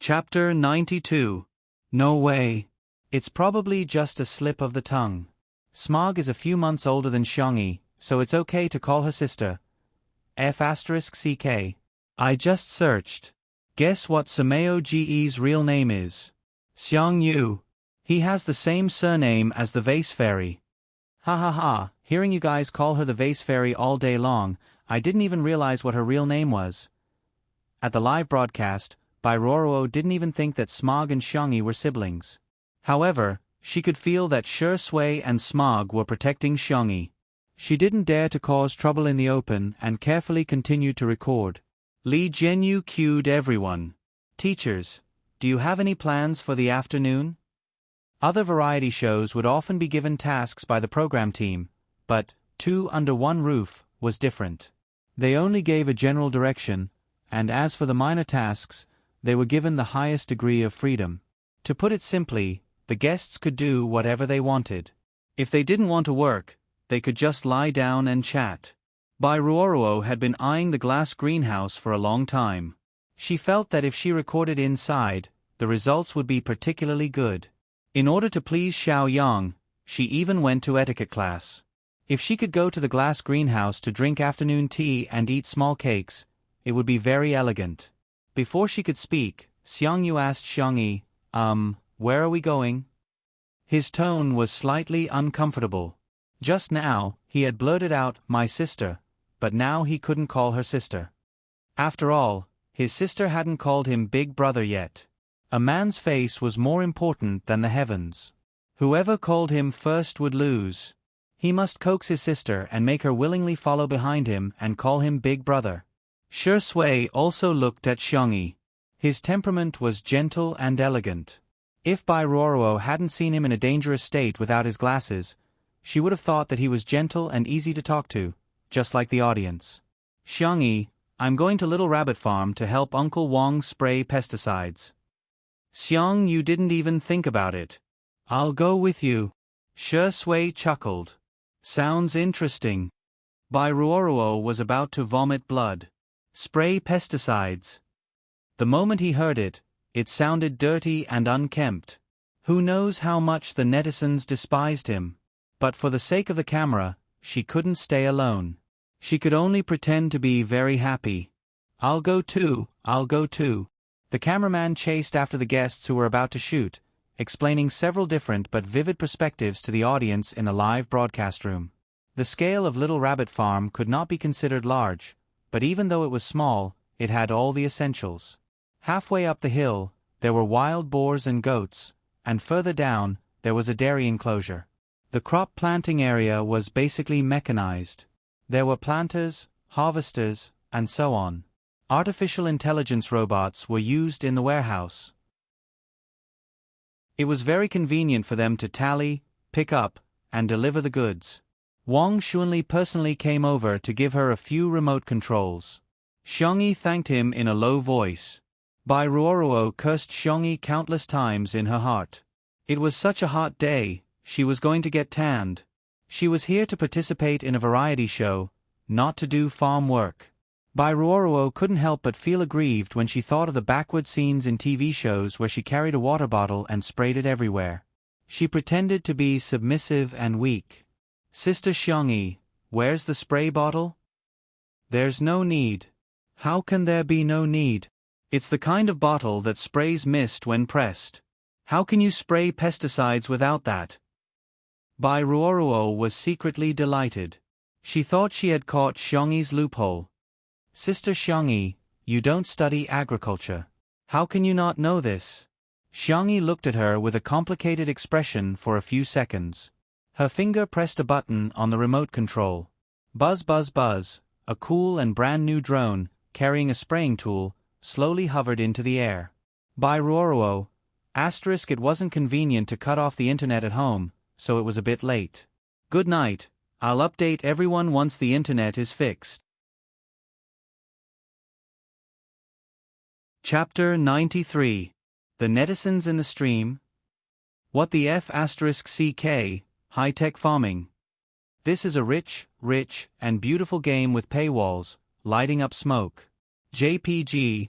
Chapter 92. No way. It's probably just a slip of the tongue. Smog is a few months older than Xiangyi, so it's okay to call her sister. F***ck. I just searched. Guess what Sumeo Ge's real name is? Xiang Yu. He has the same surname as the Vase Fairy. Ha ha ha, hearing you guys call her the Vase Fairy all day long, I didn't even realize what her real name was. At the live broadcast, Bairuo didn't even think that Smog and Xiangyi were siblings. However, she could feel that Shi Sui and Smog were protecting Xiangyi. She didn't dare to cause trouble in the open and carefully continued to record. Li Jianyu cued everyone. Teachers, do you have any plans for the afternoon? Other variety shows would often be given tasks by the program team, but Two Under One Roof was different. They only gave a general direction, and as for the minor tasks, they were given the highest degree of freedom. To put it simply, the guests could do whatever they wanted. If they didn't want to work, they could just lie down and chat. Bairuo had been eyeing the glass greenhouse for a long time. She felt that if she recorded inside, the results would be particularly good. In order to please Xiao Yang, she even went to etiquette class. If she could go to the glass greenhouse to drink afternoon tea and eat small cakes, it would be very elegant. Before she could speak, Xiang Yu asked Xiangyi, where are we going? His tone was slightly uncomfortable. Just now, he had blurted out, my sister, but now he couldn't call her sister. After all, his sister hadn't called him big brother yet. A man's face was more important than the heavens. Whoever called him first would lose. He must coax his sister and make her willingly follow behind him and call him big brother. Shi Sui also looked at Xiangyi. His temperament was gentle and elegant. If Bairuo hadn't seen him in a dangerous state without his glasses, she would have thought that he was gentle and easy to talk to, just like the audience. Xiangyi, I'm going to Little Rabbit Farm to help Uncle Wong spray pesticides. Xiang Yu didn't even think about it. I'll go with you. Shi Sui chuckled. Sounds interesting. Bairuo was about to vomit blood. Spray pesticides. The moment he heard it, it sounded dirty and unkempt. Who knows how much the netizens despised him. But for the sake of the camera, she couldn't stay alone. She could only pretend to be very happy. I'll go too, I'll go too. The cameraman chased after the guests who were about to shoot, explaining several different but vivid perspectives to the audience in the live broadcast room. The scale of Little Rabbit Farm could not be considered large, but even though it was small, it had all the essentials. Halfway up the hill, there were wild boars and goats, and further down, there was a dairy enclosure. The crop planting area was basically mechanized. There were planters, harvesters, and so on. Artificial intelligence robots were used in the warehouse. It was very convenient for them to tally, pick up, and deliver the goods. Wang Xunli personally came over to give her a few remote controls. Xiangyi thanked him in a low voice. Bairuo cursed Xiangyi countless times in her heart. It was such a hot day, she was going to get tanned. She was here to participate in a variety show, not to do farm work. Bairuo couldn't help but feel aggrieved when she thought of the backward scenes in TV shows where she carried a water bottle and sprayed it everywhere. She pretended to be submissive and weak. Sister Xiangyi, where's the spray bottle? There's no need. How can there be no need? It's the kind of bottle that sprays mist when pressed. How can you spray pesticides without that? Bairuo was secretly delighted. She thought she had caught Xiangyi's loophole. Sister Xiangyi, you don't study agriculture. How can you not know this? Xiangyi looked at her with a complicated expression for a few seconds. Her finger pressed a button on the remote control. Buzz buzz buzz, a cool and brand new drone, carrying a spraying tool, slowly hovered into the air. Bairuo, it wasn't convenient to cut off the internet at home, so it was a bit late. Good night, I'll update everyone once the internet is fixed. Chapter 93. The Netizens in the Stream. What the F***ck, high-tech farming. This is a rich, and beautiful game with paywalls, lighting up smoke. JPG.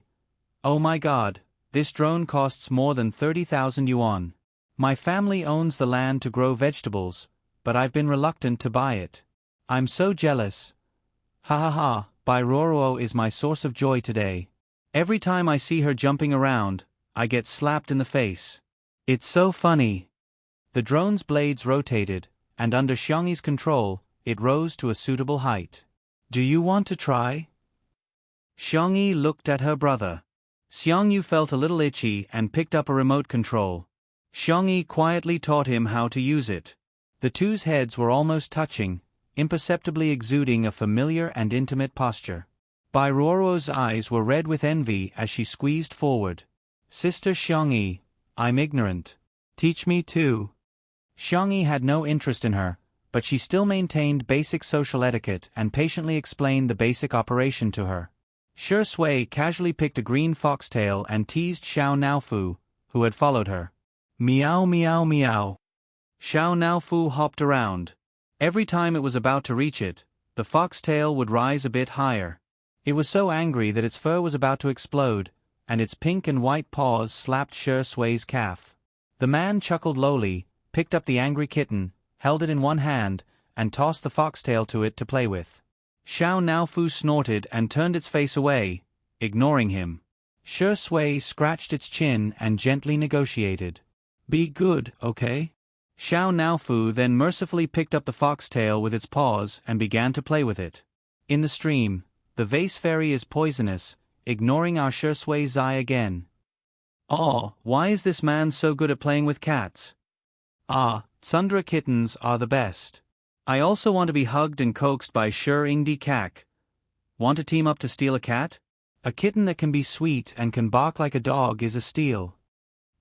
Oh my god, This drone costs more than 30,000 yuan. My family owns the land to grow vegetables, but I've been reluctant to buy it. I'm so jealous. Ha ha ha, Bai Ruoruo is my source of joy today. Every time I see her jumping around, I get slapped in the face. It's so funny. The drone's blades rotated, and under Xiangyi's control, it rose to a suitable height. Do you want to try? Xiangyi looked at her brother. Xiangyu felt a little itchy and picked up a remote control. Xiangyi quietly taught him how to use it. The two's heads were almost touching, imperceptibly exuding a familiar and intimate posture. Bai Ruoruo's eyes were red with envy as she squeezed forward. Sister Xiangyi, I'm ignorant. Teach me too. Xiangyi had no interest in her, but she still maintained basic social etiquette and patiently explained the basic operation to her. Shi Sui casually picked a green foxtail and teased Xiao Naofu, who had followed her. Meow meow meow. Xiao Naofu hopped around. Every time it was about to reach it, the foxtail would rise a bit higher. It was so angry that its fur was about to explode, and its pink and white paws slapped Shi Sui's calf. The man chuckled lowly, picked up the angry kitten, held it in one hand, and tossed the foxtail to it to play with. Xiao Naofu snorted and turned its face away, ignoring him. Shi Sui scratched its chin and gently negotiated. Be good, okay? Xiao Naofu then mercifully picked up the foxtail with its paws and began to play with it. In the stream, the vase fairy is poisonous, ignoring our Shi Sui's eye again. Oh, why is this man so good at playing with cats? Ah, Tsundra kittens are the best. I also want to be hugged and coaxed by Shi Ingdi Kak. Want to team up to steal a cat? A kitten that can be sweet and can bark like a dog is a steal.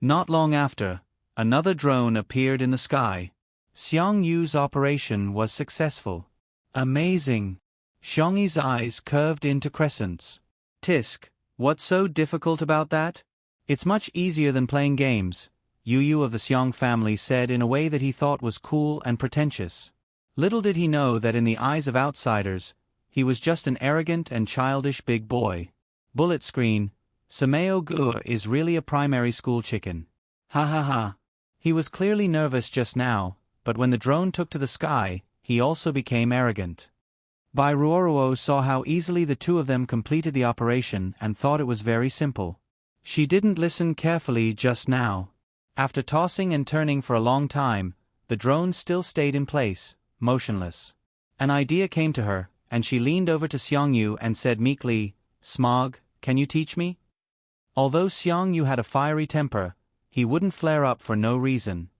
Not long after, another drone appeared in the sky. Xiang Yu's operation was successful. Amazing. Xiangyi's eyes curved into crescents. Tisk, what's so difficult about that? It's much easier than playing games, Yu of the Xiang family said in a way that he thought was cool and pretentious. Little did he know that in the eyes of outsiders, he was just an arrogant and childish big boy. Bullet screen, Sameo Gu is really a primary school chicken. Ha ha ha. He was clearly nervous just now, but when the drone took to the sky, he also became arrogant. Bai Ruoruo saw how easily the two of them completed the operation and thought it was very simple. She didn't listen carefully just now. After tossing and turning for a long time, the drone still stayed in place, motionless. An idea came to her, and she leaned over to Xiangyu and said meekly, Smog, can you teach me? Although Xiangyu had a fiery temper, he wouldn't flare up for no reason.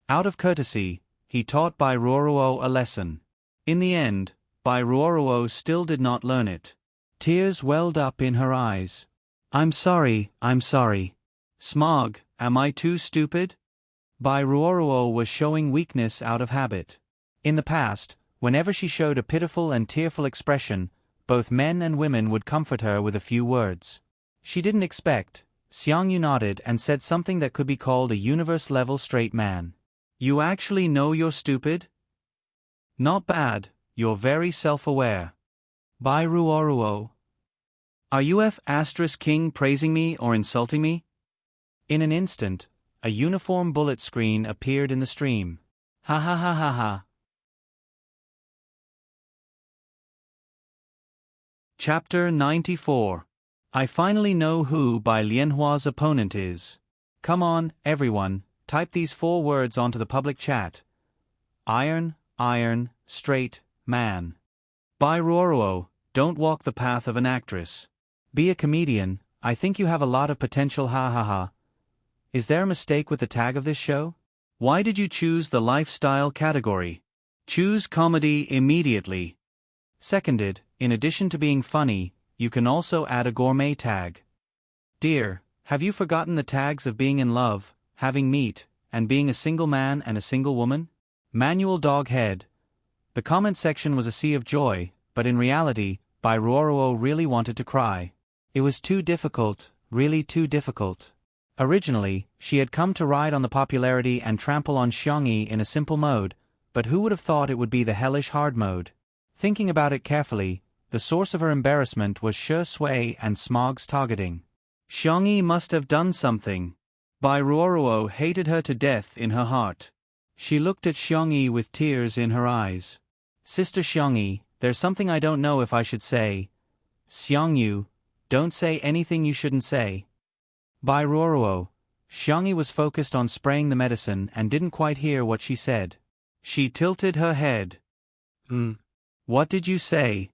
Out of courtesy, he taught Bai Ruoruo a lesson. In the end, Bai Ruoruo still did not learn it. Tears welled up in her eyes. I'm sorry. Smog, am I too stupid? Bai Ruoruo was showing weakness out of habit. In the past, whenever she showed a pitiful and tearful expression, both men and women would comfort her with a few words. She didn't expect. Xiangyu nodded and said something that could be called a universe-level straight man. You actually know you're stupid? Not bad, you're very self-aware. Bai Ruoruo. Are you King praising me or insulting me? In an instant, a uniform bullet screen appeared in the stream. Ha ha ha ha ha. Chapter 94. I finally know who Bai Lianhua's opponent is. Come on, everyone, type these 4 words onto the public chat. Iron, straight, man. Bai Ruoruo, don't walk the path of an actress. Be a comedian, I think you have a lot of potential ha ha ha. Is there a mistake with the tag of this show? Why did you choose the lifestyle category? Choose comedy immediately. Seconded, in addition to being funny, you can also add a gourmet tag. Dear, have you forgotten the tags of being in love, having meat, and being a single man and a single woman? Manual dog head. The comment section was a sea of joy, but in reality, Bai Ruoruo really wanted to cry. It was too difficult, really too difficult. Originally, she had come to ride on the popularity and trample on Xiangyi in a simple mode, but who would have thought it would be the hellish hard mode? Thinking about it carefully, the source of her embarrassment was Shi Sui and Smog's targeting. Xiangyi must have done something. Bai Ruoruo hated her to death in her heart. She looked at Xiangyi with tears in her eyes. Sister Xiangyi, there's something I don't know if I should say. Xiangyu, don't say anything you shouldn't say. Bai Ruoruo. Xiangyi was focused on spraying the medicine and didn't quite hear what she said. She tilted her head. What did you say?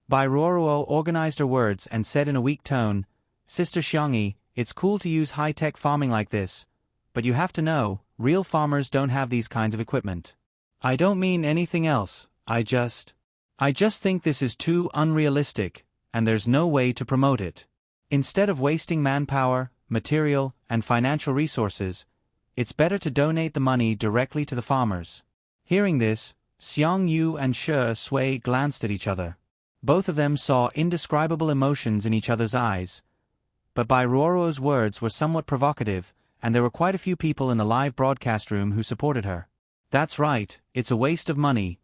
Bai Ruoruo organized her words and said in a weak tone, Sister Xiangyi, it's cool to use high-tech farming like this, but you have to know, real farmers don't have these kinds of equipment. I don't mean anything else, I just think this is too unrealistic, and there's no way to promote it. Instead of wasting manpower, material, and financial resources, it's better to donate the money directly to the farmers. Hearing this, Xiang Yu and Shi Sui glanced at each other. Both of them saw indescribable emotions in each other's eyes. But Bai Ruoruo's words were somewhat provocative, and there were quite a few people in the live broadcast room who supported her. That's right, it's a waste of money.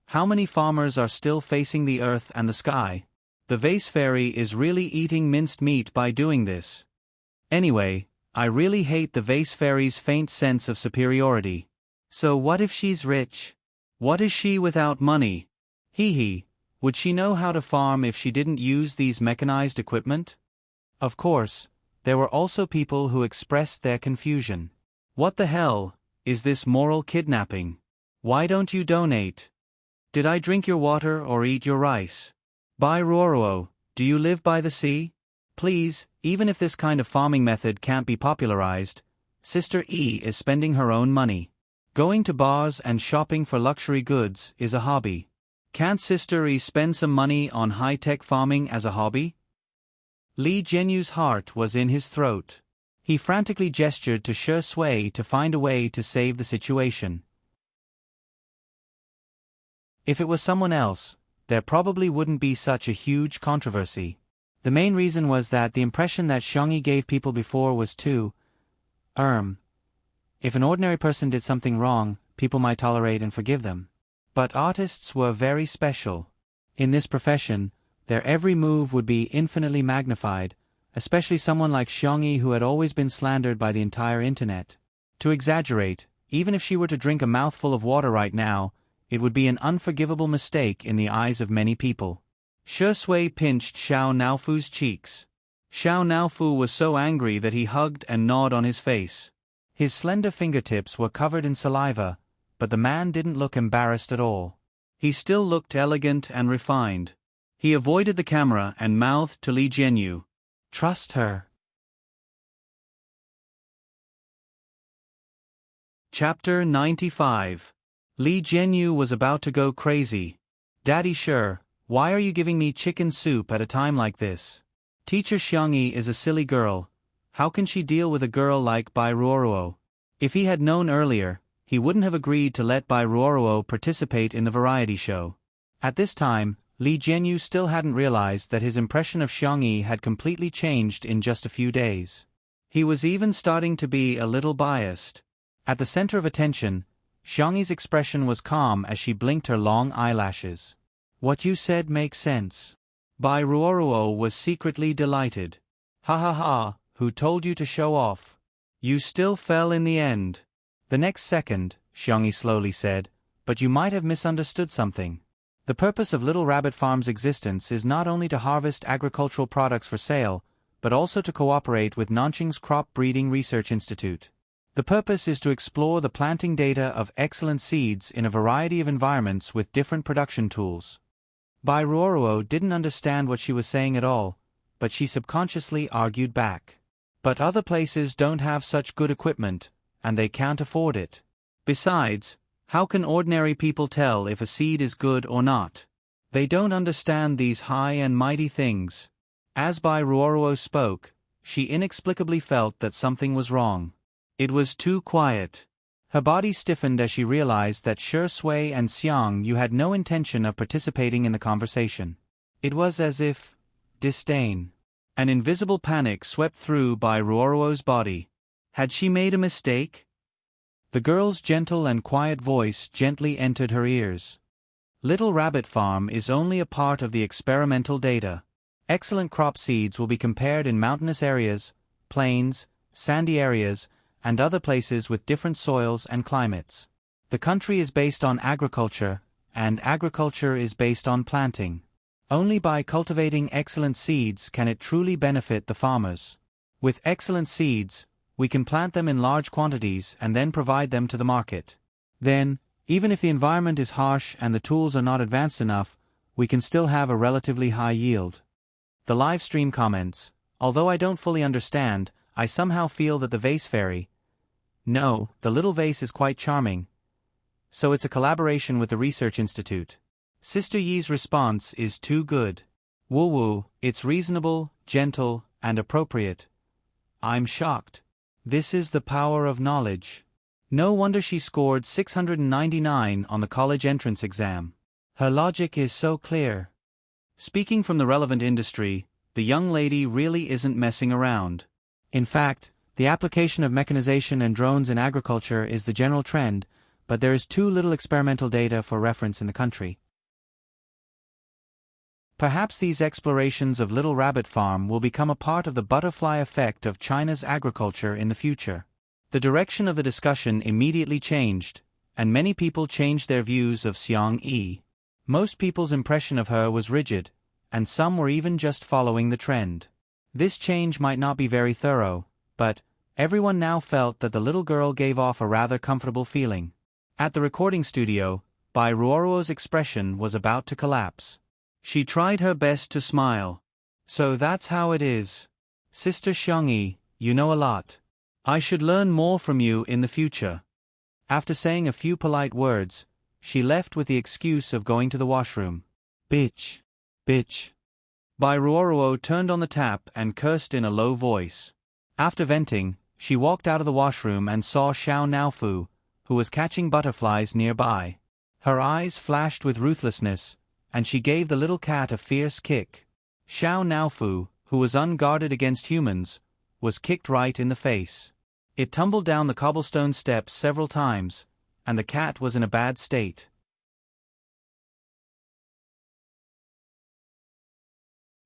How many farmers are still facing the earth and the sky? The vase fairy is really eating minced meat by doing this. Anyway, I really hate the vase fairy's faint sense of superiority. So what if she's rich? What is she without money? Would she know how to farm if she didn't use these mechanized equipment? Of course, there were also people who expressed their confusion. What the hell is this moral kidnapping? Why don't you donate? Did I drink your water or eat your rice? Bai Ruoruo, do you live by the sea? Please, even if this kind of farming method can't be popularized, Sister E is spending her own money. Going to bars and shopping for luxury goods is a hobby. Can't Sister E spend some money on high-tech farming as a hobby? Li Jianyu's heart was in his throat. He frantically gestured to Shi Sui to find a way to save the situation. If it was someone else, there probably wouldn't be such a huge controversy. The main reason was that the impression that Xiangyi gave people before was too, if an ordinary person did something wrong, people might tolerate and forgive them. But artists were very special. In this profession, their every move would be infinitely magnified, especially someone like Xiangyi who had always been slandered by the entire internet. To exaggerate, even if she were to drink a mouthful of water right now, it would be an unforgivable mistake in the eyes of many people. Shi Sui pinched Xiao Naofu's cheeks. Xiao Naofu was so angry that he hugged and gnawed on his face. His slender fingertips were covered in saliva, but the man didn't look embarrassed at all. He still looked elegant and refined. He avoided the camera and mouthed to Li Jianyu, "Trust her." Chapter 95. Li Jianyu was about to go crazy. Daddy Shi, why are you giving me chicken soup at a time like this? Teacher Xiangyi is a silly girl. How can she deal with a girl like Bai Ruoruo? If he had known earlier, he wouldn't have agreed to let Bai Ruoruo participate in the variety show. At this time, Li Jianyu still hadn't realized that his impression of Xiangyi had completely changed in just a few days. He was even starting to be a little biased. At the center of attention, Xiangyi's expression was calm as she blinked her long eyelashes. What you said makes sense. Bai Ruoruo was secretly delighted. Ha ha ha, who told you to show off? You still fell in the end. The next second, Xiangyi slowly said, but you might have misunderstood something. The purpose of Little Rabbit Farm's existence is not only to harvest agricultural products for sale, but also to cooperate with Nanqing's Crop Breeding Research Institute. The purpose is to explore the planting data of excellent seeds in a variety of environments with different production tools. Bai Ruoruo didn't understand what she was saying at all, but she subconsciously argued back. But other places don't have such good equipment, and they can't afford it. Besides, how can ordinary people tell if a seed is good or not? They don't understand these high and mighty things. As Bai Ruoruo spoke, she inexplicably felt that something was wrong. It was too quiet. Her body stiffened as she realized that Shi Sui and Xiang Yu had no intention of participating in the conversation. It was as if disdain. An invisible panic swept through Bai Ruoruo's body. Had she made a mistake? The girl's gentle and quiet voice gently entered her ears. Little Rabbit Farm is only a part of the experimental data. Excellent crop seeds will be compared in mountainous areas, plains, sandy areas, and other places with different soils and climates. The country is based on agriculture, and agriculture is based on planting. Only by cultivating excellent seeds can it truly benefit the farmers. With excellent seeds, we can plant them in large quantities and then provide them to the market. Then, even if the environment is harsh and the tools are not advanced enough, we can still have a relatively high yield. The live stream comments, although I don't fully understand, I somehow feel that the vase fairy. No, the little vase is quite charming. So it's a collaboration with the research institute. Sister Yi's response is too good. Woo woo, it's reasonable, gentle, and appropriate. I'm shocked. This is the power of knowledge. No wonder she scored 699 on the college entrance exam. Her logic is so clear. Speaking from the relevant industry, the young lady really isn't messing around. In fact, the application of mechanization and drones in agriculture is the general trend, but there is too little experimental data for reference in the country. Perhaps these explorations of Little Rabbit Farm will become a part of the butterfly effect of China's agriculture in the future. The direction of the discussion immediately changed, and many people changed their views of Xiang Yi. Most people's impression of her was rigid, and some were even just following the trend. This change might not be very thorough, but everyone now felt that the little girl gave off a rather comfortable feeling. At the recording studio, Bai Ruoruo's expression was about to collapse. She tried her best to smile. So that's how it is. Sister Xiangyi, you know a lot. I should learn more from you in the future. After saying a few polite words, she left with the excuse of going to the washroom. Bitch. Bitch. Bai Ruoruo turned on the tap and cursed in a low voice. After venting, she walked out of the washroom and saw Xiao Naofu, who was catching butterflies nearby. Her eyes flashed with ruthlessness, and she gave the little cat a fierce kick. Xiao Naofu, who was unguarded against humans, was kicked right in the face. It tumbled down the cobblestone steps several times, and the cat was in a bad state.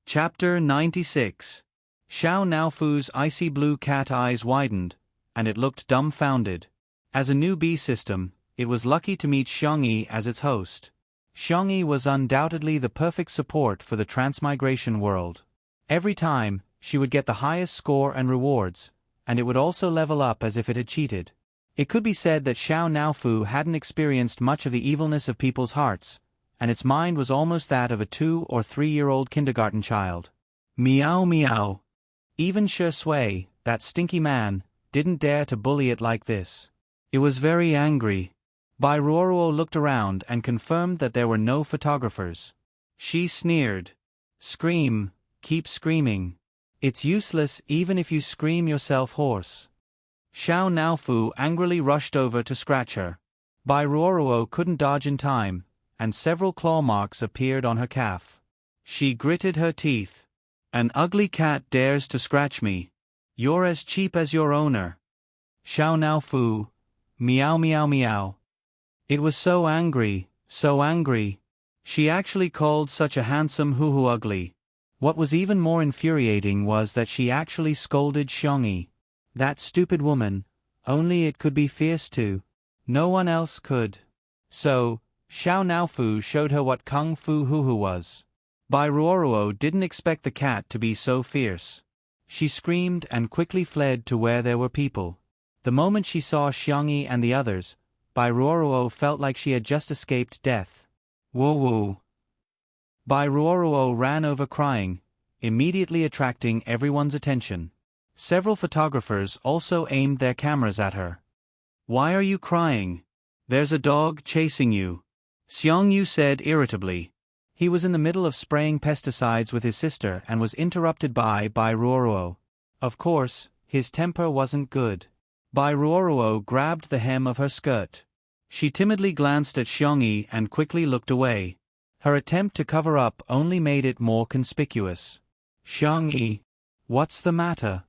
Chapter 96. Xiao Naofu's icy blue cat eyes widened, and it looked dumbfounded. As a new bee system, it was lucky to meet Xiangyi as its host. Xiangyi was undoubtedly the perfect support for the transmigration world. Every time, she would get the highest score and rewards, and it would also level up as if it had cheated. It could be said that Xiao Naofu hadn't experienced much of the evilness of people's hearts, and its mind was almost that of a 2- or 3-year-old kindergarten child. Meow meow. Even Shi Sui, that stinky man, didn't dare to bully it like this. It was very angry. Bai Ruoruo looked around and confirmed that there were no photographers. She sneered. Scream, keep screaming. It's useless even if you scream yourself hoarse. Xiao Naofu angrily rushed over to scratch her. Bai Ruoruo couldn't dodge in time, and several claw marks appeared on her calf. She gritted her teeth. An ugly cat dares to scratch me. You're as cheap as your owner. Xiao Naofu. Meow meow meow. It was so angry, so angry. She actually called such a handsome hoo-hoo ugly. What was even more infuriating was that she actually scolded Xiangyi. That stupid woman, only it could be fierce too. No one else could. So, Xiao Naofu showed her what Kung Fu hoo-hoo was. Bai Ruoruo didn't expect the cat to be so fierce. She screamed and quickly fled to where there were people. The moment she saw Xiangyi and the others, Bai Ruoruo felt like she had just escaped death. Woo woo. Bai Ruoruo ran over crying, immediately attracting everyone's attention. Several photographers also aimed their cameras at her. Why are you crying? There's a dog chasing you. Xiang Yu said irritably. He was in the middle of spraying pesticides with his sister and was interrupted by Bai Ruoruo. Of course, his temper wasn't good. Bai Ruoruo grabbed the hem of her skirt. She timidly glanced at Xiangyi and quickly looked away. Her attempt to cover up only made it more conspicuous. Xiangyi, what's the matter?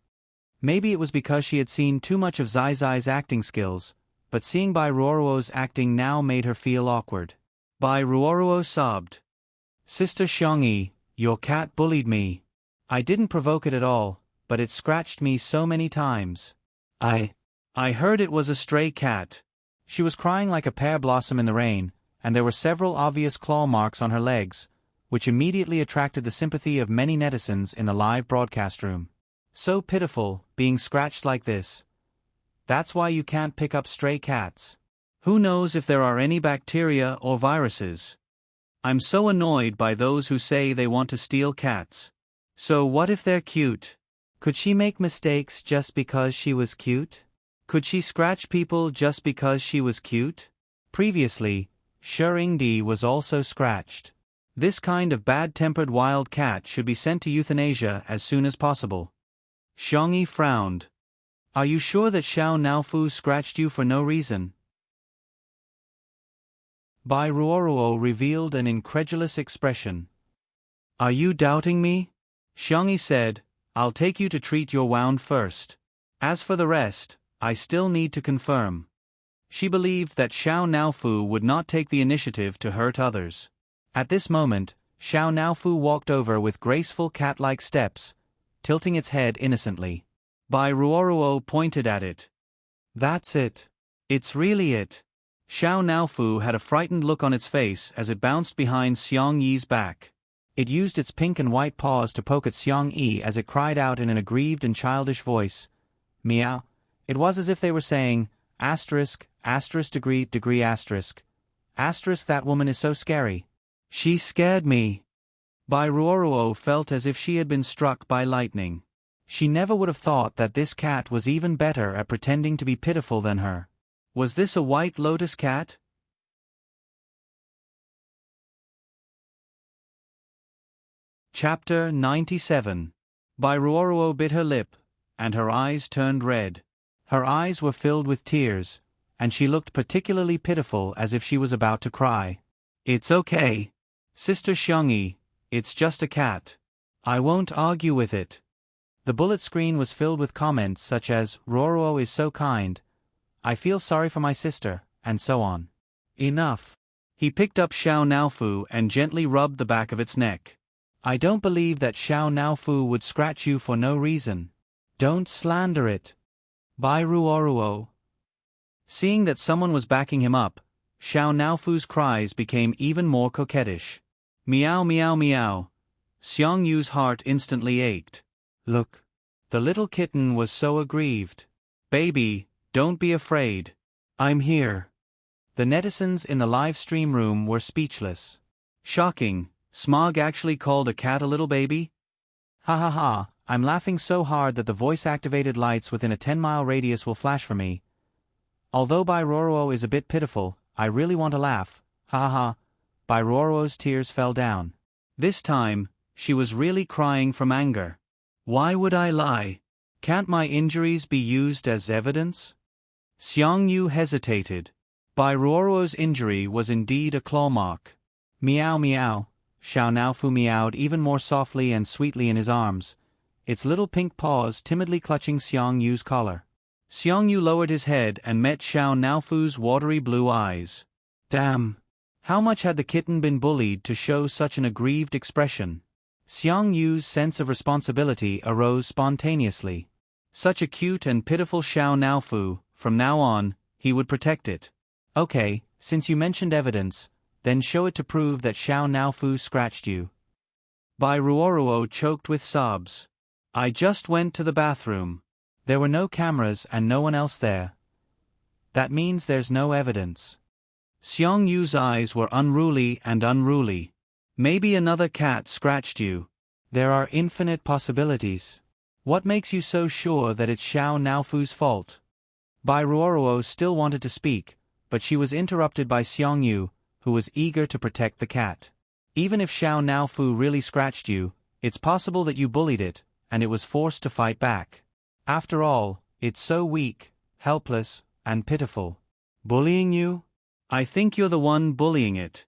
Maybe it was because she had seen too much of Zai Zai's acting skills, but seeing Bai Ruoruo's acting now made her feel awkward. Bai Ruoruo sobbed. Sister Xiangyi, Your cat bullied me. I didn't provoke it at all, but it scratched me so many times. I heard it was a stray cat. She was crying like a pear blossom in the rain, and there were several obvious claw marks on her legs, which immediately attracted the sympathy of many netizens in the live broadcast room. So pitiful, being scratched like this. That's why you can't pick up stray cats. Who knows if there are any bacteria or viruses? I'm so annoyed by those who say they want to steal cats. So what if they're cute? Could she make mistakes just because she was cute? Could she scratch people just because she was cute? Previously, Shengdi was also scratched. This kind of bad-tempered wild cat should be sent to euthanasia as soon as possible. Xiangyi frowned. Are you sure that Xiao Naofu scratched you for no reason? Bai Ruoruo revealed an incredulous expression. Are you doubting me? Xiangyi said, I'll take you to treat your wound first. As for the rest, I still need to confirm. She believed that Xiao Naofu would not take the initiative to hurt others. At this moment, Xiao Naofu walked over with graceful cat-like steps, tilting its head innocently. Bai Ruoruo pointed at it. That's it. It's really it. Xiao Naofu had a frightened look on its face as it bounced behind Xiang Yi's back. It used its pink and white paws to poke at Xiang Yi as it cried out in an aggrieved and childish voice. Meow. It was as if they were saying, asterisk, asterisk degree asterisk. Asterisk, that woman is so scary. She scared me. Bai Ruoruo felt as if she had been struck by lightning. She never would have thought that this cat was even better at pretending to be pitiful than her. Was this a white lotus cat? Chapter 97. Bai Ruoruo bit her lip, and her eyes turned red. Her eyes were filled with tears, and she looked particularly pitiful as if she was about to cry. It's okay. Sister Xiangyi, it's just a cat. I won't argue with it. The bullet screen was filled with comments such as, Ruoruo is so kind, I feel sorry for my sister, and so on. Enough. He picked up Xiao Naofu and gently rubbed the back of its neck. I don't believe that Xiao Naofu would scratch you for no reason. Don't slander it. Bai Ruoruo. Seeing that someone was backing him up, Xiao Naofu's cries became even more coquettish. Meow meow meow. Xiang Yu's heart instantly ached. Look. The little kitten was so aggrieved. Baby, don't be afraid. I'm here. The netizens in the live stream room were speechless. Shocking, Smog actually called a cat a little baby? Ha ha ha, I'm laughing so hard that the voice-activated lights within a 10-mile radius will flash for me. Although Bai Ruoruo is a bit pitiful, I really want to laugh. Ha ha ha. Bai Ruoruo's tears fell down. This time, she was really crying from anger. Why would I lie? Can't my injuries be used as evidence? Xiang Yu hesitated. Bai Ruoruo's injury was indeed a claw mark. Meow meow. Xiao Naofu meowed even more softly and sweetly in his arms, its little pink paws timidly clutching Xiang Yu's collar. Xiang Yu lowered his head and met Xiao Naofu's watery blue eyes. Damn! How much had the kitten been bullied to show such an aggrieved expression? Xiang Yu's sense of responsibility arose spontaneously. Such a cute and pitiful Xiao Naofu, from now on, he would protect it. Okay, since you mentioned evidence, then show it to prove that Xiao Naofu scratched you. Bai Ruoruo choked with sobs. I just went to the bathroom. There were no cameras and no one else there. That means there's no evidence. Xiang Yu's eyes were unruly and unruly. Maybe another cat scratched you. There are infinite possibilities. What makes you so sure that it's Xiao Naofu's fault? Bai Ruoruo still wanted to speak, but she was interrupted by Xiang Yu, who was eager to protect the cat. Even if Xiao Naofu really scratched you, it's possible that you bullied it, and it was forced to fight back. After all, it's so weak, helpless, and pitiful. Bullying you? I think you're the one bullying it.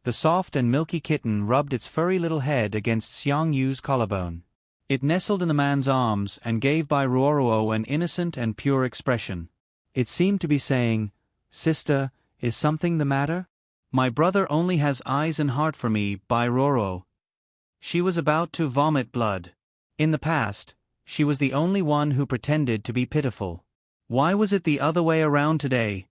The soft and milky kitten rubbed its furry little head against Xiang Yu's collarbone. It nestled in the man's arms and gave Bai Ruoruo an innocent and pure expression. It seemed to be saying, Sister, is something the matter? My brother only has eyes and heart for me, Bai Ruoruo. She was about to vomit blood. In the past, she was the only one who pretended to be pitiful. Why was it the other way around today?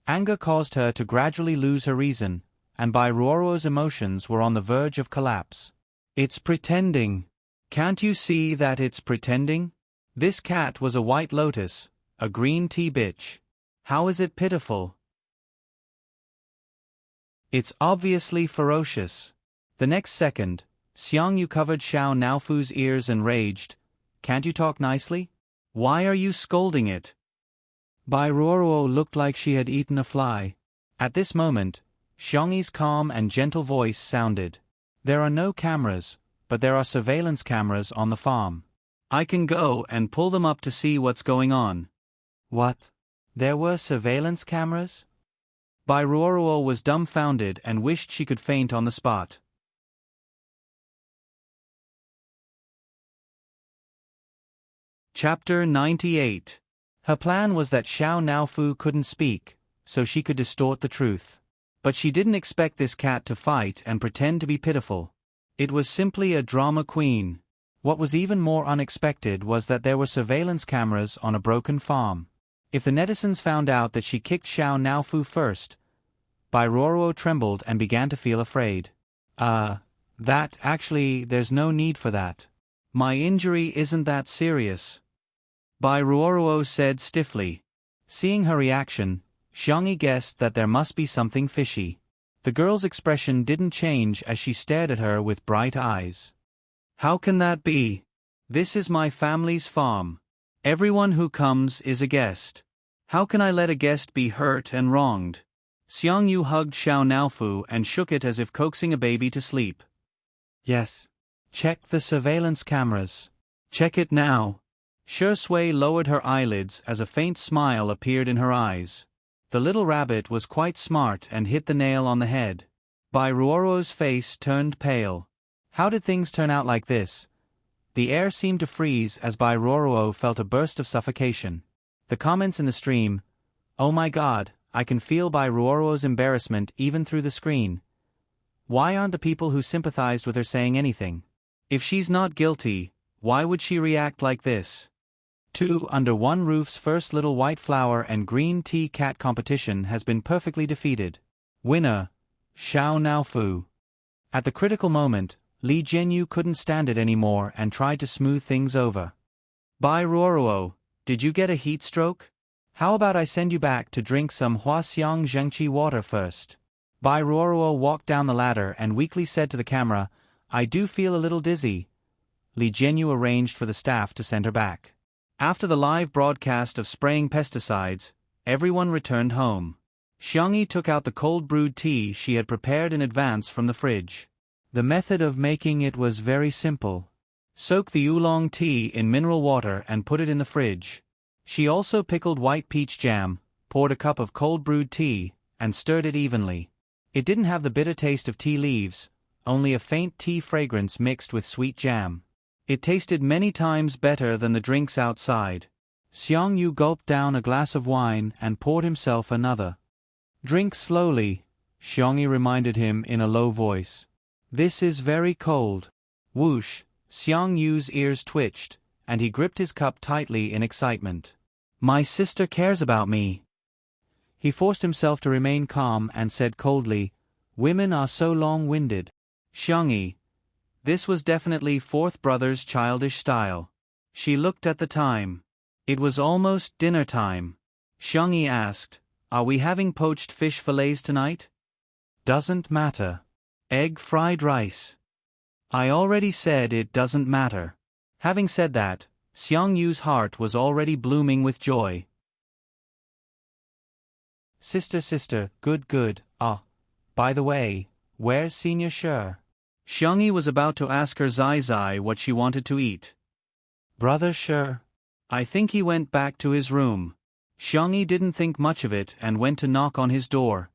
Anger caused her to gradually lose her reason, and by Ruoro's emotions were on the verge of collapse. It's pretending. Can't you see that it's pretending? This cat was a white lotus, a green tea bitch. How is it pitiful? It's obviously ferocious. The next second, Xiang Yu covered Xiao Naofu's ears and raged. Can't you talk nicely? Why are you scolding it? Bai Ruoruo looked like she had eaten a fly. At this moment, Xiangyi's calm and gentle voice sounded. There are no cameras, but there are surveillance cameras on the farm. I can go and pull them up to see what's going on. What? There were surveillance cameras? Bai Ruoruo was dumbfounded and wished she could faint on the spot. Chapter 98. Her plan was that Xiao Naofu couldn't speak, so she could distort the truth. But she didn't expect this cat to fight and pretend to be pitiful. It was simply a drama queen. What was even more unexpected was that there were surveillance cameras on a broken farm. If the netizens found out that she kicked Xiao Naofu first, Bai Ruoruo trembled and began to feel afraid. There's no need for that. My injury isn't that serious. Bai Ruoruo said stiffly. Seeing her reaction, Xiangyi guessed that there must be something fishy. The girl's expression didn't change as she stared at her with bright eyes. How can that be? This is my family's farm. Everyone who comes is a guest. How can I let a guest be hurt and wronged? Xiang Yu hugged Xiao Naofu and shook it as if coaxing a baby to sleep. Yes. Check the surveillance cameras. Check it now. Shi Sui lowered her eyelids as a faint smile appeared in her eyes. The little rabbit was quite smart and hit the nail on the head. Bai Ruoro's face turned pale. How did things turn out like this? The air seemed to freeze as Bai Ruoro felt a burst of suffocation. The comments in the stream, "Oh my God, I can feel Bai Ruoro's embarrassment even through the screen. Why aren't the people who sympathized with her saying anything? If she's not guilty, why would she react like this?" Two Under One Roof's first Little White Flower and Green Tea Cat competition has been perfectly defeated. Winner, Xiao Naofu. At the critical moment, Li Jianyu couldn't stand it anymore and tried to smooth things over. Bai Ruoruo, did you get a heat stroke? How about I send you back to drink some Huaxiang Zhengqi water first? Bai Ruoruo walked down the ladder and weakly said to the camera, I do feel a little dizzy. Li Jianyu arranged for the staff to send her back. After the live broadcast of spraying pesticides, everyone returned home. Xiangyi took out the cold brewed tea she had prepared in advance from the fridge. The method of making it was very simple. Soak the oolong tea in mineral water and put it in the fridge. She also pickled white peach jam, poured a cup of cold brewed tea, and stirred it evenly. It didn't have the bitter taste of tea leaves, only a faint tea fragrance mixed with sweet jam. It tasted many times better than the drinks outside. Xiang Yu gulped down a glass of wine and poured himself another. Drink slowly, Xiangyi reminded him in a low voice. This is very cold. Whoosh, Xiang Yu's ears twitched, and he gripped his cup tightly in excitement. My sister cares about me. He forced himself to remain calm and said coldly, Women are so long-winded. Xiangyi. This was definitely fourth brother's childish style. She looked at the time. It was almost dinner time. Xiangyi asked, Are we having poached fish fillets tonight? Doesn't matter. Egg fried rice. I already said it doesn't matter. Having said that, Xiang Yu's heart was already blooming with joy. Sister, good. By the way, where's Senior Shi? Xiangyi was about to ask her Zai what she wanted to eat. Brother Shi? I think he went back to his room. Xiangyi didn't think much of it and went to knock on his door.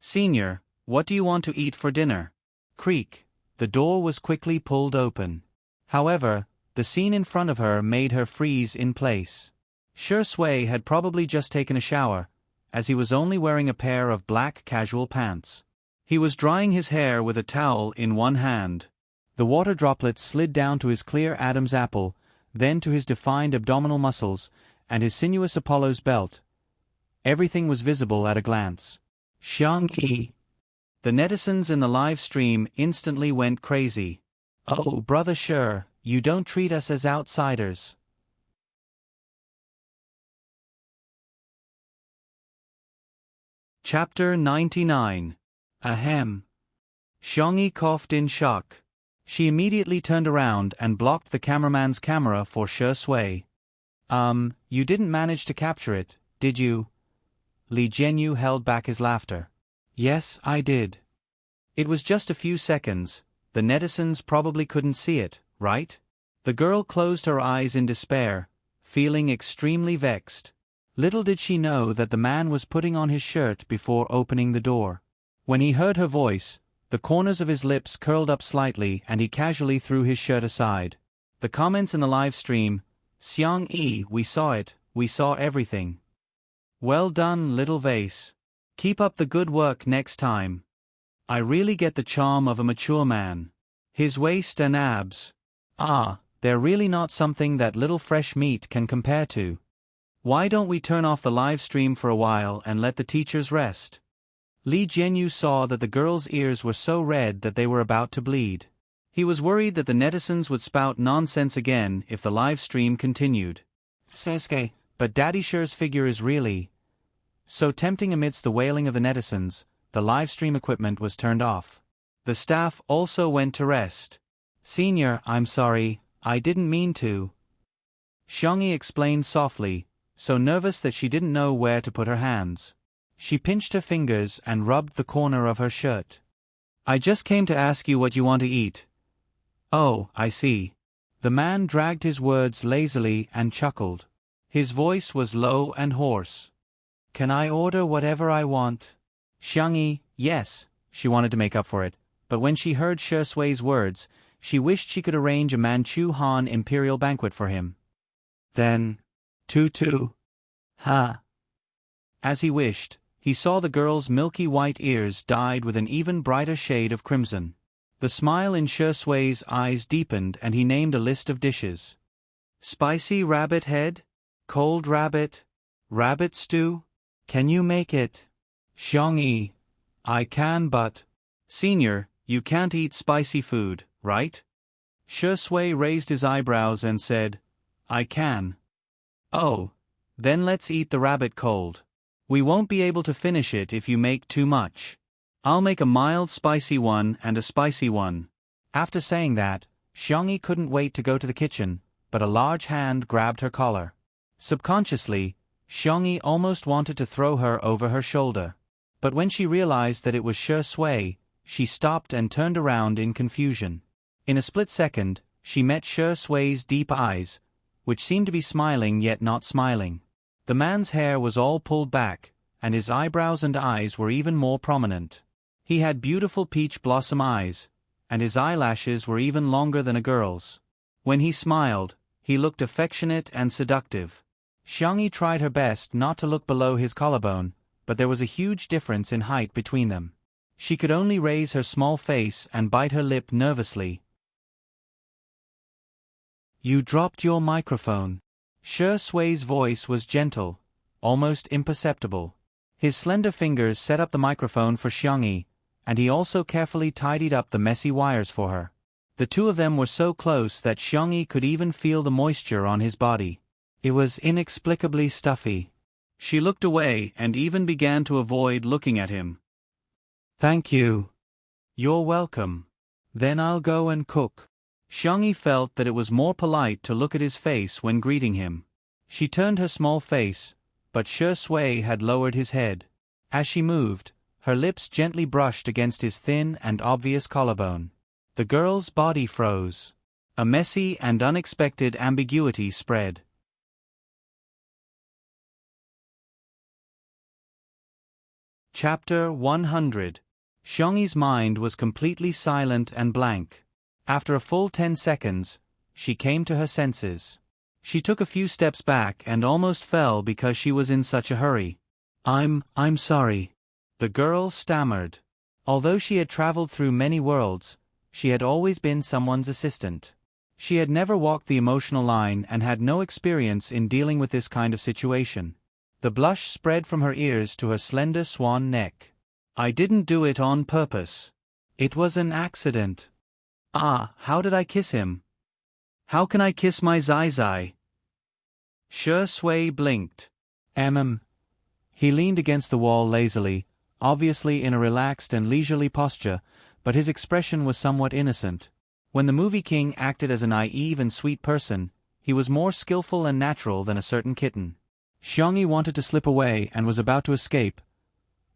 Senior, what do you want to eat for dinner? Creak. The door was quickly pulled open. However, the scene in front of her made her freeze in place. Shi Sui had probably just taken a shower, as he was only wearing a pair of black casual pants. He was drying his hair with a towel in one hand. The water droplets slid down to his clear Adam's apple, then to his defined abdominal muscles, and his sinuous Apollo's belt. Everything was visible at a glance. Xiangyi. The netizens in the live stream instantly went crazy. Oh, brother Shi, you don't treat us as outsiders. Chapter 99. Ahem. Xiangyi coughed in shock. She immediately turned around and blocked the cameraman's camera for Shi Sui. You didn't manage to capture it, did you? Li Jianyu held back his laughter. Yes, I did. It was just a few seconds. The netizens probably couldn't see it, right? The girl closed her eyes in despair, feeling extremely vexed. Little did she know that the man was putting on his shirt before opening the door. When he heard her voice, the corners of his lips curled up slightly and he casually threw his shirt aside. The comments in the live stream, Xiangyi, we saw it, we saw everything. Well done, little vase. Keep up the good work next time. I really get the charm of a mature man. His waist and abs. They're really not something that little fresh meat can compare to. Why don't we turn off the live stream for a while and let the teachers rest? Li Jianyu saw that the girl's ears were so red that they were about to bleed. He was worried that the netizens would spout nonsense again if the live stream continued. Sesuke, but Daddy Shi's figure is really so tempting. Amidst the wailing of the netizens, the live stream equipment was turned off. The staff also went to rest. Senior, I'm sorry, I didn't mean to. Xiangyi explained softly, so nervous that she didn't know where to put her hands. She pinched her fingers and rubbed the corner of her shirt. I just came to ask you what you want to eat. Oh, I see. The man dragged his words lazily and chuckled. His voice was low and hoarse. Can I order whatever I want? Xiangyi, yes, she wanted to make up for it, but when she heard Shi Sui's words, she wished she could arrange a Manchu Han imperial banquet for him. Then, tutu. Ha. As he wished, he saw the girl's milky white ears dyed with an even brighter shade of crimson. The smile in Shi Sui's eyes deepened and he named a list of dishes. Spicy rabbit head? Cold rabbit? Rabbit stew? Can you make it? Xiangyi. I can, but... Senior, you can't eat spicy food, right? Shi Sui raised his eyebrows and said, I can. Oh. Then let's eat the rabbit cold. We won't be able to finish it if you make too much. I'll make a mild spicy one and a spicy one. After saying that, Xiangyi couldn't wait to go to the kitchen, but a large hand grabbed her collar. Subconsciously, Xiangyi almost wanted to throw her over her shoulder. But when she realized that it was Shi Sui, she stopped and turned around in confusion. In a split second, she met Shi Sui's deep eyes, which seemed to be smiling yet not smiling. The man's hair was all pulled back, and his eyebrows and eyes were even more prominent. He had beautiful peach blossom eyes, and his eyelashes were even longer than a girl's. When he smiled, he looked affectionate and seductive. Xiangyi tried her best not to look below his collarbone, but there was a huge difference in height between them. She could only raise her small face and bite her lip nervously. You dropped your microphone. Shi Sui's voice was gentle, almost imperceptible. His slender fingers set up the microphone for Xiangyi, and he also carefully tidied up the messy wires for her. The two of them were so close that Xiangyi could even feel the moisture on his body. It was inexplicably stuffy. She looked away and even began to avoid looking at him. Thank you. You're welcome. Then I'll go and cook. Xiangyi felt that it was more polite to look at his face when greeting him. She turned her small face, but Shi Sui had lowered his head. As she moved, her lips gently brushed against his thin and obvious collarbone. The girl's body froze. A messy and unexpected ambiguity spread. Chapter 100. Xiangyi's mind was completely silent and blank. After a full 10 seconds, she came to her senses. She took a few steps back and almost fell because she was in such a hurry. I'm sorry. The girl stammered. Although she had traveled through many worlds, she had always been someone's assistant. She had never walked the emotional line and had no experience in dealing with this kind of situation. The blush spread from her ears to her slender swan neck. I didn't do it on purpose. It was an accident. Ah, how did I kiss him? How can I kiss my Zai Zai? Shi Sui blinked. He leaned against the wall lazily, obviously in a relaxed and leisurely posture, but his expression was somewhat innocent. When the movie king acted as a naive and sweet person, he was more skillful and natural than a certain kitten. Xiangyi wanted to slip away and was about to escape,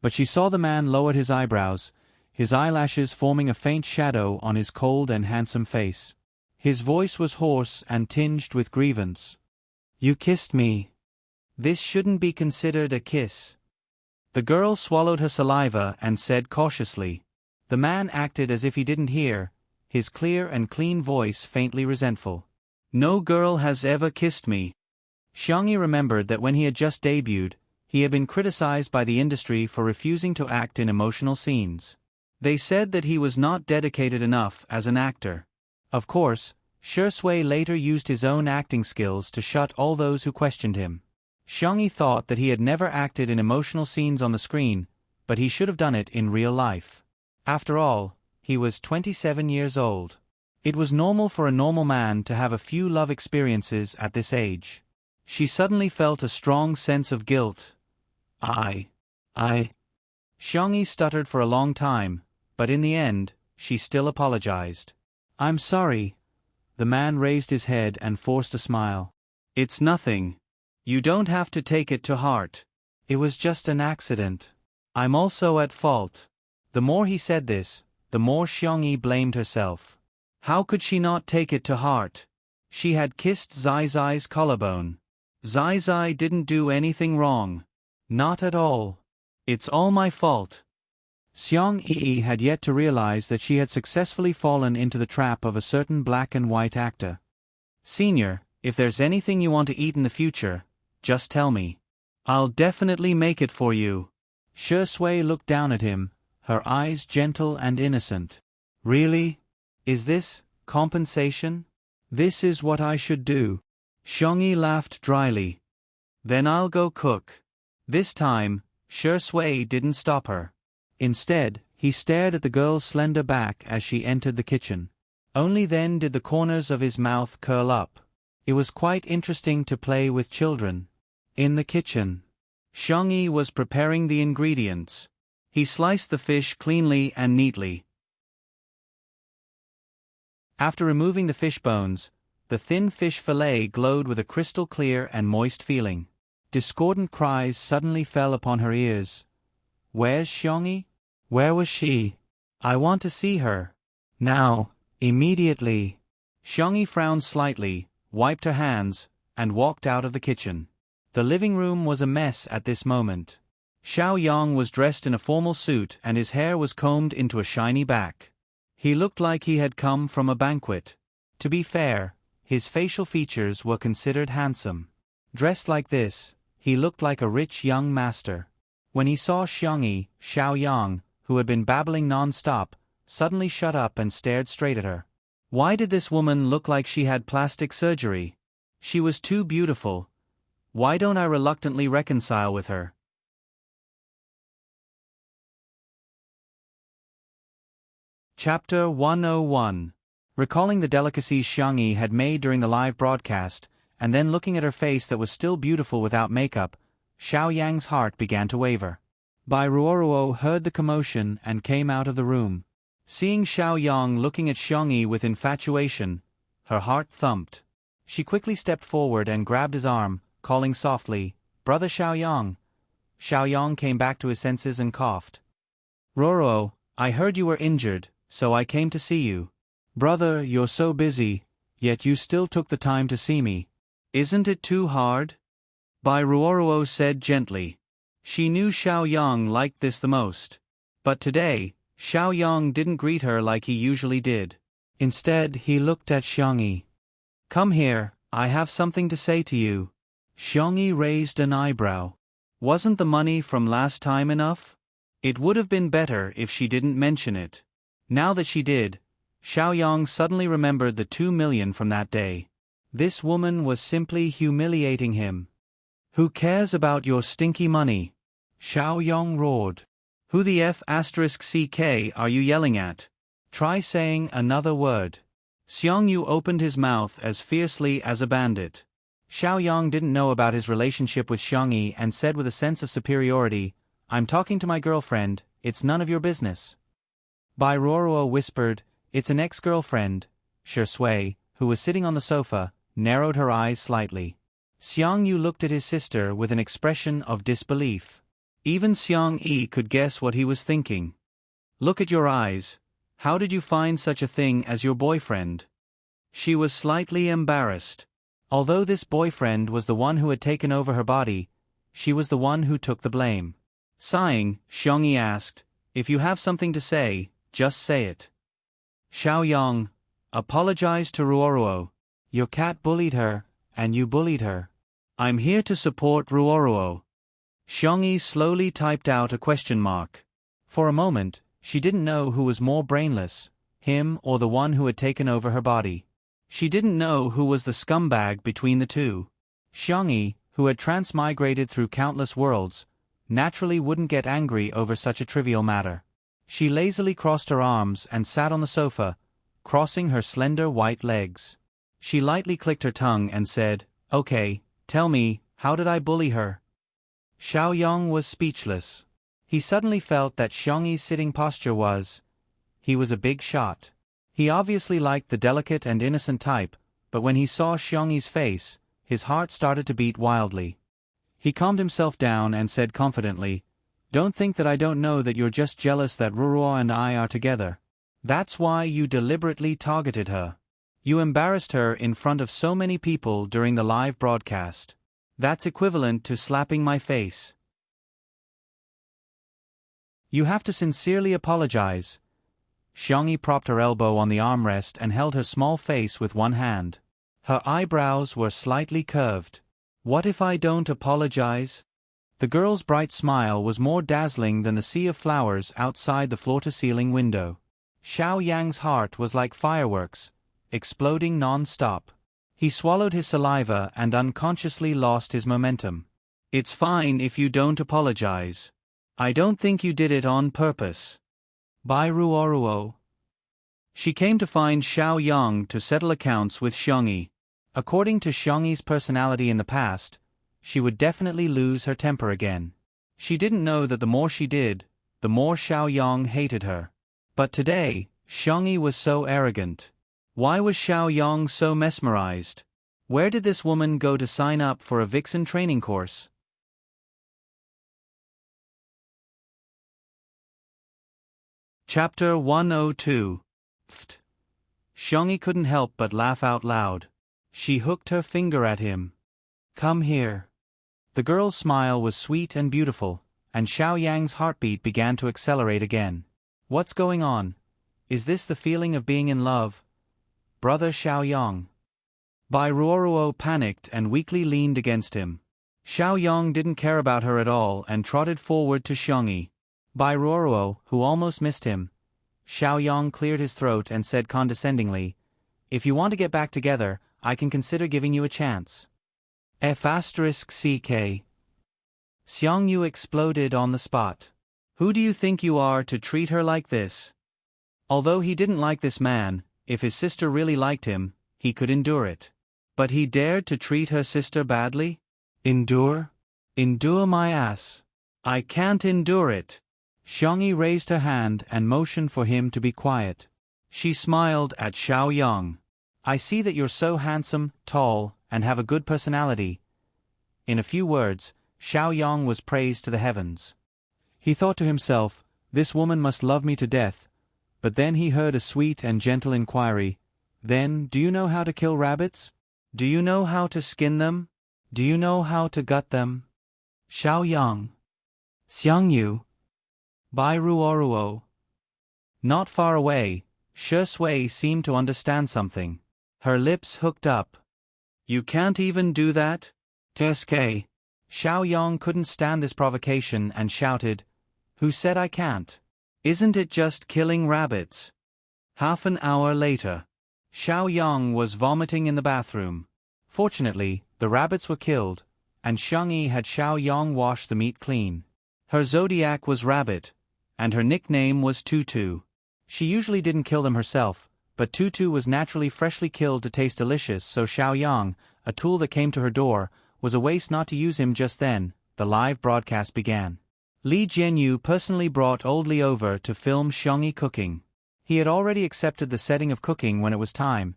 but she saw the man lowered his eyebrows, his eyelashes forming a faint shadow on his cold and handsome face. His voice was hoarse and tinged with grievance. You kissed me. This shouldn't be considered a kiss. The girl swallowed her saliva and said cautiously. The man acted as if he didn't hear, his clear and clean voice faintly resentful. No girl has ever kissed me. Xiangyi remembered that when he had just debuted, he had been criticized by the industry for refusing to act in emotional scenes. They said that he was not dedicated enough as an actor. Of course, Shi Sui later used his own acting skills to shut all those who questioned him. Xiangyi thought that he had never acted in emotional scenes on the screen, but he should have done it in real life. After all, he was 27 years old. It was normal for a normal man to have a few love experiences at this age. She suddenly felt a strong sense of guilt. I. Xiangyi stuttered for a long time, but in the end, she still apologized. I'm sorry. The man raised his head and forced a smile. It's nothing. You don't have to take it to heart. It was just an accident. I'm also at fault. The more he said this, the more Xiangyi blamed herself. How could she not take it to heart? She had kissed Zai Zai's collarbone. Zai Zai didn't do anything wrong. Not at all. It's all my fault. Xiangyi had yet to realize that she had successfully fallen into the trap of a certain black and white actor. Senior, if there's anything you want to eat in the future, just tell me. I'll definitely make it for you. Shi Sui looked down at him, her eyes gentle and innocent. Really? Is this compensation? This is what I should do. Xiangyi laughed dryly. Then I'll go cook. This time, Shi Sui didn't stop her. Instead, he stared at the girl's slender back as she entered the kitchen. Only then did the corners of his mouth curl up. It was quite interesting to play with children. In the kitchen, Xiangyi was preparing the ingredients. He sliced the fish cleanly and neatly. After removing the fish bones, the thin fish fillet glowed with a crystal clear and moist feeling. Discordant cries suddenly fell upon her ears. Where's Xiangyi? Where was she? I want to see her. Now, immediately. Xiangyi frowned slightly, wiped her hands, and walked out of the kitchen. The living room was a mess at this moment. Xiao Yang was dressed in a formal suit and his hair was combed into a shiny back. He looked like he had come from a banquet. To be fair, his facial features were considered handsome. Dressed like this, he looked like a rich young master. When he saw Xiangyi, Xiao Yang, who had been babbling non-stop, suddenly shut up and stared straight at her. Why did this woman look like she had plastic surgery? She was too beautiful. Why don't I reluctantly reconcile with her? Chapter 101. Recalling the delicacies Xiangyi had made during the live broadcast, and then looking at her face that was still beautiful without makeup, Xiao Yang's heart began to waver. Bai Ruoruo heard the commotion and came out of the room. Seeing Xiao Yang looking at Xiangyi with infatuation, her heart thumped. She quickly stepped forward and grabbed his arm, calling softly, "Brother Xiao Yang." Xiao Yang came back to his senses and coughed. "Ruoruo, I heard you were injured, so I came to see you." "Brother, you're so busy, yet you still took the time to see me. Isn't it too hard?" Bai Ruoruo said gently. She knew Xiao Yang liked this the most. But today, Xiao Yang didn't greet her like he usually did. Instead, he looked at Xiangyi. "Come here, I have something to say to you." Xiangyi raised an eyebrow. Wasn't the money from last time enough? It would have been better if she didn't mention it. Now that she did, Xiaoyang suddenly remembered the 2 million from that day. This woman was simply humiliating him. Who cares about your stinky money? Xiaoyang roared. Who the F***ck are you yelling at? Try saying another word. Xiongyu opened his mouth as fiercely as a bandit. Xiaoyang didn't know about his relationship with Xiangyi and said with a sense of superiority, I'm talking to my girlfriend, it's none of your business. Bai Ruoruo whispered, it's an ex-girlfriend. Shi Sui, who was sitting on the sofa, narrowed her eyes slightly. Xiangyu looked at his sister with an expression of disbelief. Even Xiangyi could guess what he was thinking. Look at your eyes. How did you find such a thing as your boyfriend? She was slightly embarrassed. Although this boyfriend was the one who had taken over her body, she was the one who took the blame. Sighing, Xiongyi asked, if you have something to say, just say it. Xiaoyang, apologize to Ruoruo. Your cat bullied her, and you bullied her. I'm here to support Ruoruo. Xiongyi slowly typed out a question mark. For a moment, she didn't know who was more brainless, him or the one who had taken over her body. She didn't know who was the scumbag between the two. Xiongyi, who had transmigrated through countless worlds, naturally wouldn't get angry over such a trivial matter. She lazily crossed her arms and sat on the sofa, crossing her slender white legs. She lightly clicked her tongue and said, okay, tell me, how did I bully her? Xiaoyang was speechless. He suddenly felt that Xiongyi's sitting posture he was a big shot. He obviously liked the delicate and innocent type, but when he saw Xiongyi's face, his heart started to beat wildly. He calmed himself down and said confidently, don't think that I don't know that you're just jealous that Ruoruo and I are together. That's why you deliberately targeted her. You embarrassed her in front of so many people during the live broadcast. That's equivalent to slapping my face. You have to sincerely apologize. Xiongyi propped her elbow on the armrest and held her small face with one hand. Her eyebrows were slightly curved. What if I don't apologize? The girl's bright smile was more dazzling than the sea of flowers outside the floor-to-ceiling window. Xiaoyang's heart was like fireworks, exploding non-stop. He swallowed his saliva and unconsciously lost his momentum. It's fine if you don't apologize. I don't think you did it on purpose. Bai Ruoruo. She came to find Xiaoyang to settle accounts with Xiongyi. According to Xiongyi's personality in the past, she would definitely lose her temper again. She didn't know that the more she did, the more Xiaoyang hated her. But today, Xiongyi was so arrogant. Why was Xiaoyang so mesmerized? Where did this woman go to sign up for a vixen training course? Chapter 102. Pft. Xiongyi couldn't help but laugh out loud. She hooked her finger at him. Come here. The girl's smile was sweet and beautiful, and Xiaoyang's heartbeat began to accelerate again. What's going on? Is this the feeling of being in love? Brother Xiaoyang. Bai Ruoruo panicked and weakly leaned against him. Xiaoyang didn't care about her at all and trotted forward to Xiongyi. Bai Ruoruo, who almost missed him. Xiaoyang cleared his throat and said condescendingly, if you want to get back together, I can consider giving you a chance. F***ck. Xiongyu exploded on the spot. Who do you think you are to treat her like this? Although he didn't like this man, if his sister really liked him, he could endure it. But he dared to treat her sister badly? Endure? Endure my ass. I can't endure it. Xiongyi raised her hand and motioned for him to be quiet. She smiled at Xiaoyang. I see that you're so handsome, tall, and have a good personality. In a few words, Xiaoyang was praised to the heavens. He thought to himself, this woman must love me to death. But then he heard a sweet and gentle inquiry. Then, do you know how to kill rabbits? Do you know how to skin them? Do you know how to gut them? Xiaoyang. Xiangyu. Bai Ruoruo. Not far away, Shi Sui seemed to understand something. Her lips hooked up. You can't even do that? Tsk. Xiaoyang couldn't stand this provocation and shouted, who said I can't? Isn't it just killing rabbits? Half an hour later. Xiao Yang was vomiting in the bathroom. Fortunately, the rabbits were killed, and Xiangyi had Xiao Yang wash the meat clean. Her zodiac was rabbit, and her nickname was Tutu. She usually didn't kill them herself, but Tutu was naturally freshly killed to taste delicious, so Xiao Yang, a tool that came to her door, was a waste not to use him just then. The live broadcast began. Li Jianyu personally brought Old Li over to film Xiangyi cooking. He had already accepted the setting of cooking when it was time.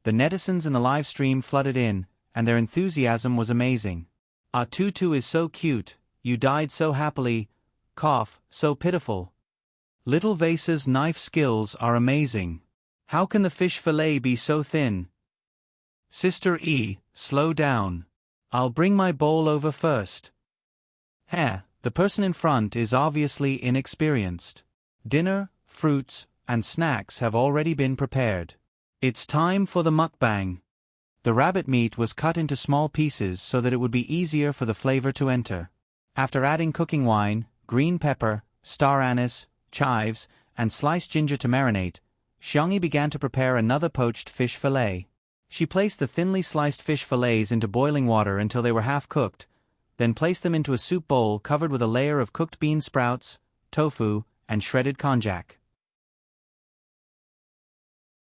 The netizens in the live stream flooded in, and their enthusiasm was amazing. Ah, Tutu is so cute, you died so happily, cough, so pitiful. Little Vase's knife skills are amazing. How can the fish fillet be so thin? Sister E, slow down. I'll bring my bowl over first. The person in front is obviously inexperienced. Dinner, fruits, and snacks have already been prepared. It's time for the mukbang. The rabbit meat was cut into small pieces so that it would be easier for the flavor to enter. After adding cooking wine, green pepper, star anise, chives, and sliced ginger to marinate, Xiangyi began to prepare another poached fish fillet. She placed the thinly sliced fish fillets into boiling water until they were half cooked, then placed them into a soup bowl covered with a layer of cooked bean sprouts, tofu, and shredded konjac.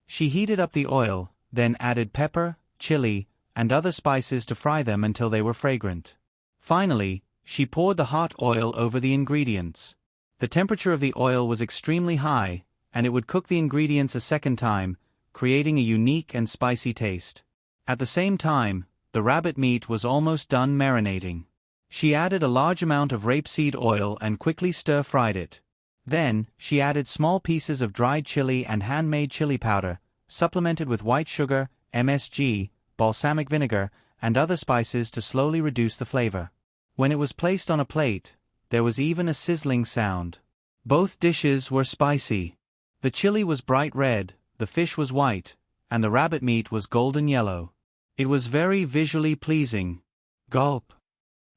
She heated up the oil, then added pepper, chili, and other spices to fry them until they were fragrant. Finally, she poured the hot oil over the ingredients. The temperature of the oil was extremely high, and it would cook the ingredients a second time, creating a unique and spicy taste. At the same time, the rabbit meat was almost done marinating. She added a large amount of rapeseed oil and quickly stir-fried it. Then, she added small pieces of dried chili and handmade chili powder, supplemented with white sugar, MSG, balsamic vinegar, and other spices to slowly reduce the flavor. When it was placed on a plate, there was even a sizzling sound. Both dishes were spicy. The chili was bright red, the fish was white, and the rabbit meat was golden yellow. It was very visually pleasing. Gulp.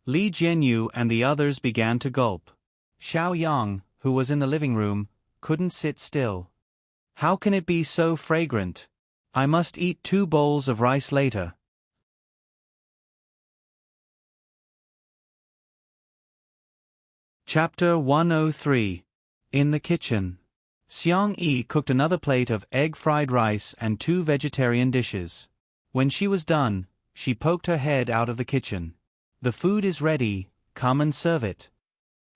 Li Jianyu and the others began to gulp. Xiao Yang, who was in the living room, couldn't sit still. How can it be so fragrant? I must eat 2 bowls of rice later. Chapter 103. In the kitchen. Xiangyi cooked another plate of egg-fried rice and 2 vegetarian dishes. When she was done, she poked her head out of the kitchen. The food is ready, come and serve it.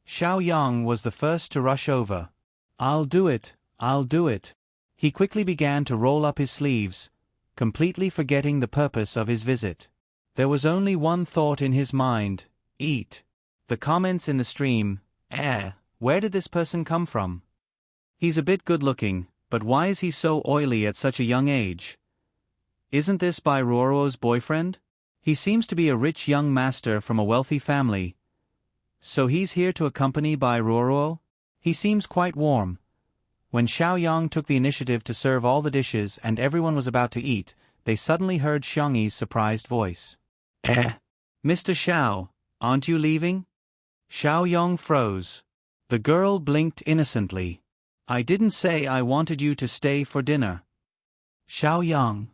Xiao Yang was the first to rush over. I'll do it, I'll do it. He quickly began to roll up his sleeves, completely forgetting the purpose of his visit. There was only one thought in his mind: eat. The comments in the stream: where did this person come from? He's a bit good-looking, but why is he so oily at such a young age? Isn't this Bai Ruoro's boyfriend? He seems to be a rich young master from a wealthy family. So he's here to accompany Bai Ruoro? He seems quite warm. When Xiao Yang took the initiative to serve all the dishes and everyone was about to eat, they suddenly heard Xiangyi's surprised voice. Mr. Xiao, aren't you leaving? Xiao Yang froze. The girl blinked innocently. I didn't say I wanted you to stay for dinner. Xiao Yang.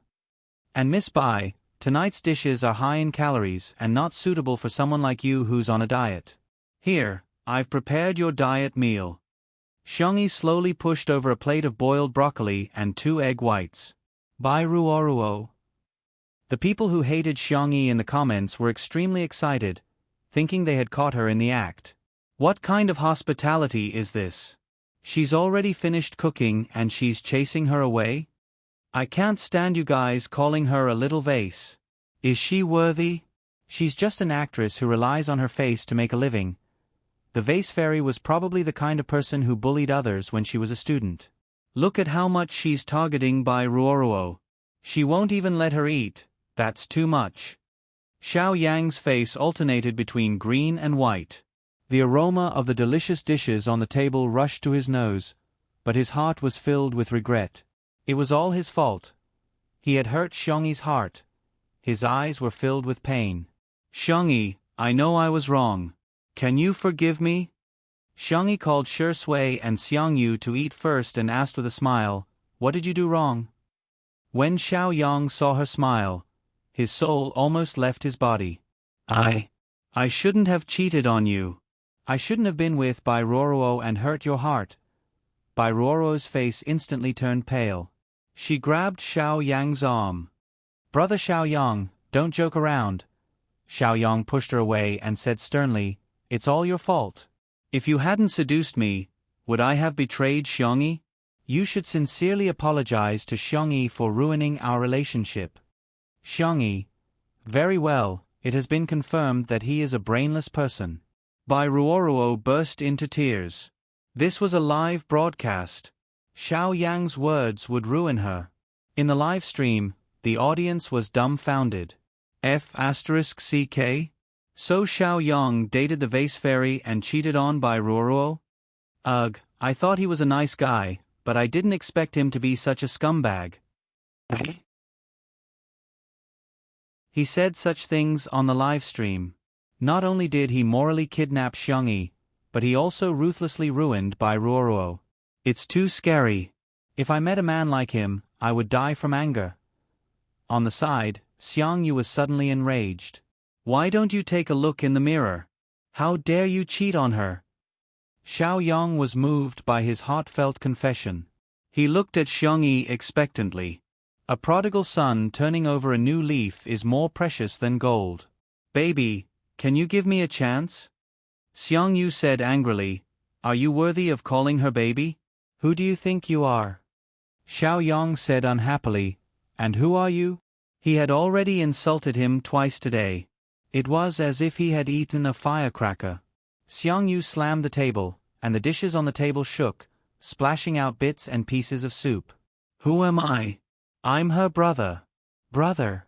And Miss Bai, tonight's dishes are high in calories and not suitable for someone like you who's on a diet. Here, I've prepared your diet meal. Xiangyi slowly pushed over a plate of boiled broccoli and 2 egg whites. Bai Ruoruo. The people who hated Xiangyi in the comments were extremely excited, thinking they had caught her in the act. What kind of hospitality is this? She's already finished cooking and she's chasing her away? I can't stand you guys calling her a little vase. Is she worthy? She's just an actress who relies on her face to make a living. The vase fairy was probably the kind of person who bullied others when she was a student. Look at how much she's targeting Bai Ruoruo. She won't even let her eat. That's too much. Xiao Yang's face alternated between green and white. The aroma of the delicious dishes on the table rushed to his nose, but his heart was filled with regret. It was all his fault. He had hurt Xiangyi's heart. His eyes were filled with pain. Xiangyi, I know I was wrong. Can you forgive me? Xiangyi called Shi Sui and Xiang Yu to eat first and asked with a smile, What did you do wrong? When Xiao Yang saw her smile, his soul almost left his body. I shouldn't have cheated on you. I shouldn't have been with Bai Ruoruo and hurt your heart. Bai Ruoruo's face instantly turned pale. She grabbed Xiao Yang's arm. Brother Xiao Yang, don't joke around. Xiao Yang pushed her away and said sternly, It's all your fault. If you hadn't seduced me, would I have betrayed Xiongyi? You should sincerely apologize to Xiongyi for ruining our relationship. Xiongyi. Very well, it has been confirmed that he is a brainless person. Bai Ruoruo burst into tears. This was a live broadcast. Xiao Yang's words would ruin her. In the live stream, the audience was dumbfounded. F***CK? So Xiao Yang dated the vase fairy and cheated on Bai Ruoruo? Ugh, I thought he was a nice guy, but I didn't expect him to be such a scumbag. He said such things on the live stream. Not only did he morally kidnap Xiongyi, but he also ruthlessly ruined Bai Ruoruo. It's too scary. If I met a man like him, I would die from anger. On the side, Xiongyu was suddenly enraged. Why don't you take a look in the mirror? How dare you cheat on her? Xiao Yang was moved by his heartfelt confession. He looked at Xiongyi expectantly. A prodigal son turning over a new leaf is more precious than gold. Baby, can you give me a chance? Xiongyu said angrily, Are you worthy of calling her baby? Who do you think you are? Xiao Yang said unhappily, And who are you? He had already insulted him twice today. It was as if he had eaten a firecracker. Xiongyu slammed the table, and the dishes on the table shook, splashing out bits and pieces of soup. Who am I? I'm her brother. Brother.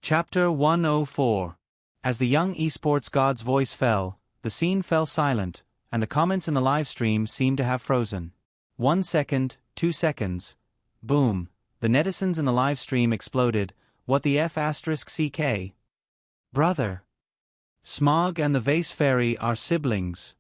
Chapter 104. As the young esports god's voice fell, the scene fell silent, and the comments in the live stream seemed to have frozen. 1 second, 2 seconds. Boom. The netizens in the live stream exploded. What the F***CK? Brother. Smog and the vase fairy are siblings.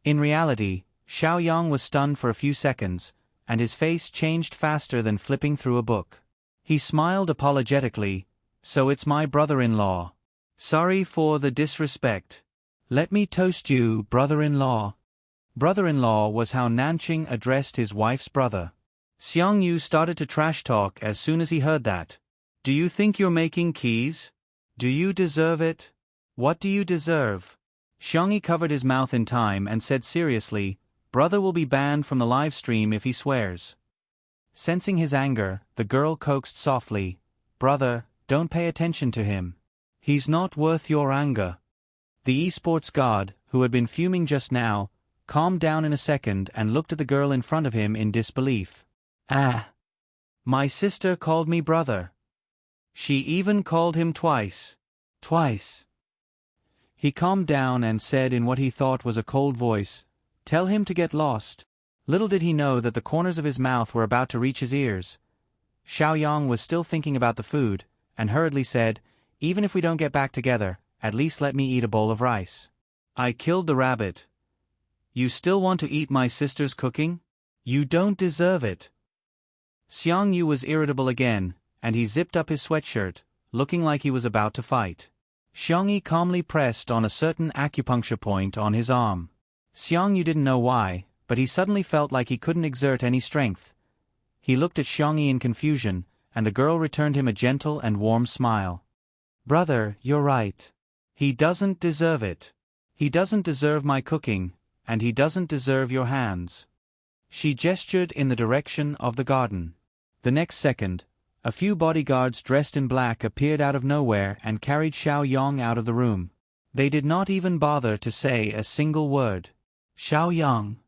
In reality, Xiao Yang was stunned for a few seconds, and his face changed faster than flipping through a book. He smiled apologetically. So it's my brother-in-law. Sorry for the disrespect. Let me toast you, brother-in-law. Brother-in-law was how Nanqing addressed his wife's brother. Xiongyu started to trash talk as soon as he heard that. Do you think you're making keys? Do you deserve it? What do you deserve? Xiongyi covered his mouth in time and said seriously, Brother will be banned from the live stream if he swears. Sensing his anger, the girl coaxed softly, Brother, don't pay attention to him. He's not worth your anger. The esports god, who had been fuming just now, calmed down in a second and looked at the girl in front of him in disbelief. Ah! My sister called me brother. She even called him twice. Twice. He calmed down and said in what he thought was a cold voice, Tell him to get lost. Little did he know that the corners of his mouth were about to reach his ears. Xiao Yang was still thinking about the food, and hurriedly said, Even if we don't get back together, at least let me eat a bowl of rice. I killed the rabbit. You still want to eat my sister's cooking? You don't deserve it. Xiongyu was irritable again, and he zipped up his sweatshirt, looking like he was about to fight. Xiongyi calmly pressed on a certain acupuncture point on his arm. Xiongyu didn't know why, but he suddenly felt like he couldn't exert any strength. He looked at Xiongyi in confusion, and the girl returned him a gentle and warm smile. Brother, you're right. He doesn't deserve it. He doesn't deserve my cooking, and he doesn't deserve your hands. She gestured in the direction of the garden. The next second, a few bodyguards dressed in black appeared out of nowhere and carried Xiao Yang out of the room. They did not even bother to say a single word. Xiao Yang.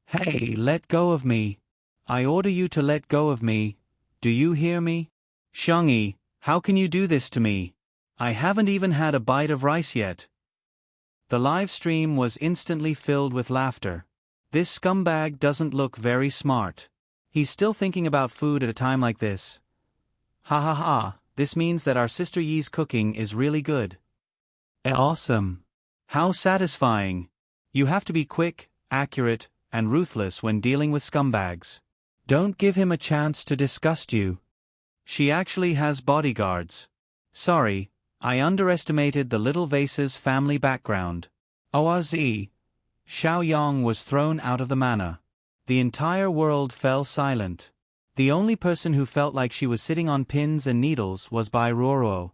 Hey, let go of me. I order you to let go of me. Do you hear me? Xiongyi, how can you do this to me? I haven't even had a bite of rice yet. The live stream was instantly filled with laughter. This scumbag doesn't look very smart. He's still thinking about food at a time like this. Ha ha ha, this means that our sister Yi's cooking is really good. Awesome. How satisfying. You have to be quick, accurate, and ruthless when dealing with scumbags. Don't give him a chance to disgust you. She actually has bodyguards. Sorry, I underestimated the little vase's family background. Oazi. Xiao Yang was thrown out of the manor. The entire world fell silent. The only person who felt like she was sitting on pins and needles was Bai Ruoruo.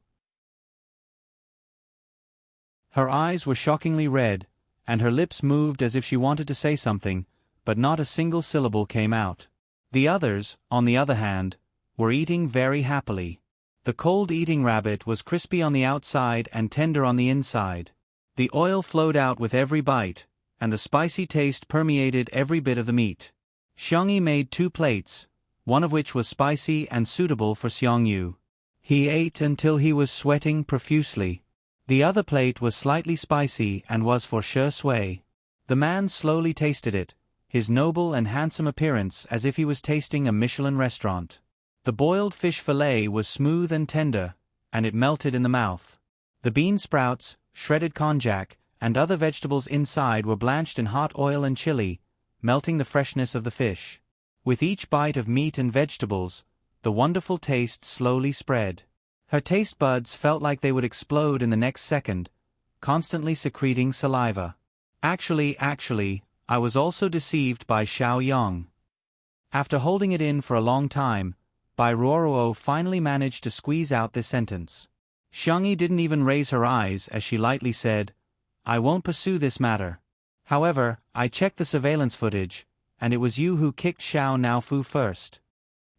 Her eyes were shockingly red, and her lips moved as if she wanted to say something, but not a single syllable came out. The others, on the other hand, were eating very happily. The cold eating rabbit was crispy on the outside and tender on the inside. The oil flowed out with every bite, and the spicy taste permeated every bit of the meat. Xiangyi made 2 plates, one of which was spicy and suitable for Xiangyu. He ate until he was sweating profusely. The other plate was slightly spicy and was for Shi Sui. The man slowly tasted it, his noble and handsome appearance as if he was tasting a Michelin restaurant. The boiled fish fillet was smooth and tender, and it melted in the mouth. The bean sprouts, shredded konjac, and other vegetables inside were blanched in hot oil and chili, melting the freshness of the fish. With each bite of meat and vegetables, the wonderful taste slowly spread. Her taste buds felt like they would explode in the next second, constantly secreting saliva. Actually, I was also deceived by Xiao Yang. After holding it in for a long time, Bai Ruoruo finally managed to squeeze out this sentence. Xiangyi didn't even raise her eyes as she lightly said, "I won't pursue this matter. However, I checked the surveillance footage, and it was you who kicked Xiao Naofu first."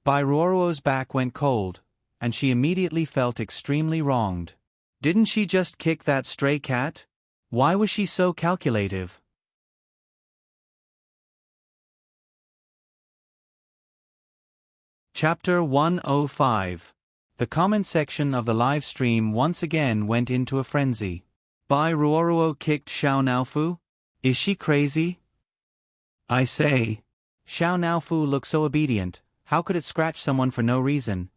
Bai Ruoruo's back went cold, and she immediately felt extremely wronged. Didn't she just kick that stray cat? Why was she so calculative? Chapter 105. The comment section of the live stream once again went into a frenzy. Bai Ruoruo kicked Xiao Naofu? Is she crazy? I say. Xiao Naofu looked so obedient, how could it scratch someone for no reason?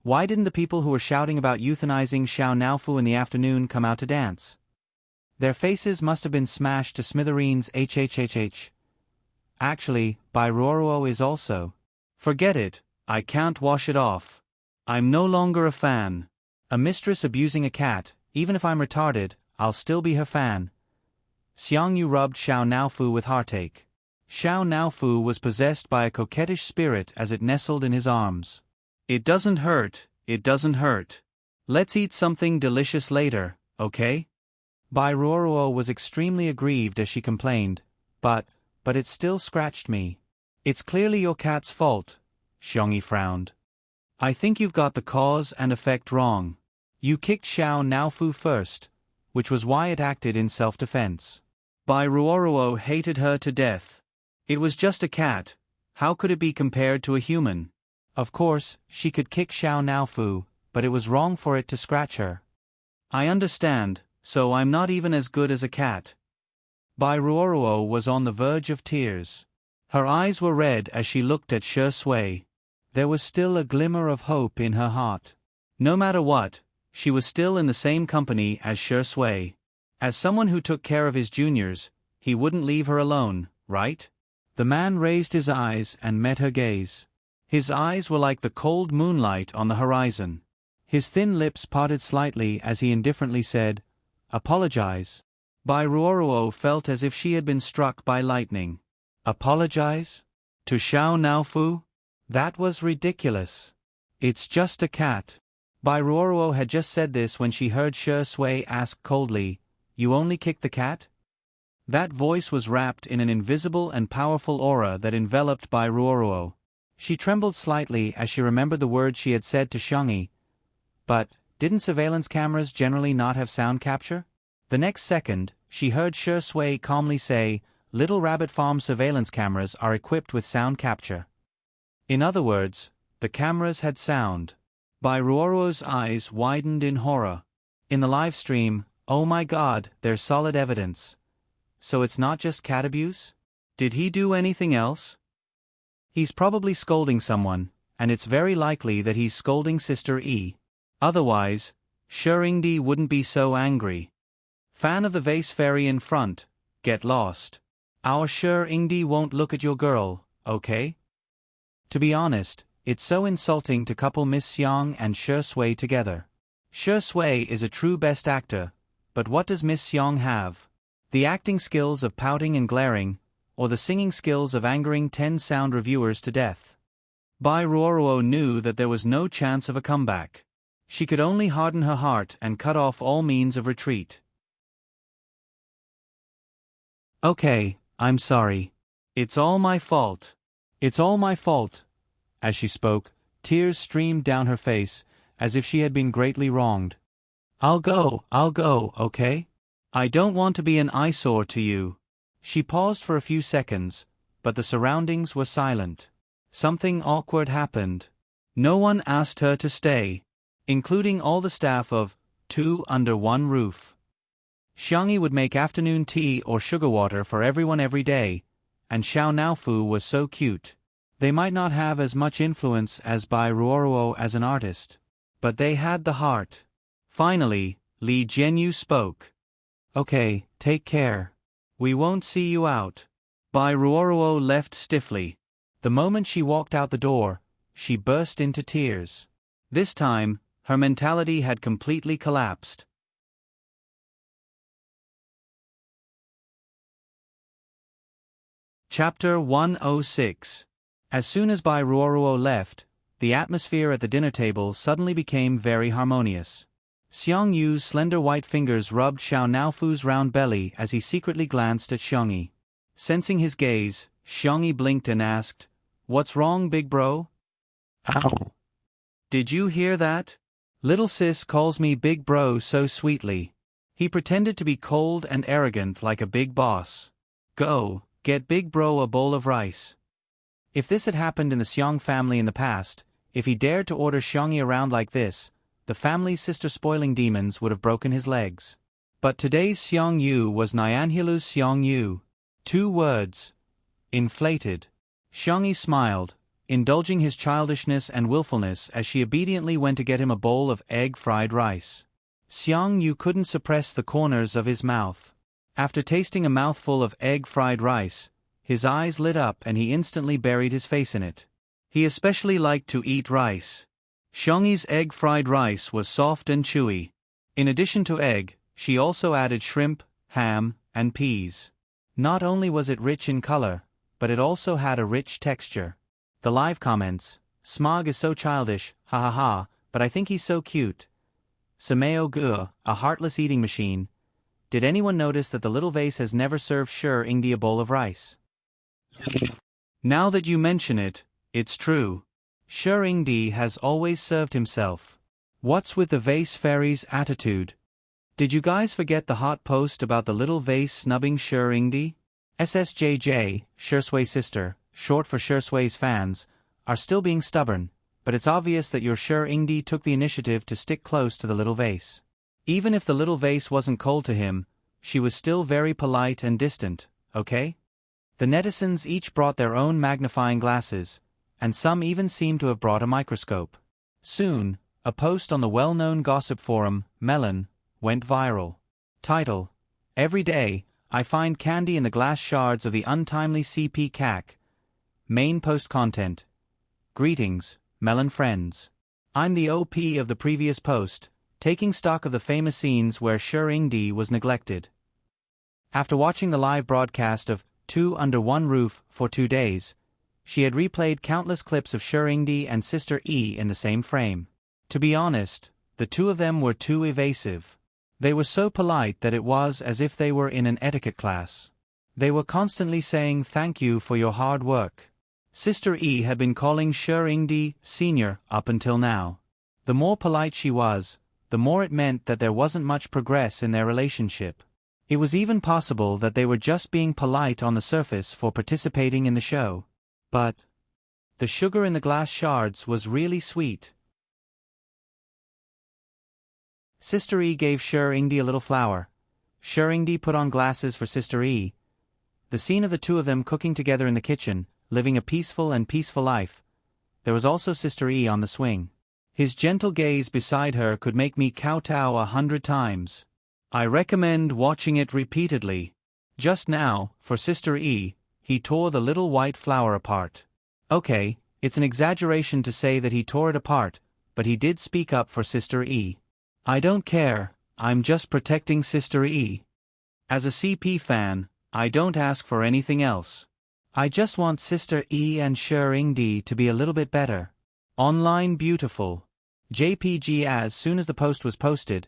Why didn't the people who were shouting about euthanizing Xiao Naofu in the afternoon come out to dance? Their faces must have been smashed to smithereens. Actually, Bai Ruoruo is also. Forget it, I can't wash it off. I'm no longer a fan. A mistress abusing a cat, even if I'm retarded, I'll still be her fan. Xiangyu rubbed Xiao Naofu with heartache. Xiao Naofu was possessed by a coquettish spirit as it nestled in his arms. It doesn't hurt, it doesn't hurt. Let's eat something delicious later, okay? Bai Ruoruo was extremely aggrieved as she complained, but it still scratched me. It's clearly your cat's fault, Xiangyi frowned. I think you've got the cause and effect wrong. You kicked Xiao Naofu first, which was why it acted in self-defense. Bai Ruoruo hated her to death. It was just a cat, how could it be compared to a human? Of course, she could kick Xiao Naofu, but it was wrong for it to scratch her. I understand, so I'm not even as good as a cat. Bai Ruoruo was on the verge of tears. Her eyes were red as she looked at Shi Sui. There was still a glimmer of hope in her heart. No matter what, she was still in the same company as Shi Sui. As someone who took care of his juniors, he wouldn't leave her alone, right? The man raised his eyes and met her gaze. His eyes were like the cold moonlight on the horizon. His thin lips parted slightly as he indifferently said, "Apologize." Bai Ruoruo felt as if she had been struck by lightning. Apologize? To Xiao Naofu? That was ridiculous. It's just a cat. Bai Ruoruo had just said this when she heard Shi Sui ask coldly, "You only kicked the cat?" That voice was wrapped in an invisible and powerful aura that enveloped Bai Ruoruo. She trembled slightly as she remembered the words she had said to Xiangyi. But, didn't surveillance cameras generally not have sound capture? The next second, she heard Shi Sui calmly say, "Little Rabbit Farm surveillance cameras are equipped with sound capture." In other words, the cameras had sound. Bai Ruoruo's eyes widened in horror. In the live stream, oh my god, there's solid evidence. So it's not just cat abuse? Did he do anything else? He's probably scolding someone, and it's very likely that he's scolding Sister E. Otherwise, Shiringdi wouldn't be so angry. Fan of the vase fairy in front, get lost. Our Sher Ingdi won't look at your girl, okay? To be honest, it's so insulting to couple Miss Xiang and Sher Sui together. Sher Sui is a true best actor, but what does Miss Xiang have? The acting skills of pouting and glaring, or the singing skills of angering 10 sound reviewers to death? Bai Ruoruo knew that there was no chance of a comeback. She could only harden her heart and cut off all means of retreat. Okay, I'm sorry. It's all my fault. It's all my fault. As she spoke, tears streamed down her face, as if she had been greatly wronged. I'll go, okay? I don't want to be an eyesore to you. She paused for a few seconds, but the surroundings were silent. Something awkward happened. No one asked her to stay, including all the staff of Two Under One Roof. Xiangyi would make afternoon tea or sugar water for everyone every day, and Xiao Naofu was so cute. They might not have as much influence as Bai Ruoruo as an artist, but they had the heart. Finally, Li Jianyu spoke. Okay, take care. We won't see you out. Bai Ruoruo left stiffly. The moment she walked out the door, she burst into tears. This time, her mentality had completely collapsed. Chapter 106. As soon as Bai Ruoruo left, the atmosphere at the dinner table suddenly became very harmonious. Xiang Yu's slender white fingers rubbed Xiao Naofu's round belly as he secretly glanced at Xiangyi. Sensing his gaze, Xiangyi blinked and asked, "What's wrong, big bro?" "Ow. Did you hear that? Little sis calls me big bro so sweetly." He pretended to be cold and arrogant like a big boss. "Go, get big bro a bowl of rice." If this had happened in the Xiang family in the past, if he dared to order Xiangyi around like this, the family's sister-spoiling demons would have broken his legs. But today's Xiang Yu was Nyanhilu's Xiang Yu. 2 words. Inflated. Xiangyi smiled, indulging his childishness and willfulness as she obediently went to get him a bowl of egg-fried rice. Xiang Yu couldn't suppress the corners of his mouth. After tasting a mouthful of egg-fried rice, his eyes lit up and he instantly buried his face in it. He especially liked to eat rice. Xiangyi's egg-fried rice was soft and chewy. In addition to egg, she also added shrimp, ham, and peas. Not only was it rich in color, but it also had a rich texture. The live comments, "Smog is so childish, ha ha ha, but I think he's so cute." Sameo Gu, a heartless eating machine. Did anyone notice that the little vase has never served Sher Ingdi a bowl of rice? Now that you mention it, it's true. Sher Ingdi has always served himself. What's with the vase fairy's attitude? Did you guys forget the hot post about the little vase snubbing Sher Ingdi? SSJJ, Sher Sui's sister, short for Sher Sui's fans, are still being stubborn, but it's obvious that your Sher Ingdi took the initiative to stick close to the little vase. Even if the little vase wasn't cold to him, she was still very polite and distant, okay? The netizens each brought their own magnifying glasses, and some even seemed to have brought a microscope. Soon, a post on the well-known gossip forum, Melon, went viral. Title: Every day, I find candy in the glass shards of the untimely CP CAC. Main post content: Greetings, Melon friends. I'm the OP of the previous post, taking stock of the famous scenes where Sher Ingdi was neglected. After watching the live broadcast of Two Under One Roof for 2 days, she had replayed countless clips of Sher Ingdi and Sister E in the same frame. To be honest, the two of them were too evasive. They were so polite that it was as if they were in an etiquette class. They were constantly saying thank you for your hard work. Sister E had been calling Sher Ingdi Senior up until now. The more polite she was, the more it meant that there wasn't much progress in their relationship. It was even possible that they were just being polite on the surface for participating in the show. But the sugar in the glass shards was really sweet. Sister E gave Sher Ingdi a little flour. Sher Ingdi put on glasses for Sister E. The scene of the two of them cooking together in the kitchen, living a peaceful life. There was also Sister E on the swing. His gentle gaze beside her could make me kowtow 100 times. I recommend watching it repeatedly. Just now, for Sister E, he tore the little white flower apart. Okay, it's an exaggeration to say that he tore it apart, but he did speak up for Sister E. I don't care, I'm just protecting Sister E. As a CP fan, I don't ask for anything else. I just want Sister E and Shir-Ingdi to be a little bit better. Online beautiful. JPG. As soon as the post was posted,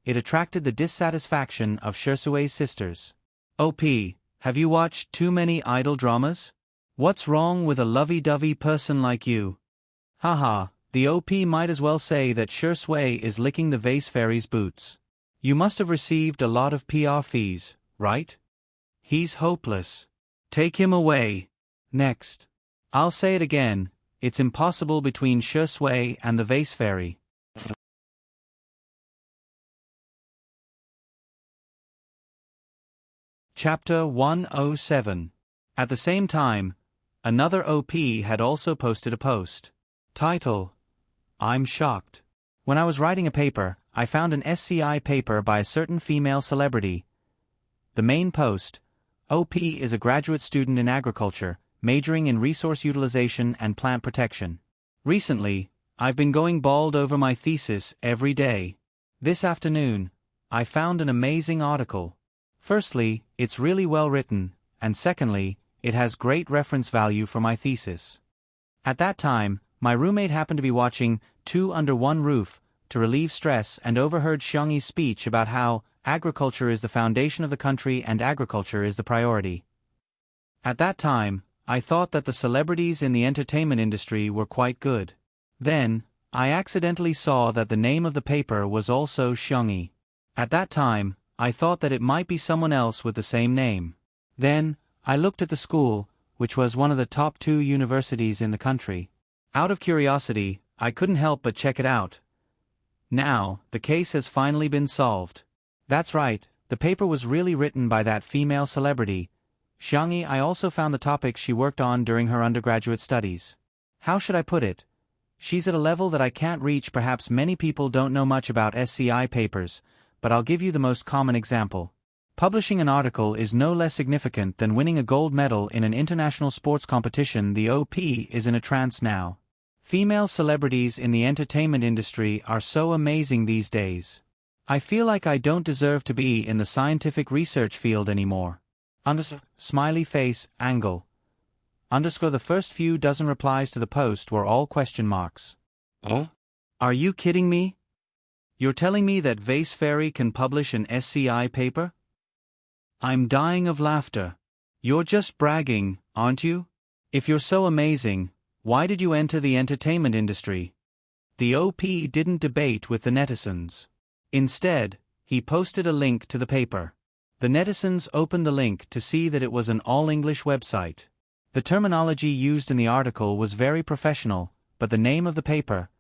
it attracted the dissatisfaction of Shirsue's sisters. OP, have you watched too many idol dramas? What's wrong with a lovey-dovey person like you? Haha, the OP might as well say that Shirsue is licking the vase fairy's boots. You must have received a lot of PR fees, right? He's hopeless. Take him away. Next. I'll say it again, it's impossible between Shirsue and the vase fairy. Chapter 107. At the same time, another OP had also posted a post. Title: I'm shocked. When I was writing a paper, I found an SCI paper by a certain female celebrity. The main post: OP is a graduate student in agriculture, majoring in resource utilization and plant protection. Recently, I've been going bald over my thesis every day. This afternoon, I found an amazing article. Firstly, it's really well written, and secondly, it has great reference value for my thesis. At that time, my roommate happened to be watching Two Under One Roof to relieve stress and overheard Xiangyi's speech about how agriculture is the foundation of the country and agriculture is the priority. At that time, I thought that the celebrities in the entertainment industry were quite good. Then, I accidentally saw that the name of the paper was also Xiangyi. At that time, I thought that it might be someone else with the same name. Then, I looked at the school, which was one of the top 2 universities in the country. Out of curiosity, I couldn't help but check it out. Now, the case has finally been solved. That's right, the paper was really written by that female celebrity, Xiangyi. I also found the topics she worked on during her undergraduate studies. How should I put it? She's at a level that I can't reach. Perhaps many people don't know much about SCI papers, but I'll give you the most common example. Publishing an article is no less significant than winning a gold medal in an international sports competition. The OP is in a trance now. Female celebrities in the entertainment industry are so amazing these days. I feel like I don't deserve to be in the scientific research field anymore. Smiley face, angle. The first few dozen replies to the post were all question marks. Oh? Are you kidding me? You're telling me that Vase Fairy can publish an SCI paper? I'm dying of laughter. You're just bragging, aren't you? If you're so amazing, why did you enter the entertainment industry? The OP didn't debate with the netizens. Instead, he posted a link to the paper. The netizens opened the link to see that it was an all-English website. The terminology used in the article was very professional, but the name of the paper,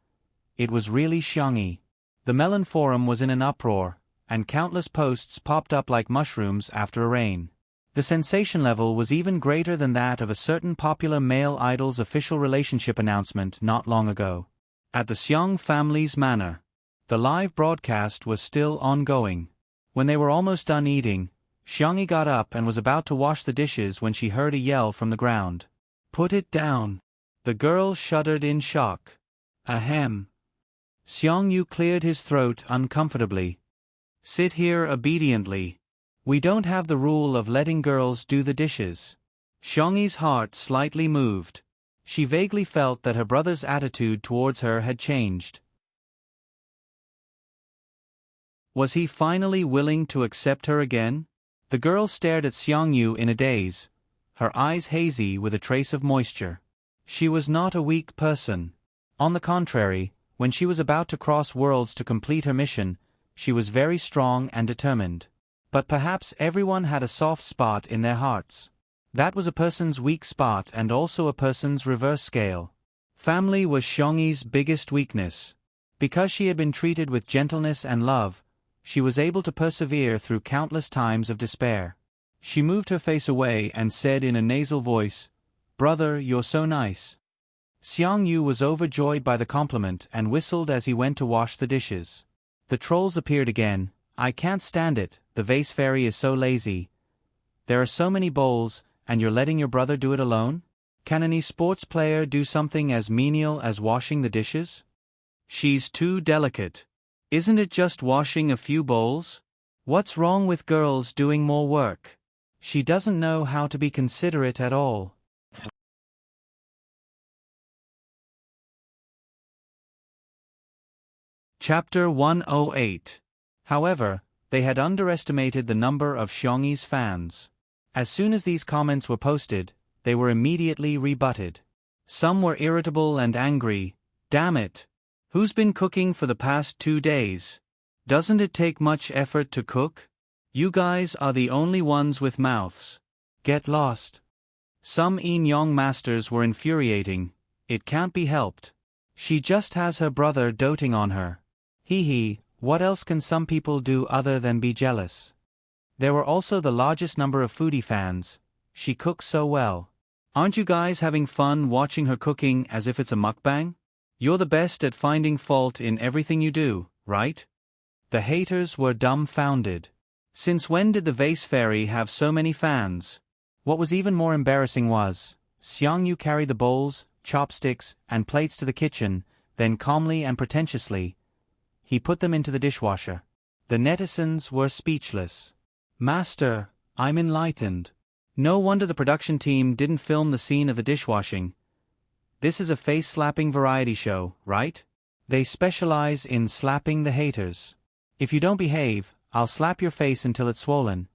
it was really Xiangyi. The Melon forum was in an uproar, and countless posts popped up like mushrooms after a rain. The sensation level was even greater than that of a certain popular male idol's official relationship announcement not long ago. At the Xiong family's manor, the live broadcast was still ongoing. When they were almost done eating, Xiangyi got up and was about to wash the dishes when she heard a yell from the ground. Put it down. The girl shuddered in shock. Ahem. Xiangyu cleared his throat uncomfortably. Sit here obediently. We don't have the rule of letting girls do the dishes. Xiangyi's heart slightly moved. She vaguely felt that her brother's attitude towards her had changed. Was he finally willing to accept her again? The girl stared at Xiangyu in a daze, her eyes hazy with a trace of moisture. She was not a weak person. On the contrary, when she was about to cross worlds to complete her mission, she was very strong and determined. But perhaps everyone had a soft spot in their hearts. That was a person's weak spot and also a person's reverse scale. Family was Xiangyi's biggest weakness. Because she had been treated with gentleness and love, she was able to persevere through countless times of despair. She moved her face away and said in a nasal voice, "Brother, you're so nice." Xiangyu was overjoyed by the compliment and whistled as he went to wash the dishes. The trolls appeared again. I can't stand it, the vase fairy is so lazy. There are so many bowls, and you're letting your brother do it alone? Can an esports player do something as menial as washing the dishes? She's too delicate. Isn't it just washing a few bowls? What's wrong with girls doing more work? She doesn't know how to be considerate at all. Chapter 108. However, they had underestimated the number of Xiongyi's fans. As soon as these comments were posted, they were immediately rebutted. Some were irritable and angry. Damn it! Who's been cooking for the past 2 days? Doesn't it take much effort to cook? You guys are the only ones with mouths. Get lost. Some Yin masters were infuriating. It can't be helped. She just has her brother doting on her. Hee hee, what else can some people do other than be jealous? There were also the largest number of foodie fans. She cooks so well. Aren't you guys having fun watching her cooking as if it's a mukbang? You're the best at finding fault in everything you do, right? The haters were dumbfounded. Since when did the vase fairy have so many fans? What was even more embarrassing was, Xiangyu carried the bowls, chopsticks, and plates to the kitchen, then calmly and pretentiously, he put them into the dishwasher. The netizens were speechless. Master, I'm enlightened. No wonder the production team didn't film the scene of the dishwashing. This is a face-slapping variety show, right? They specialize in slapping the haters. If you don't behave, I'll slap your face until it's swollen.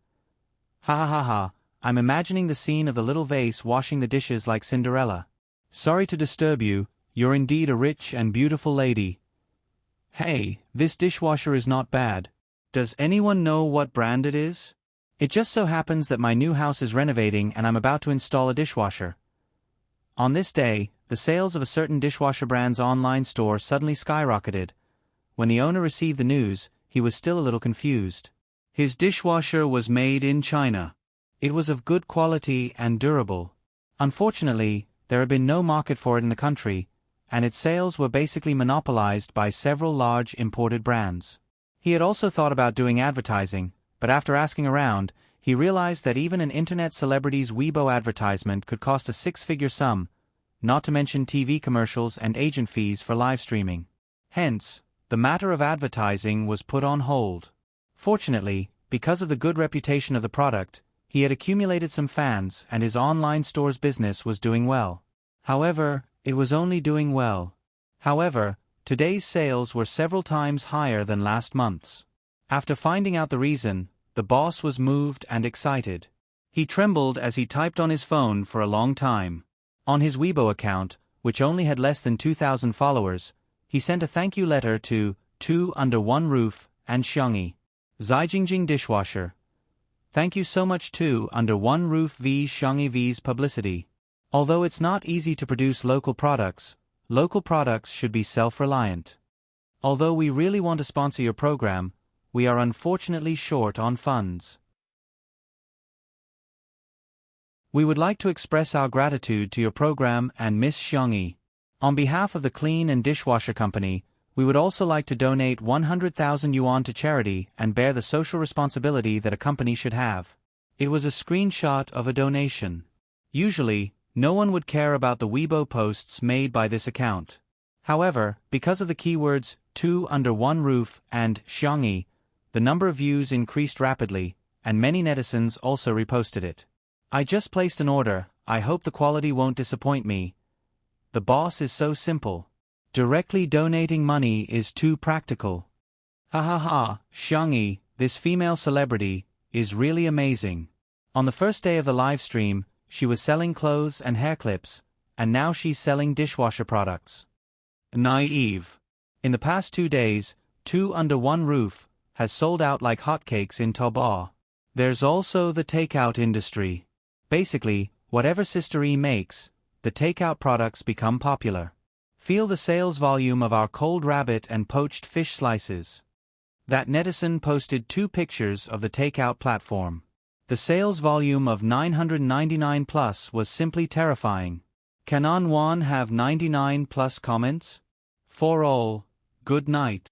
Ha ha ha ha, I'm imagining the scene of the little vase washing the dishes like Cinderella. Sorry to disturb you, you're indeed a rich and beautiful lady. Hey, this dishwasher is not bad. Does anyone know what brand it is? It just so happens that my new house is renovating and I'm about to install a dishwasher. On this day, the sales of a certain dishwasher brand's online store suddenly skyrocketed. When the owner received the news, he was still a little confused. His dishwasher was made in China. It was of good quality and durable. Unfortunately, there had been no market for it in the country, and its sales were basically monopolized by several large imported brands. He had also thought about doing advertising, but after asking around, he realized that even an internet celebrity's Weibo advertisement could cost a 6-figure sum, not to mention TV commercials and agent fees for live streaming. Hence, the matter of advertising was put on hold. Fortunately, because of the good reputation of the product, he had accumulated some fans and his online store's business was doing well. However, it was only doing well. However, today's sales were several times higher than last month's. After finding out the reason, the boss was moved and excited. He trembled as he typed on his phone for a long time. On his Weibo account, which only had less than 2,000 followers, he sent a thank you letter to Two Under One Roof and Xiongyi. Zijingjing Dishwasher. Thank you so much Two Under One Roof v Xiongyi V's publicity. Although it's not easy to produce local products should be self-reliant. Although we really want to sponsor your program, we are unfortunately short on funds. We would like to express our gratitude to your program and Miss Xiongyi. On behalf of the Clean and Dishwasher Company, we would also like to donate 100,000 yuan to charity and bear the social responsibility that a company should have. It was a screenshot of a donation. Usually, no one would care about the Weibo posts made by this account. However, because of the keywords Two Under One Roof and Xiongyi, the number of views increased rapidly, and many netizens also reposted it. I just placed an order, I hope the quality won't disappoint me. The boss is so simple. Directly donating money is too practical. Ha ha ha, Xiongyi, this female celebrity, is really amazing. On the first day of the live stream, she was selling clothes and hair clips, and now she's selling dishwasher products. Naive. In the past 2 days, Two Under One Roof has sold out like hotcakes in Taobao. There's also the takeout industry. Basically, whatever Sister E makes, the takeout products become popular. Feel the sales volume of our cold rabbit and poached fish slices. That netizen posted 2 pictures of the takeout platform. The sales volume of 999 plus was simply terrifying. Can Anwan have 99 plus comments? For all, good night.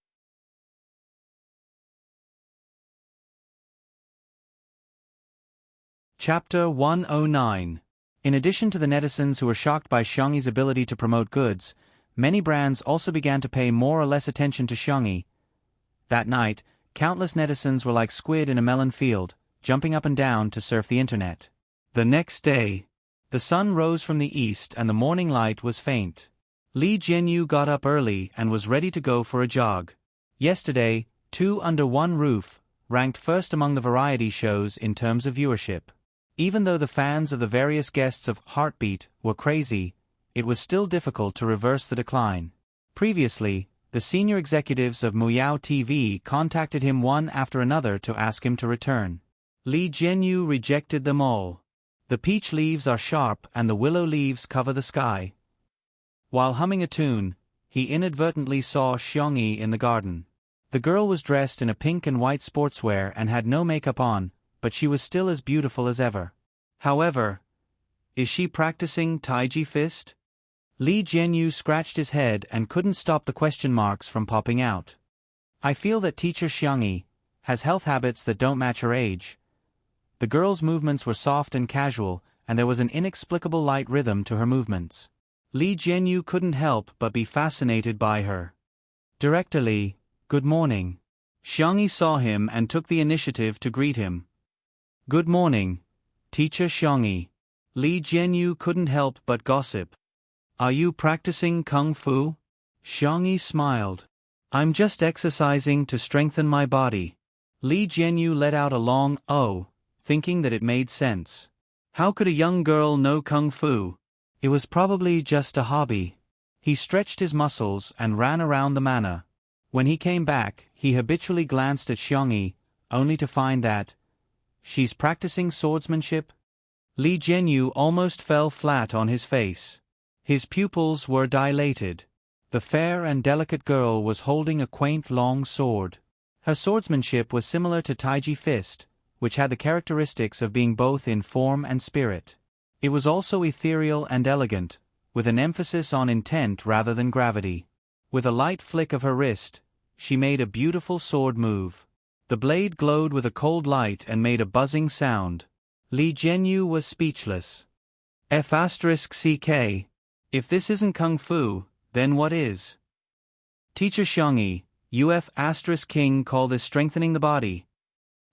Chapter 109. In addition to the netizens who were shocked by Xiangyi's ability to promote goods, many brands also began to pay more or less attention to Xiangyi. That night, countless netizens were like squid in a melon field, jumping up and down to surf the internet. The next day, the sun rose from the east and the morning light was faint. Li Jianyu got up early and was ready to go for a jog. Yesterday, Two Under One Roof ranked first among the variety shows in terms of viewership. Even though the fans of the various guests of Heartbeat were crazy, it was still difficult to reverse the decline. Previously, the senior executives of Muyao TV contacted him one after another to ask him to return. Li Jianyu rejected them all. The peach leaves are sharp and the willow leaves cover the sky. While humming a tune, he inadvertently saw Xiangyi in the garden. The girl was dressed in a pink and white sportswear and had no makeup on, but she was still as beautiful as ever. However, is she practicing Taiji Fist? Li Jianyu scratched his head and couldn't stop the question marks from popping out. I feel that teacher Xiangyi has health habits that don't match her age. The girl's movements were soft and casual, and there was an inexplicable light rhythm to her movements. Li Jianyu couldn't help but be fascinated by her. Director Li, good morning. Xiangyi saw him and took the initiative to greet him. Good morning, teacher Xiangyi. Li Jianyu couldn't help but gossip. Are you practicing kung fu? Xiangyi smiled. I'm just exercising to strengthen my body. Li Jianyu let out a long "oh," thinking that it made sense. How could a young girl know kung fu? It was probably just a hobby. He stretched his muscles and ran around the manor. When he came back, he habitually glanced at Xiangyi, only to find that she's practicing swordsmanship? Li Jianyu almost fell flat on his face. His pupils were dilated. The fair and delicate girl was holding a quaint long sword. Her swordsmanship was similar to Taiji Fist, which had the characteristics of being both in form and spirit. It was also ethereal and elegant, with an emphasis on intent rather than gravity. With a light flick of her wrist, she made a beautiful sword move. The blade glowed with a cold light and made a buzzing sound. Li Jianyu was speechless. F***CK. If this isn't kung fu, then what is? Teacher Xiangyi, King call this strengthening the body.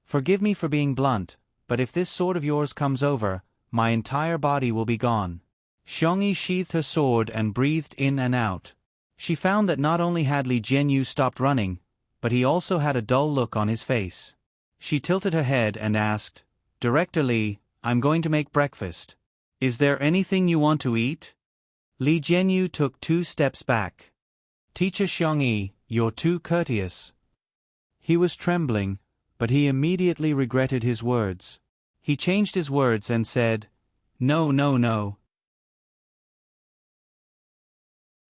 Forgive me for being blunt, but if this sword of yours comes over, my entire body will be gone. Xiangyi sheathed her sword and breathed in and out. She found that not only had Li Jianyu stopped running, but he also had a dull look on his face. She tilted her head and asked, Director Li, I'm going to make breakfast. Is there anything you want to eat? Li Jianyu took 2 steps back. Teacher Xiangyi, you're too courteous. He was trembling, but he immediately regretted his words. He changed his words and said, No.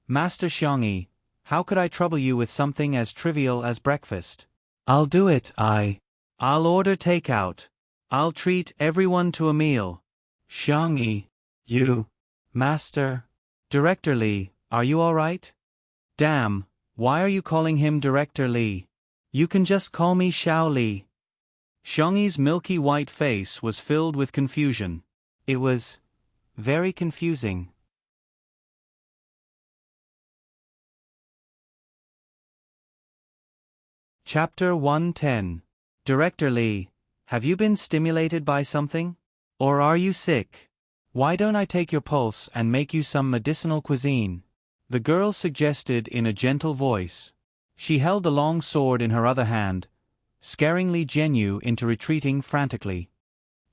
Master Xiangyi, how could I trouble you with something as trivial as breakfast? I'll do it, I'll order takeout. I'll treat everyone to a meal. Xiangyi, you, Master. Director Li, are you alright? Damn, why are you calling him Director Li? You can just call me Xiao Li. Xiangyi's milky white face was filled with confusion. It was very confusing. Chapter 110. Director Li, have you been stimulated by something? Or are you sick? Why don't I take your pulse and make you some medicinal cuisine? The girl suggested in a gentle voice. She held the long sword in her other hand, scaring Li Jianyu into retreating frantically.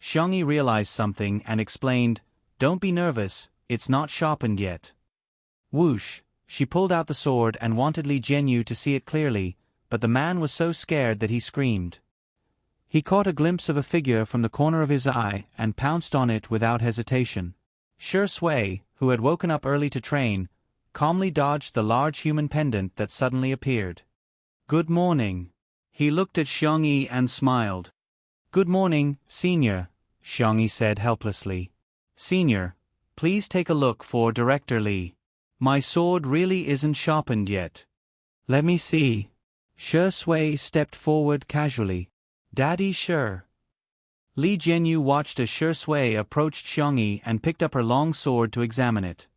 Xiangyi realized something and explained, Don't be nervous, it's not sharpened yet. Whoosh, she pulled out the sword and wanted Li Jianyu to see it clearly, but the man was so scared that he screamed. He caught a glimpse of a figure from the corner of his eye and pounced on it without hesitation. Shi Sui, who had woken up early to train, calmly dodged the large human pendant that suddenly appeared. Good morning. He looked at Xiangyi and smiled. Good morning, Senior, Xiangyi said helplessly. Senior, please take a look for Director Li. My sword really isn't sharpened yet. Let me see. Shi Sui stepped forward casually. Daddy sure. Li Jianyu watched as Shi Sui approached Xiangyi and picked up her long sword to examine it.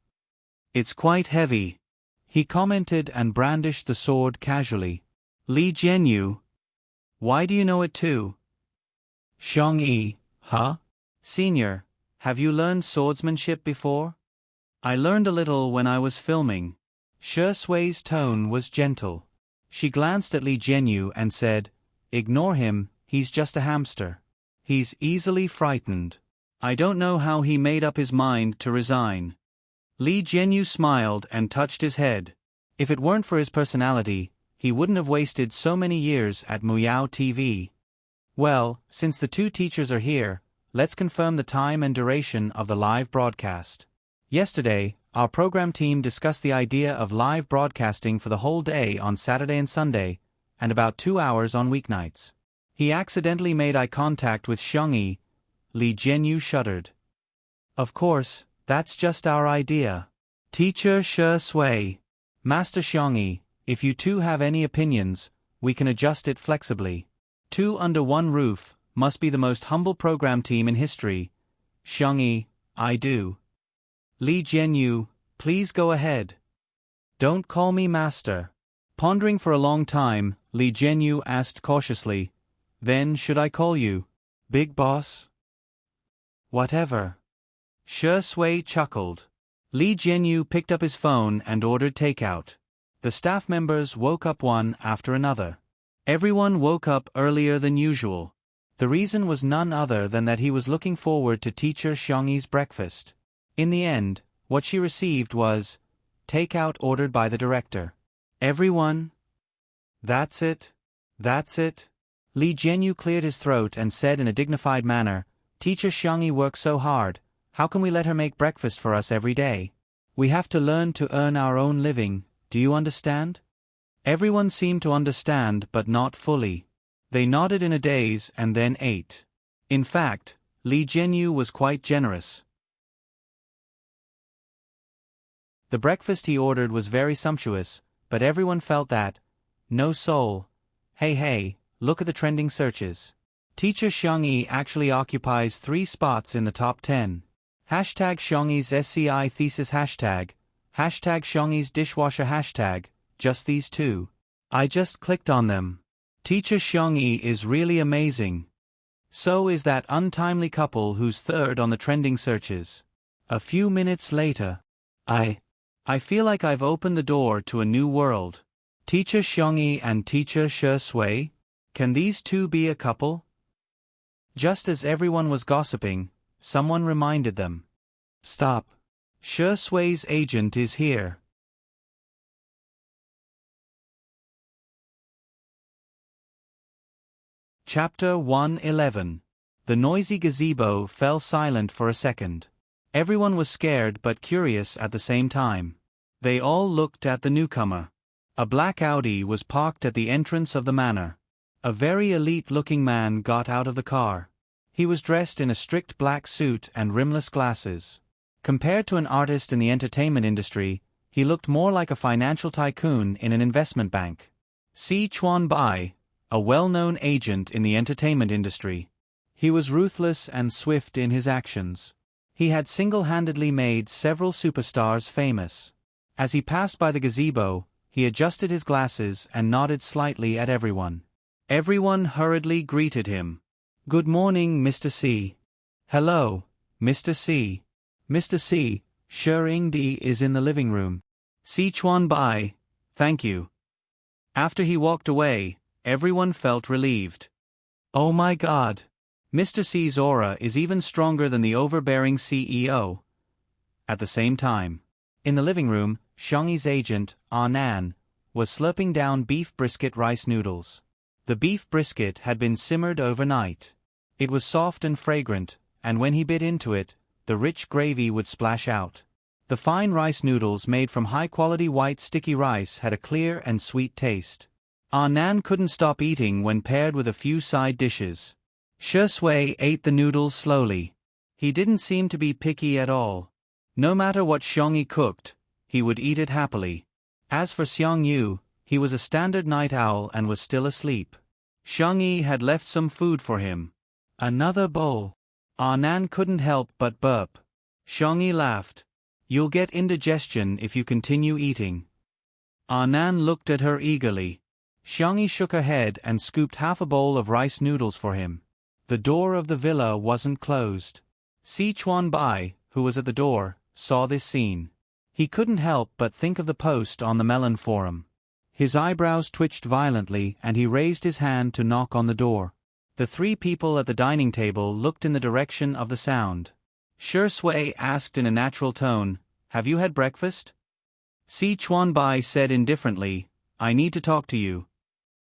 "It's quite heavy," he commented and brandished the sword casually. "Li Jianyu, why do you know it too?" Xiangyi, huh? "Senior, have you learned swordsmanship before?" "I learned a little when I was filming." Shi Sui's tone was gentle. She glanced at Li Jianyu and said, "Ignore him, he's just a hamster. He's easily frightened. I don't know how he made up his mind to resign." Li Jianyu smiled and touched his head. If it weren't for his personality, he wouldn't have wasted so many years at Muyao TV. "Well, since the two teachers are here, let's confirm the time and duration of the live broadcast." Yesterday, our program team discussed the idea of live broadcasting for the whole day on Saturday and Sunday, and about 2 hours on weeknights. He accidentally made eye contact with Xiangyi. Li Jianyu shuddered. "Of course, that's just our idea. Teacher Shi Sui, Master Xiangyi, if you two have any opinions, we can adjust it flexibly. Two under one roof must be the most humble program team in history." "Xiangyi, I do." "Li Jianyu, please go ahead." "Don't call me master." Pondering for a long time, Li Jianyu asked cautiously, "Then should I call you Big Boss?" "Whatever." Shi Sui chuckled. Li Jianyu picked up his phone and ordered takeout. The staff members woke up one after another. Everyone woke up earlier than usual. The reason was none other than that he was looking forward to teacher Xiangyi's breakfast. In the end, what she received was takeout ordered by the director. "Everyone? That's it? That's it?" Li Jianyu cleared his throat and said in a dignified manner, "Teacher Xiangyi works so hard, how can we let her make breakfast for us every day? We have to learn to earn our own living, do you understand?" Everyone seemed to understand but not fully. They nodded in a daze and then ate. In fact, Li Jianyu was quite generous. The breakfast he ordered was very sumptuous, but everyone felt that no soul. Hey, look at the trending searches. Teacher Xiangyi actually occupies 3 spots in the top 10. Hashtag Xiangyi's SCI thesis hashtag Xiangyi's dishwasher hashtag, just these two. I just clicked on them. Teacher Xiangyi is really amazing. So is that untimely couple who's third on the trending searches. A few minutes later. I feel like I've opened the door to a new world. Teacher Xiangyi and Teacher Shi Sui? Can these two be a couple? Just as everyone was gossiping, someone reminded them. Stop. Shi Sui's agent is here. Chapter 111. The noisy gazebo fell silent for a second. Everyone was scared but curious at the same time. They all looked at the newcomer. A black Audi was parked at the entrance of the manor. A very elite-looking man got out of the car. He was dressed in a strict black suit and rimless glasses. Compared to an artist in the entertainment industry, he looked more like a financial tycoon in an investment bank. Si Chuan Bai, a well-known agent in the entertainment industry. He was ruthless and swift in his actions. He had single-handedly made several superstars famous. As he passed by the gazebo, he adjusted his glasses and nodded slightly at everyone. Everyone hurriedly greeted him. "Good morning, Mr. C." "Hello, Mr. C." "Mr. C, Shi Yingdi is in the living room." Si Chuan Bai, "Thank you." After he walked away, everyone felt relieved. Oh my God! Mr. C's aura is even stronger than the overbearing CEO. At the same time, in the living room, Xiangyi's agent, Nan, was slurping down beef brisket rice noodles. The beef brisket had been simmered overnight. It was soft and fragrant, and when he bit into it, the rich gravy would splash out. The fine rice noodles made from high-quality white sticky rice had a clear and sweet taste. Nan couldn't stop eating when paired with a few side dishes. Shi Sui ate the noodles slowly. He didn't seem to be picky at all. No matter what Xiangyi cooked, he would eat it happily. As for Xiangyu, he was a standard night owl and was still asleep. Xiangyi had left some food for him. Another bowl. Nan couldn't help but burp. Xiangyi laughed. You'll get indigestion if you continue eating. Nan looked at her eagerly. Xiangyi shook her head and scooped half a bowl of rice noodles for him. The door of the villa wasn't closed. Si Chuanbai, who was at the door, saw this scene. He couldn't help but think of the post on the Melon Forum. His eyebrows twitched violently and he raised his hand to knock on the door. The three people at the dining table looked in the direction of the sound. Shi Sui asked in a natural tone, "Have you had breakfast?" Si Chuanbai said indifferently, "I need to talk to you."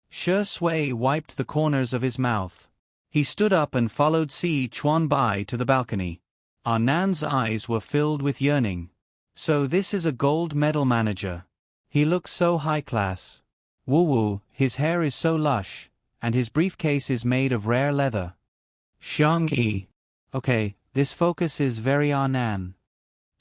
Shi Sui wiped the corners of his mouth. He stood up and followed Si Chuanbai to the balcony. Nan's eyes were filled with yearning. So this is a gold medal manager. He looks so high class. Woo, his hair is so lush, and his briefcase is made of rare leather. Xiangyi. Okay, this focus is very Nan.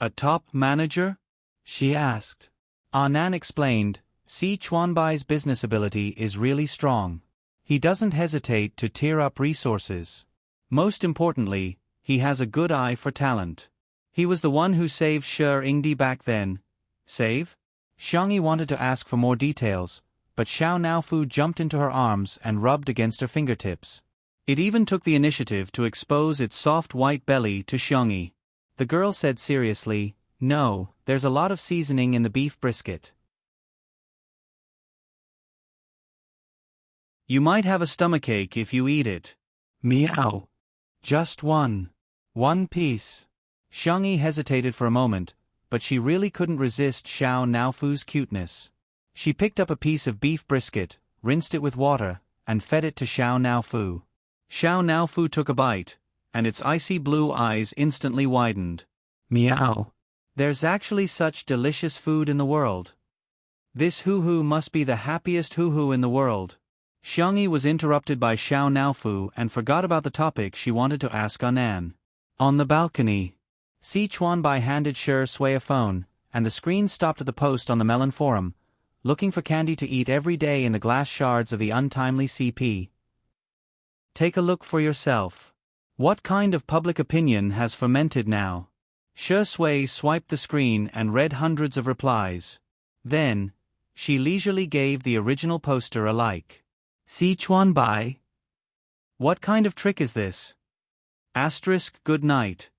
A top manager? She asked. Nan explained, Si Chuanbai's business ability is really strong. He doesn't hesitate to tear up resources. Most importantly, he has a good eye for talent. He was the one who saved Shi Yingdi back then. Save? Xiangyi wanted to ask for more details, but Xiao Naofu jumped into her arms and rubbed against her fingertips. It even took the initiative to expose its soft white belly to Xiangyi. The girl said seriously, "No, there's a lot of seasoning in the beef brisket. You might have a stomachache if you eat it." Meow. Just one. One piece. Xiangyi hesitated for a moment, but she really couldn't resist Xiao Naofu's cuteness. She picked up a piece of beef brisket, rinsed it with water, and fed it to Xiao Naofu. Xiao Naofu took a bite, and its icy blue eyes instantly widened. Meow. There's actually such delicious food in the world. This hoo-hoo must be the happiest hoo-hoo in the world. Xiangyi was interrupted by Xiao Naofu and forgot about the topic she wanted to ask Nan. On the balcony, Si Chuanbai handed Shi Sui a phone, and the screen stopped at the post on the Melon Forum, looking for candy to eat every day in the glass shards of the untimely CP. Take a look for yourself. What kind of public opinion has fermented now? Shi Sui swiped the screen and read hundreds of replies. Then, she leisurely gave the original poster a like. Si Chuanbai? What kind of trick is this? Asterisk good night.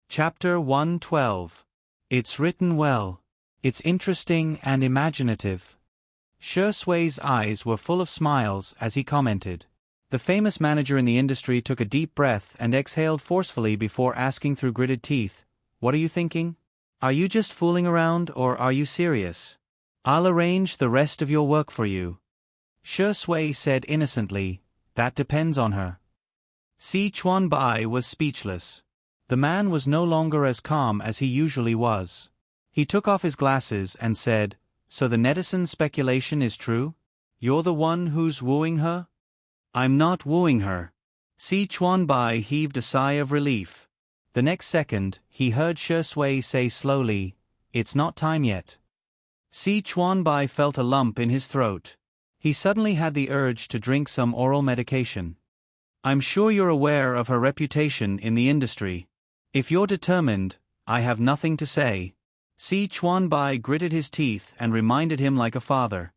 Chapter 112. It's written well. It's interesting and imaginative. Shi Sui's eyes were full of smiles as he commented. The famous manager in the industry took a deep breath and exhaled forcefully before asking through gritted teeth, "What are you thinking? Are you just fooling around or are you serious? I'll arrange the rest of your work for you." Shi Sui said innocently, "That depends on her." Si Chuanbai was speechless. The man was no longer as calm as he usually was. He took off his glasses and said, "So the netizen speculation is true? You're the one who's wooing her?" "I'm not wooing her." Si Chuanbai heaved a sigh of relief. The next second, he heard Shi Sui say slowly, "It's not time yet." Si Chuanbai felt a lump in his throat. He suddenly had the urge to drink some oral medication. "I'm sure you're aware of her reputation in the industry. If you're determined, I have nothing to say." Si Chuanbai gritted his teeth and reminded him like a father.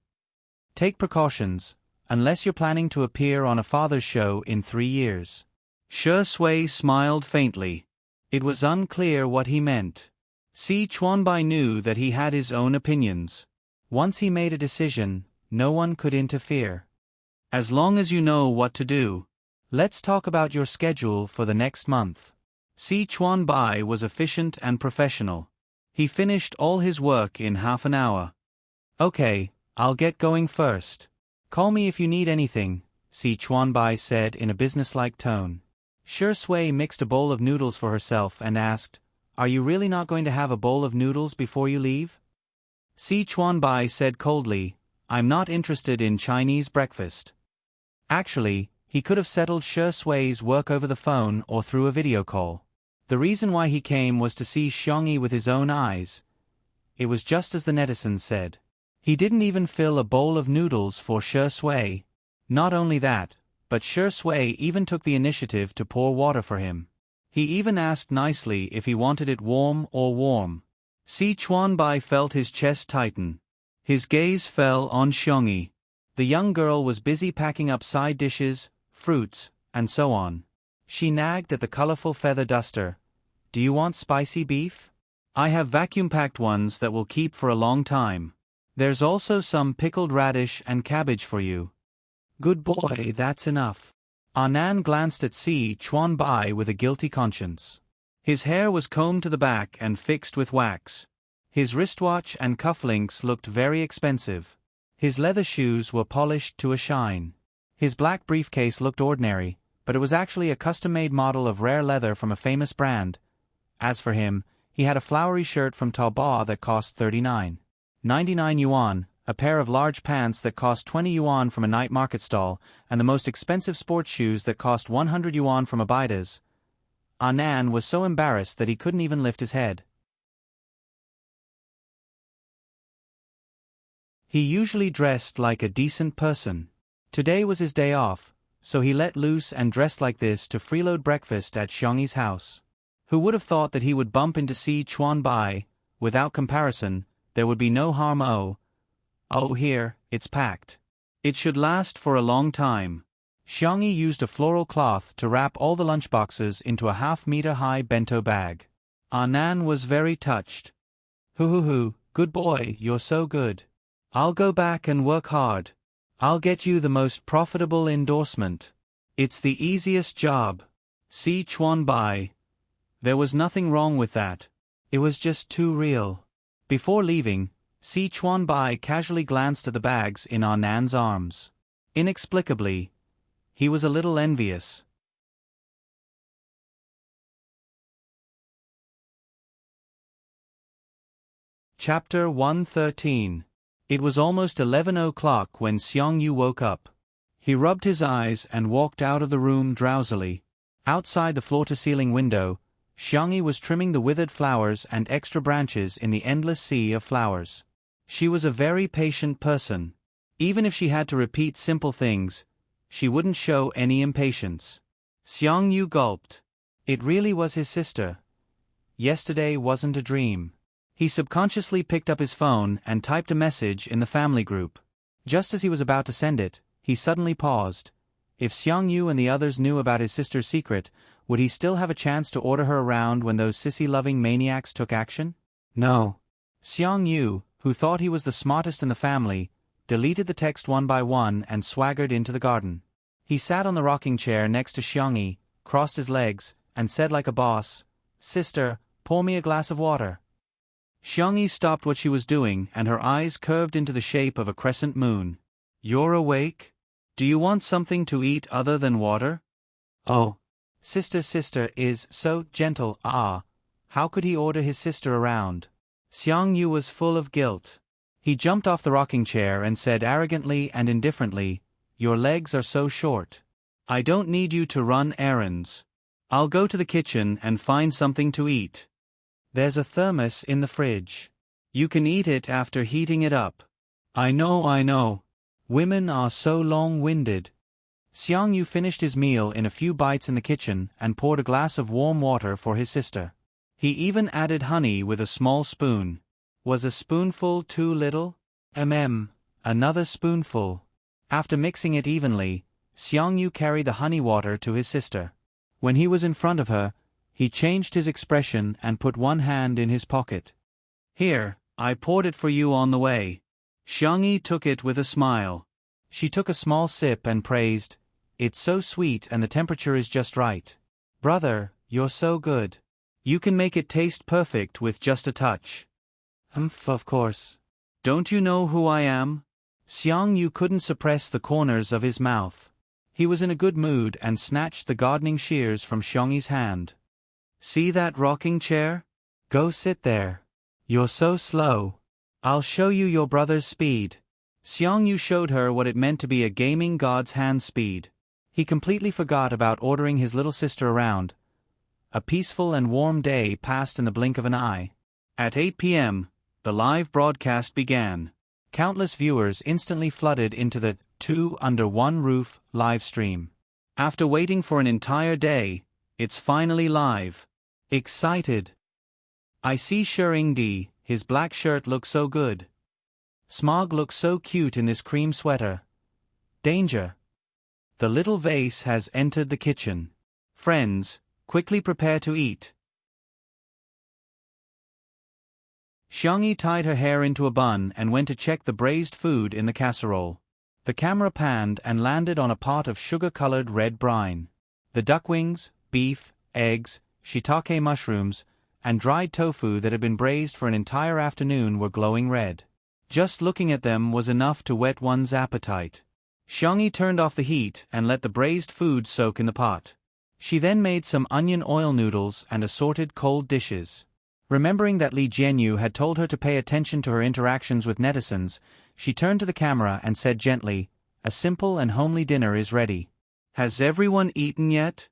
"Take precautions, unless you're planning to appear on a father's show in 3 years." Shi Sui smiled faintly. It was unclear what he meant. Si Chuanbai knew that he had his own opinions. Once he made a decision, no one could interfere. "As long as you know what to do. Let's talk about your schedule for the next month." Si Chuanbai was efficient and professional. He finished all his work in half an hour. "Okay, I'll get going first. Call me if you need anything," Si Chuanbai said in a businesslike tone. Shi Sui mixed a bowl of noodles for herself and asked, "Are you really not going to have a bowl of noodles before you leave?" Si Chuanbai said coldly, "I'm not interested in Chinese breakfast." Actually, he could have settled Shi Sui's work over the phone or through a video call. The reason why he came was to see Xiangyi with his own eyes. It was just as the netizens said. He didn't even fill a bowl of noodles for Shi Sui. Not only that, but Shi Sui even took the initiative to pour water for him. He even asked nicely if he wanted it warm or warm. Si Chuanbai felt his chest tighten. His gaze fell on Xiongyi. The young girl was busy packing up side dishes, fruits, and so on. She nagged at the colorful feather duster. "Do you want spicy beef? I have vacuum-packed ones that will keep for a long time. There's also some pickled radish and cabbage for you." "Good boy, that's enough." Nan glanced at Si Chuanbai with a guilty conscience. His hair was combed to the back and fixed with wax. His wristwatch and cufflinks looked very expensive. His leather shoes were polished to a shine. His black briefcase looked ordinary, but it was actually a custom-made model of rare leather from a famous brand. As for him, he had a flowery shirt from Taobao that cost 39.99 yuan, a pair of large pants that cost 20 yuan from a night market stall, and the most expensive sports shoes that cost 100 yuan from Abida's. Nan was so embarrassed that he couldn't even lift his head. He usually dressed like a decent person. Today was his day off, so he let loose and dressed like this to freeload breakfast at Xiongyi's house. Who would have thought that he would bump into Si Chuanbai? Without comparison, there would be no harm. Oh here, it's packed. It should last for a long time. Xiongyi used a floral cloth to wrap all the lunchboxes into a half-meter-high bento bag. Nan was very touched. Hoo, good boy, you're so good. I'll go back and work hard. I'll get you the most profitable endorsement. It's the easiest job. Si Chuanbai. There was nothing wrong with that. It was just too real. Before leaving, Si Chuanbai casually glanced at the bags in Nan's arms. Inexplicably, he was a little envious. Chapter 113. It was almost 11 o'clock when Xiongyu woke up. He rubbed his eyes and walked out of the room drowsily. Outside the floor-to-ceiling window, Xiongyi was trimming the withered flowers and extra branches in the endless sea of flowers. She was a very patient person. Even if she had to repeat simple things, she wouldn't show any impatience. Xiongyu gulped. It really was his sister. Yesterday wasn't a dream. He subconsciously picked up his phone and typed a message in the family group. Just as he was about to send it, he suddenly paused. If Xiongyu and the others knew about his sister's secret, would he still have a chance to order her around when those sissy-loving maniacs took action? No. Xiongyu, who thought he was the smartest in the family, deleted the text one by one and swaggered into the garden. He sat on the rocking chair next to Xiongyi, crossed his legs, and said like a boss, "Sister, pour me a glass of water." Xiongyi stopped what she was doing and her eyes curved into the shape of a crescent moon. "You're awake? Do you want something to eat other than water?" "Oh. Sister is so gentle." How could he order his sister around? Xiongyu was full of guilt. He jumped off the rocking chair and said arrogantly and indifferently, "Your legs are so short. I don't need you to run errands. I'll go to the kitchen and find something to eat. There's a thermos in the fridge. You can eat it after heating it up." I know. Women are so long-winded." Xiongyu finished his meal in a few bites in the kitchen and poured a glass of warm water for his sister. He even added honey with a small spoon. Was a spoonful too little? Another spoonful. After mixing it evenly, Xiongyu carried the honey water to his sister. When he was in front of her, he changed his expression and put one hand in his pocket. "Here, I poured it for you on the way." Xiongyi took it with a smile. She took a small sip and praised, "It's so sweet and the temperature is just right. Brother, you're so good. You can make it taste perfect with just a touch." Of course. Don't you know who I am?" Xiongyu couldn't suppress the corners of his mouth. He was in a good mood and snatched the gardening shears from Xiongyi's hand. "See that rocking chair? Go sit there. You're so slow. I'll show you your brother's speed." Xiongyu showed her what it meant to be a gaming god's hand speed. He completely forgot about ordering his little sister around. A peaceful and warm day passed in the blink of an eye. At 8 p.m., the live broadcast began. Countless viewers instantly flooded into the Two Under One Roof live stream. After waiting for an entire day, it's finally live. Excited. I see Shering-di, his black shirt looks so good. Smog looks so cute in this cream sweater. Danger. The little vase has entered the kitchen. Friends, quickly prepare to eat. Xiangyi tied her hair into a bun and went to check the braised food in the casserole. The camera panned and landed on a pot of sugar-colored red brine. The duck wings, beef, eggs, shiitake mushrooms, and dried tofu that had been braised for an entire afternoon were glowing red. Just looking at them was enough to whet one's appetite. Xiangyi turned off the heat and let the braised food soak in the pot. She then made some onion oil noodles and assorted cold dishes. Remembering that Li Jianyu had told her to pay attention to her interactions with netizens, she turned to the camera and said gently, "A simple and homely dinner is ready. Has everyone eaten yet?"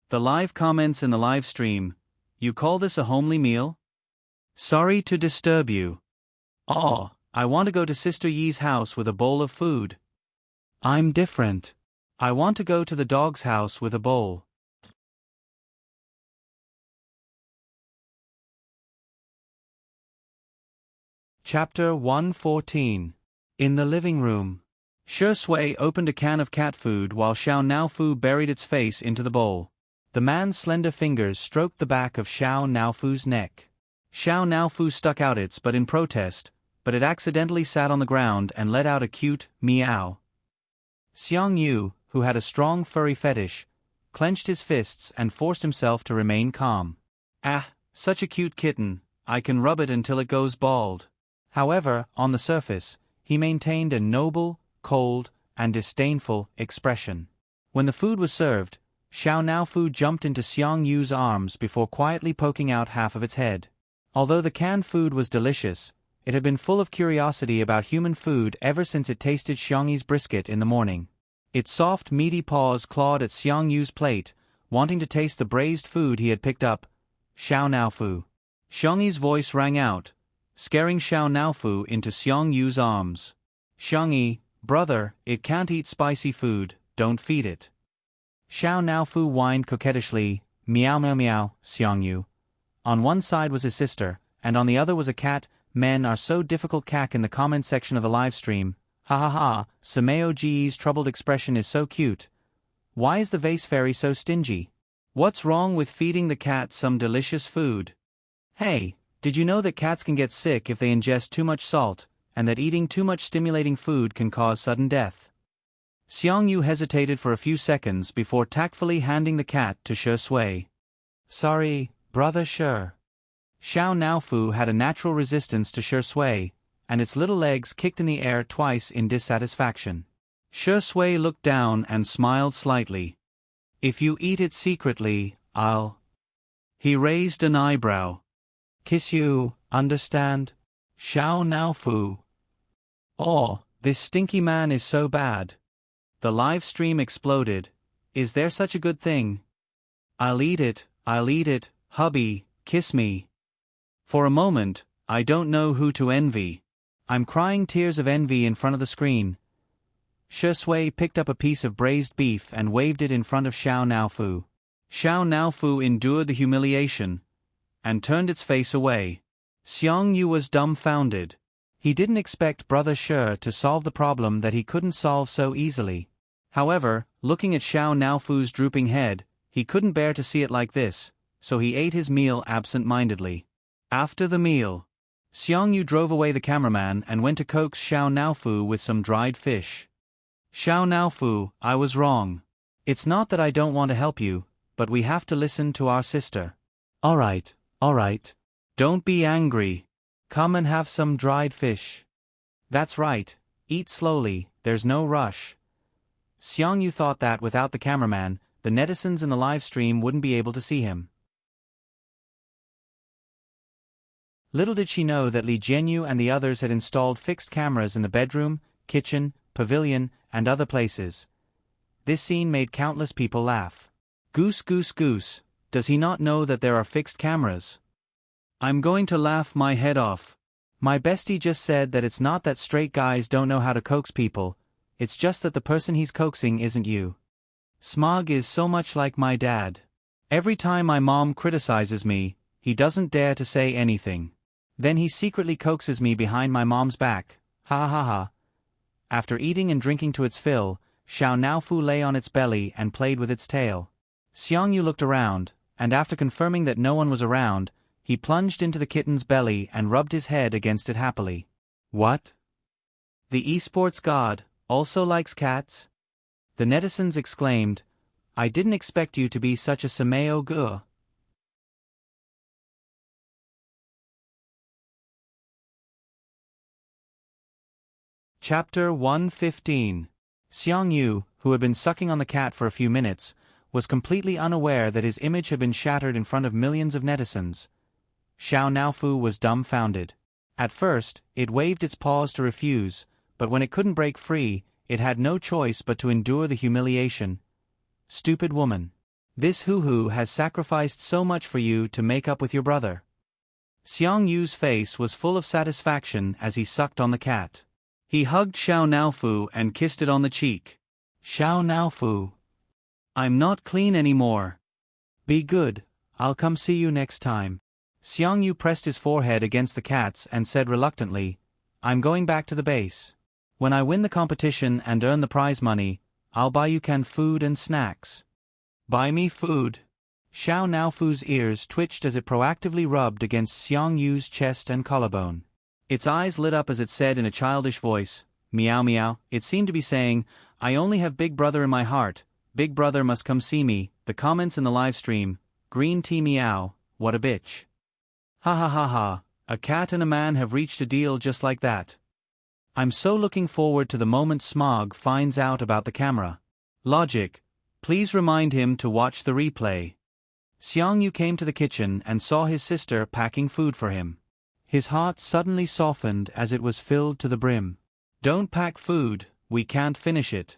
The live comments in the live stream, "You call this a homely meal? Sorry to disturb you. Oh, I want to go to Sister Yi's house with a bowl of food. I'm different. I want to go to the dog's house with a bowl." Chapter 114. In the living room. Shi Sui opened a can of cat food while Xiao Naofu buried its face into the bowl. The man's slender fingers stroked the back of Xiao Naofu's neck. Xiao Naofu stuck out its butt in protest, but it accidentally sat on the ground and let out a cute meow. Xiang Yu, who had a strong furry fetish, clenched his fists and forced himself to remain calm. "Ah, such a cute kitten, I can rub it until it goes bald." However, on the surface, he maintained a noble, cold, and disdainful expression. When the food was served, Xiao Naofu jumped into Xiang Yu's arms before quietly poking out half of its head. Although the canned food was delicious, it had been full of curiosity about human food ever since it tasted Xiangyi's brisket in the morning. Its soft, meaty paws clawed at Xiang Yu's plate, wanting to taste the braised food he had picked up. "Xiao Naofu." Xiangyi's voice rang out, scaring Xiao Naofu into Xiang Yu's arms. "Xiangyi, brother, it can't eat spicy food, don't feed it." Xiao Naofu whined coquettishly, "Meow meow meow, Xiang Yu." On one side was his sister, and on the other was a cat. Men are so difficult. Cack in the comment section of the live stream. Ha ha ha, Sameo Ge's troubled expression is so cute. Why is the vase fairy so stingy? What's wrong with feeding the cat some delicious food? Hey, did you know that cats can get sick if they ingest too much salt, and that eating too much stimulating food can cause sudden death? Xiang Yu hesitated for a few seconds before tactfully handing the cat to Shi Sui. "Sorry, brother Shi." Xiao Naofu had a natural resistance to Shi Sui, and its little legs kicked in the air twice in dissatisfaction. Shi Sui looked down and smiled slightly. "If you eat it secretly, I'll..." He raised an eyebrow. "Kiss you, understand? Xiao Naofu." "Oh, this stinky man is so bad." The live stream exploded. "Is there such a good thing? I'll eat it, hubby, kiss me." For a moment, I don't know who to envy. I'm crying tears of envy in front of the screen. Shi Sui picked up a piece of braised beef and waved it in front of Xiao Naofu. Xiao Naofu endured the humiliation and turned its face away. Xiang Yu was dumbfounded. He didn't expect Brother Shi to solve the problem that he couldn't solve so easily. However, looking at Xiao Naofu's drooping head, he couldn't bear to see it like this, so he ate his meal absent-mindedly. After the meal, Xiang Yu drove away the cameraman and went to coax Xiao Naofu with some dried fish. "Xiao Naofu, I was wrong. It's not that I don't want to help you, but we have to listen to our sister." All right. Don't be angry. Come and have some dried fish." "That's right, eat slowly, there's no rush." Xiang Yu thought that without the cameraman, the netizens in the live stream wouldn't be able to see him. Little did she know that Li Jianyu and the others had installed fixed cameras in the bedroom, kitchen, pavilion, and other places. This scene made countless people laugh. Goose, does he not know that there are fixed cameras? I'm going to laugh my head off. My bestie just said that it's not that straight guys don't know how to coax people, it's just that the person he's coaxing isn't you. Smog is so much like my dad. Every time my mom criticizes me, he doesn't dare to say anything. Then he secretly coaxes me behind my mom's back, ha ha ha. After eating and drinking to its fill, Xiao Naofu lay on its belly and played with its tail. Xiangyu looked around, and after confirming that no one was around, he plunged into the kitten's belly and rubbed his head against it happily. What? The esports god also likes cats? The netizens exclaimed, I didn't expect you to be such a Sameo gu. Chapter 115. Xiangyu, who had been sucking on the cat for a few minutes, was completely unaware that his image had been shattered in front of millions of netizens. Xiao Naofu was dumbfounded. At first, it waved its paws to refuse, but when it couldn't break free, it had no choice but to endure the humiliation. Stupid woman. This hoo-hoo has sacrificed so much for you to make up with your brother. Xiang Yu's face was full of satisfaction as he sucked on the cat. He hugged Xiao Naofu and kissed it on the cheek. Xiao Naofu. I'm not clean anymore. Be good, I'll come see you next time. Xiang Yu pressed his forehead against the cat's and said reluctantly, I'm going back to the base. When I win the competition and earn the prize money, I'll buy you canned food and snacks. Buy me food. Xiao Naofu's ears twitched as it proactively rubbed against Xiang Yu's chest and collarbone. Its eyes lit up as it said in a childish voice, meow meow. It seemed to be saying, I only have Big Brother in my heart, Big Brother must come see me. The comments in the live stream, green tea meow, what a bitch. Ha ha ha ha, a cat and a man have reached a deal just like that. I'm so looking forward to the moment Smog finds out about the camera. Logic, please remind him to watch the replay. Xiangyu came to the kitchen and saw his sister packing food for him. His heart suddenly softened as it was filled to the brim. Don't pack food, we can't finish it.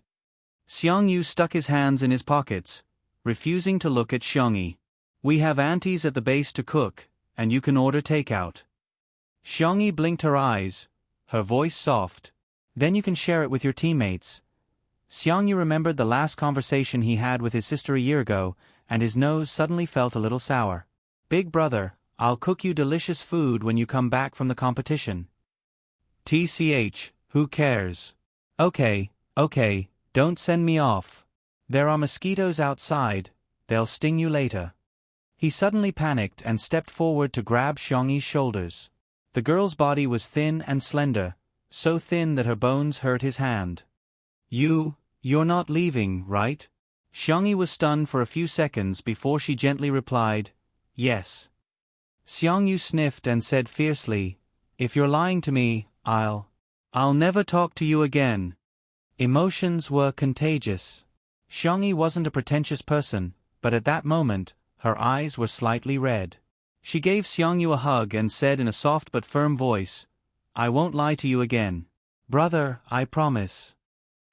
Xiangyu stuck his hands in his pockets, refusing to look at Xiangyi. We have aunties at the base to cook, and you can order takeout. Xiangyi blinked her eyes, her voice soft. Then you can share it with your teammates. Xiangyu remembered the last conversation he had with his sister a year ago, and his nose suddenly felt a little sour. Big brother, I'll cook you delicious food when you come back from the competition. TCH, who cares? Okay, don't send me off. There are mosquitoes outside, they'll sting you later. He suddenly panicked and stepped forward to grab Xiangyi's shoulders. The girl's body was thin and slender, so thin that her bones hurt his hand. You're not leaving, right? Xiangyi was stunned for a few seconds before she gently replied, yes. Xiangyu sniffed and said fiercely, if you're lying to me, I'll never talk to you again. Emotions were contagious. Xiangyi wasn't a pretentious person, but at that moment, her eyes were slightly red. She gave Xiangyu a hug and said in a soft but firm voice, I won't lie to you again. Brother, I promise.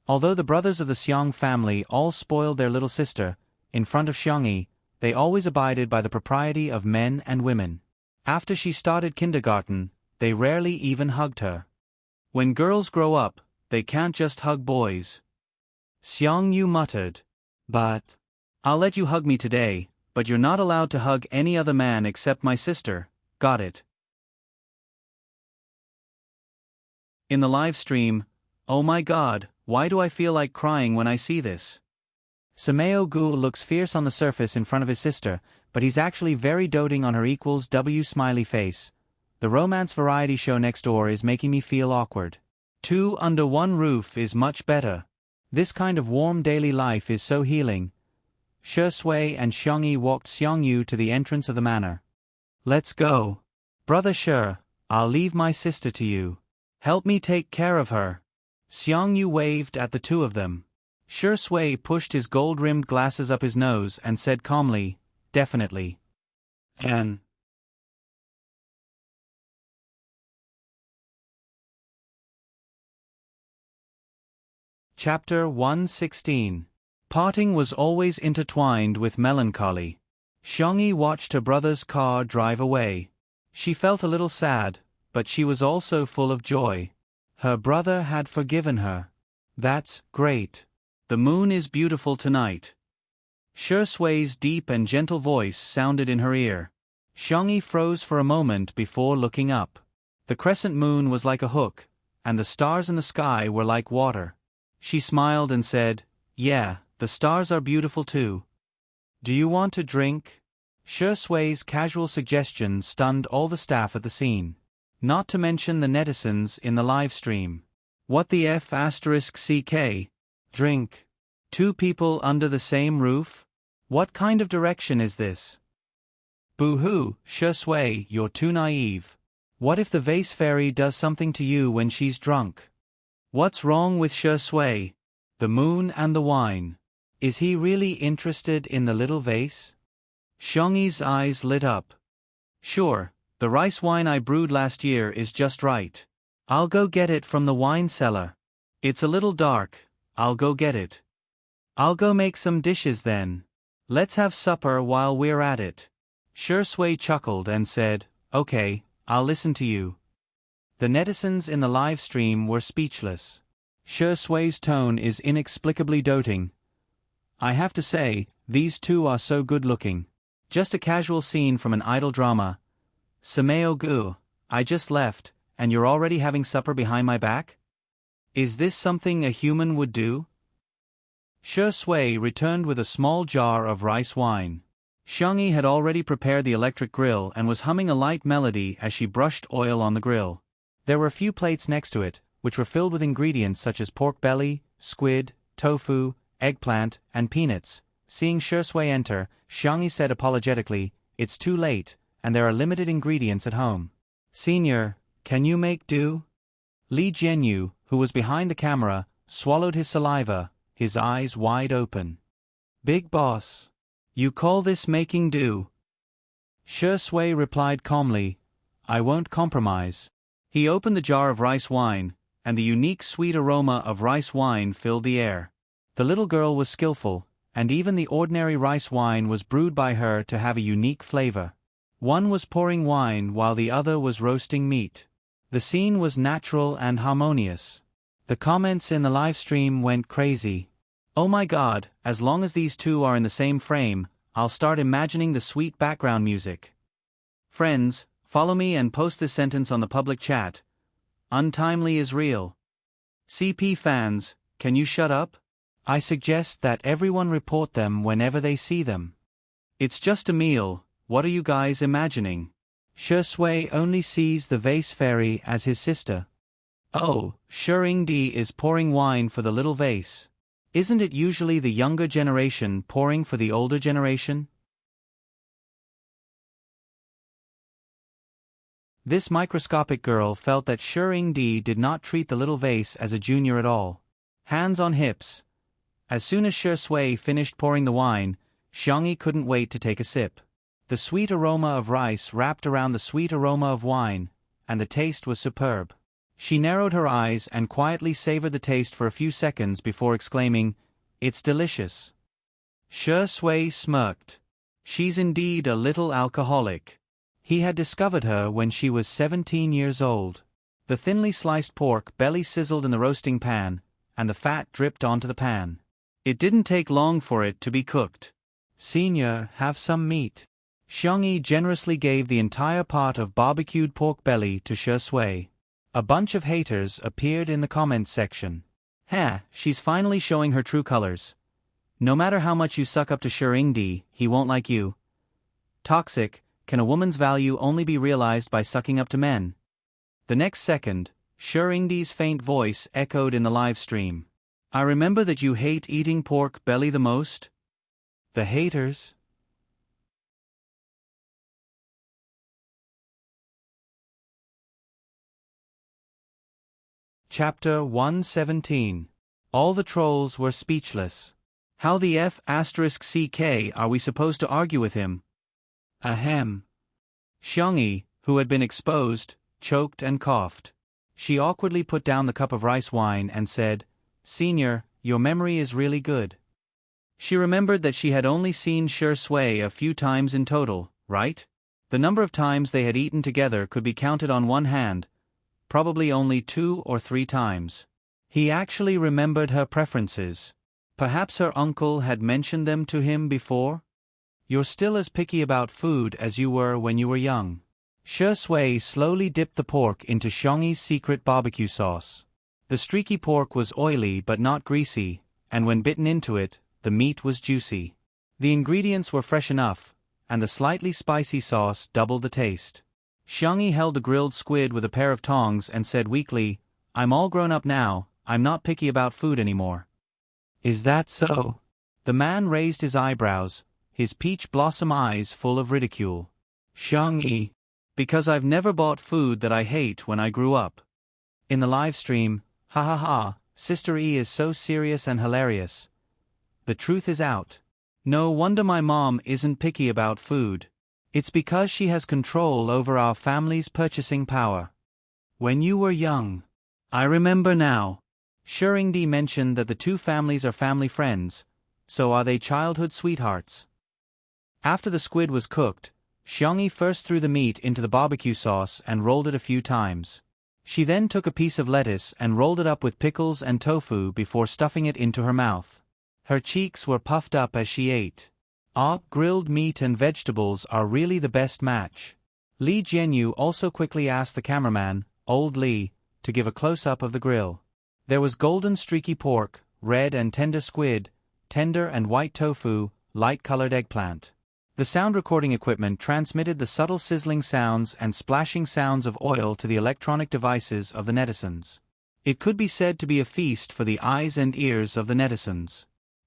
Although the brothers of the Xiang family all spoiled their little sister, in front of Xiangyi, they always abided by the propriety of men and women. After she started kindergarten, they rarely even hugged her. When girls grow up, they can't just hug boys. Xiangyu muttered. But I'll let you hug me today, but you're not allowed to hug any other man except my sister, got it? In the live stream, oh my god, why do I feel like crying when I see this? Sameo Gu looks fierce on the surface in front of his sister, but he's actually very doting on her equals W smiley face. The romance variety show next door is making me feel awkward. Two under one roof is much better. This kind of warm daily life is so healing. Shi Sui and Xiangyi walked Xiangyu to the entrance of the manor. Let's go. Brother Shi, I'll leave my sister to you. Help me take care of her. Xiangyu waved at the two of them. Shi Sui pushed his gold-rimmed glasses up his nose and said calmly, definitely. And Chapter 116. Parting was always intertwined with melancholy. Xiangyi watched her brother's car drive away. She felt a little sad, but she was also full of joy. Her brother had forgiven her. That's great. The moon is beautiful tonight. Shi Sui's deep and gentle voice sounded in her ear. Xiangyi froze for a moment before looking up. The crescent moon was like a hook, and the stars in the sky were like water. She smiled and said, "Yeah, the stars are beautiful too. Do you want a drink?" Shi Sui's casual suggestion stunned all the staff at the scene. Not to mention the netizens in the live stream. What the F***ck? Drink? Two people under the same roof? What kind of direction is this? Boo-hoo, Shi Sui, you're too naive. What if the vase fairy does something to you when she's drunk? What's wrong with Shi Sui? The moon and the wine. Is he really interested in the little vase? Xiangyi's eyes lit up. Sure, the rice wine I brewed last year is just right. I'll go get it from the wine cellar. It's a little dark, I'll go get it. I'll go make some dishes then. Let's have supper while we're at it. Shi Sui chuckled and said, "Okay, I'll listen to you." The netizens in the live stream were speechless. Shi Sui's tone is inexplicably doting. I have to say, these two are so good looking. Just a casual scene from an idol drama. Sameo gu, I just left, and you're already having supper behind my back? Is this something a human would do? Shi Sui returned with a small jar of rice wine. Xiangyi had already prepared the electric grill and was humming a light melody as she brushed oil on the grill. There were a few plates next to it, which were filled with ingredients such as pork belly, squid, tofu, eggplant, and peanuts. Seeing Shi Sui enter, Xiangyi said apologetically, "It's too late, and there are limited ingredients at home. Senior, can you make do?" Li Jianyu, who was behind the camera, swallowed his saliva, his eyes wide open. "Big boss. You call this making do?" Shi Sui replied calmly, "I won't compromise." He opened the jar of rice wine, and the unique sweet aroma of rice wine filled the air. The little girl was skillful, and even the ordinary rice wine was brewed by her to have a unique flavor. One was pouring wine while the other was roasting meat. The scene was natural and harmonious. The comments in the live stream went crazy. "Oh my god, as long as these two are in the same frame, I'll start imagining the sweet background music." Friends, follow me and post this sentence on the public chat. Untimely is real. CP fans, can you shut up? I suggest that everyone report them whenever they see them. It's just a meal, what are you guys imagining? Shi Sui only sees the vase fairy as his sister. Oh, Shiringdi is pouring wine for the little vase. Isn't it usually the younger generation pouring for the older generation? This microscopic girl felt that Shiringdi did not treat the little vase as a junior at all. Hands on hips. As soon as Shi Sui finished pouring the wine, Xiangyi couldn't wait to take a sip. The sweet aroma of rice wrapped around the sweet aroma of wine, and the taste was superb. She narrowed her eyes and quietly savored the taste for a few seconds before exclaiming, "It's delicious." Shi Sui smirked. She's indeed a little alcoholic. He had discovered her when she was 17 years old. The thinly sliced pork belly sizzled in the roasting pan, and the fat dripped onto the pan. It didn't take long for it to be cooked. "Senior, have some meat." Xiangyi generously gave the entire pot of barbecued pork belly to Shi Sui. A bunch of haters appeared in the comments section. She's finally showing her true colors. No matter how much you suck up to Shiringdi, he won't like you. Toxic, can a woman's value only be realized by sucking up to men? The next second, Shiringdi's faint voice echoed in the live stream. "I remember that you hate eating pork belly the most." The haters. Chapter 117. All the trolls were speechless. How the F***ck are we supposed to argue with him? Ahem. Xiangyi, who had been exposed, choked and coughed. She awkwardly put down the cup of rice wine and said, "Senior, your memory is really good." She remembered that she had only seen Shi Sui a few times in total, right? The number of times they had eaten together could be counted on one hand, probably only 2 or 3 times. He actually remembered her preferences. Perhaps her uncle had mentioned them to him before? You're still as picky about food as you were when you were young. Shi Sui slowly dipped the pork into Xiangyi's secret barbecue sauce. The streaky pork was oily but not greasy, and when bitten into it, the meat was juicy. The ingredients were fresh enough, and the slightly spicy sauce doubled the taste. Xiangyi held the grilled squid with a pair of tongs and said weakly, "I'm all grown up now, I'm not picky about food anymore." "Is that so?" The man raised his eyebrows, his peach blossom eyes full of ridicule. "Xiangyi, because I've never bought food that I hate when I grew up." In the live stream, ha ha ha, Sister E is so serious and hilarious. The truth is out. No wonder my mom isn't picky about food. It's because she has control over our family's purchasing power. When you were young. I remember now. Shuringdi mentioned that the two families are family friends, so are they childhood sweethearts? After the squid was cooked, Xiangyi first threw the meat into the barbecue sauce and rolled it a few times. She then took a piece of lettuce and rolled it up with pickles and tofu before stuffing it into her mouth. Her cheeks were puffed up as she ate. Grilled meat and vegetables are really the best match. Li Jianyu also quickly asked the cameraman, Old Li, to give a close-up of the grill. There was golden streaky pork, red and tender squid, tender and white tofu, light-colored eggplant. The sound recording equipment transmitted the subtle sizzling sounds and splashing sounds of oil to the electronic devices of the netizens. It could be said to be a feast for the eyes and ears of the netizens.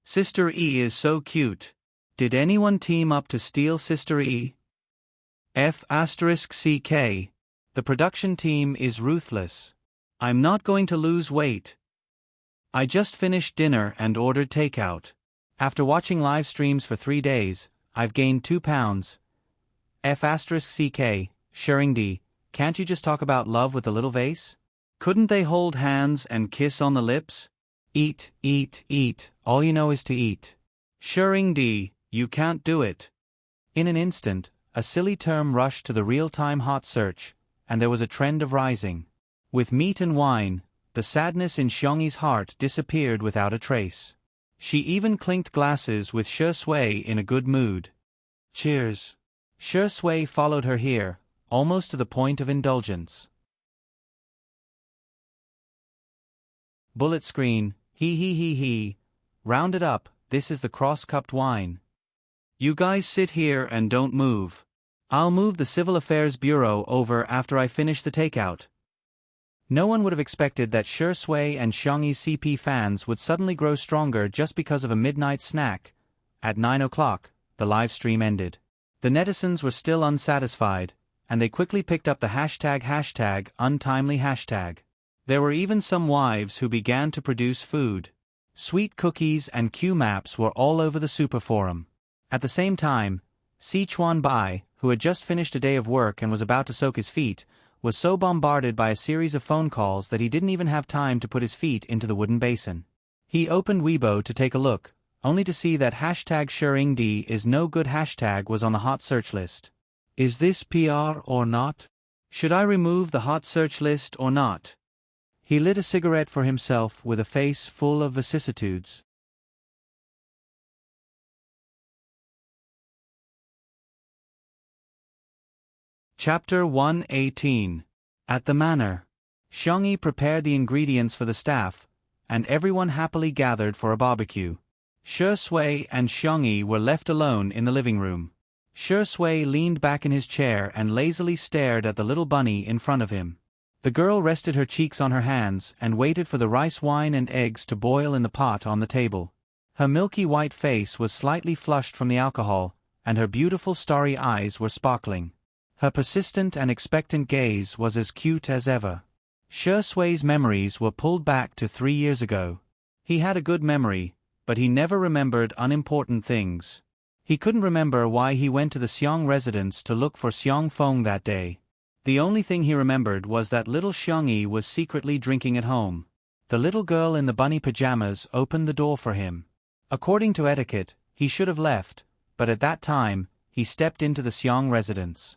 Sister E is so cute. Did anyone team up to steal Sister E? F***CK. The production team is ruthless. I'm not going to lose weight. I just finished dinner and ordered takeout. After watching live streams for 3 days, I've gained 2 pounds. F***CK, Shuringdi, can't you just talk about love with the little vase? Couldn't they hold hands and kiss on the lips? Eat, eat, eat, all you know is to eat. Shuringdi, you can't do it. In an instant, a silly term rushed to the real-time hot search, and there was a trend of rising. With meat and wine, the sadness in Xiangyi's heart disappeared without a trace. She even clinked glasses with Shi Sui in a good mood. Cheers. Shi Sui followed her here, almost to the point of indulgence. Bullet screen, he. Round it up, this is the cross-cupped wine. You guys sit here and don't move. I'll move the Civil Affairs Bureau over after I finish the takeout. No one would have expected that Shi Sui and Xiangyi's CP fans would suddenly grow stronger just because of a midnight snack. At 9 o'clock, the live stream ended. The netizens were still unsatisfied, and they quickly picked up the hashtag untimely hashtag. There were even some wives who began to produce food. Sweet cookies and Q maps were all over the super forum. At the same time, Si Chuan Bai, who had just finished a day of work and was about to soak his feet, was so bombarded by a series of phone calls that he didn't even have time to put his feet into the wooden basin. He opened Weibo to take a look, only to see that hashtag Shuringdi is no good hashtag was on the hot search list. Is this PR or not? Should I remove the hot search list or not? He lit a cigarette for himself with a face full of vicissitudes. Chapter 118. At the Manor. Xiangyi prepared the ingredients for the staff, and everyone happily gathered for a barbecue. Shi Sui and Xiangyi were left alone in the living room. Shi Sui leaned back in his chair and lazily stared at the little bunny in front of him. The girl rested her cheeks on her hands and waited for the rice wine and eggs to boil in the pot on the table. Her milky white face was slightly flushed from the alcohol, and her beautiful starry eyes were sparkling. Her persistent and expectant gaze was as cute as ever. Shi Sui's memories were pulled back to 3 years ago. He had a good memory, but he never remembered unimportant things. He couldn't remember why he went to the Xiong residence to look for Xiong Feng that day. The only thing he remembered was that little Xiangyi was secretly drinking at home. The little girl in the bunny pajamas opened the door for him. According to etiquette, he should have left, but at that time, he stepped into the Xiong residence.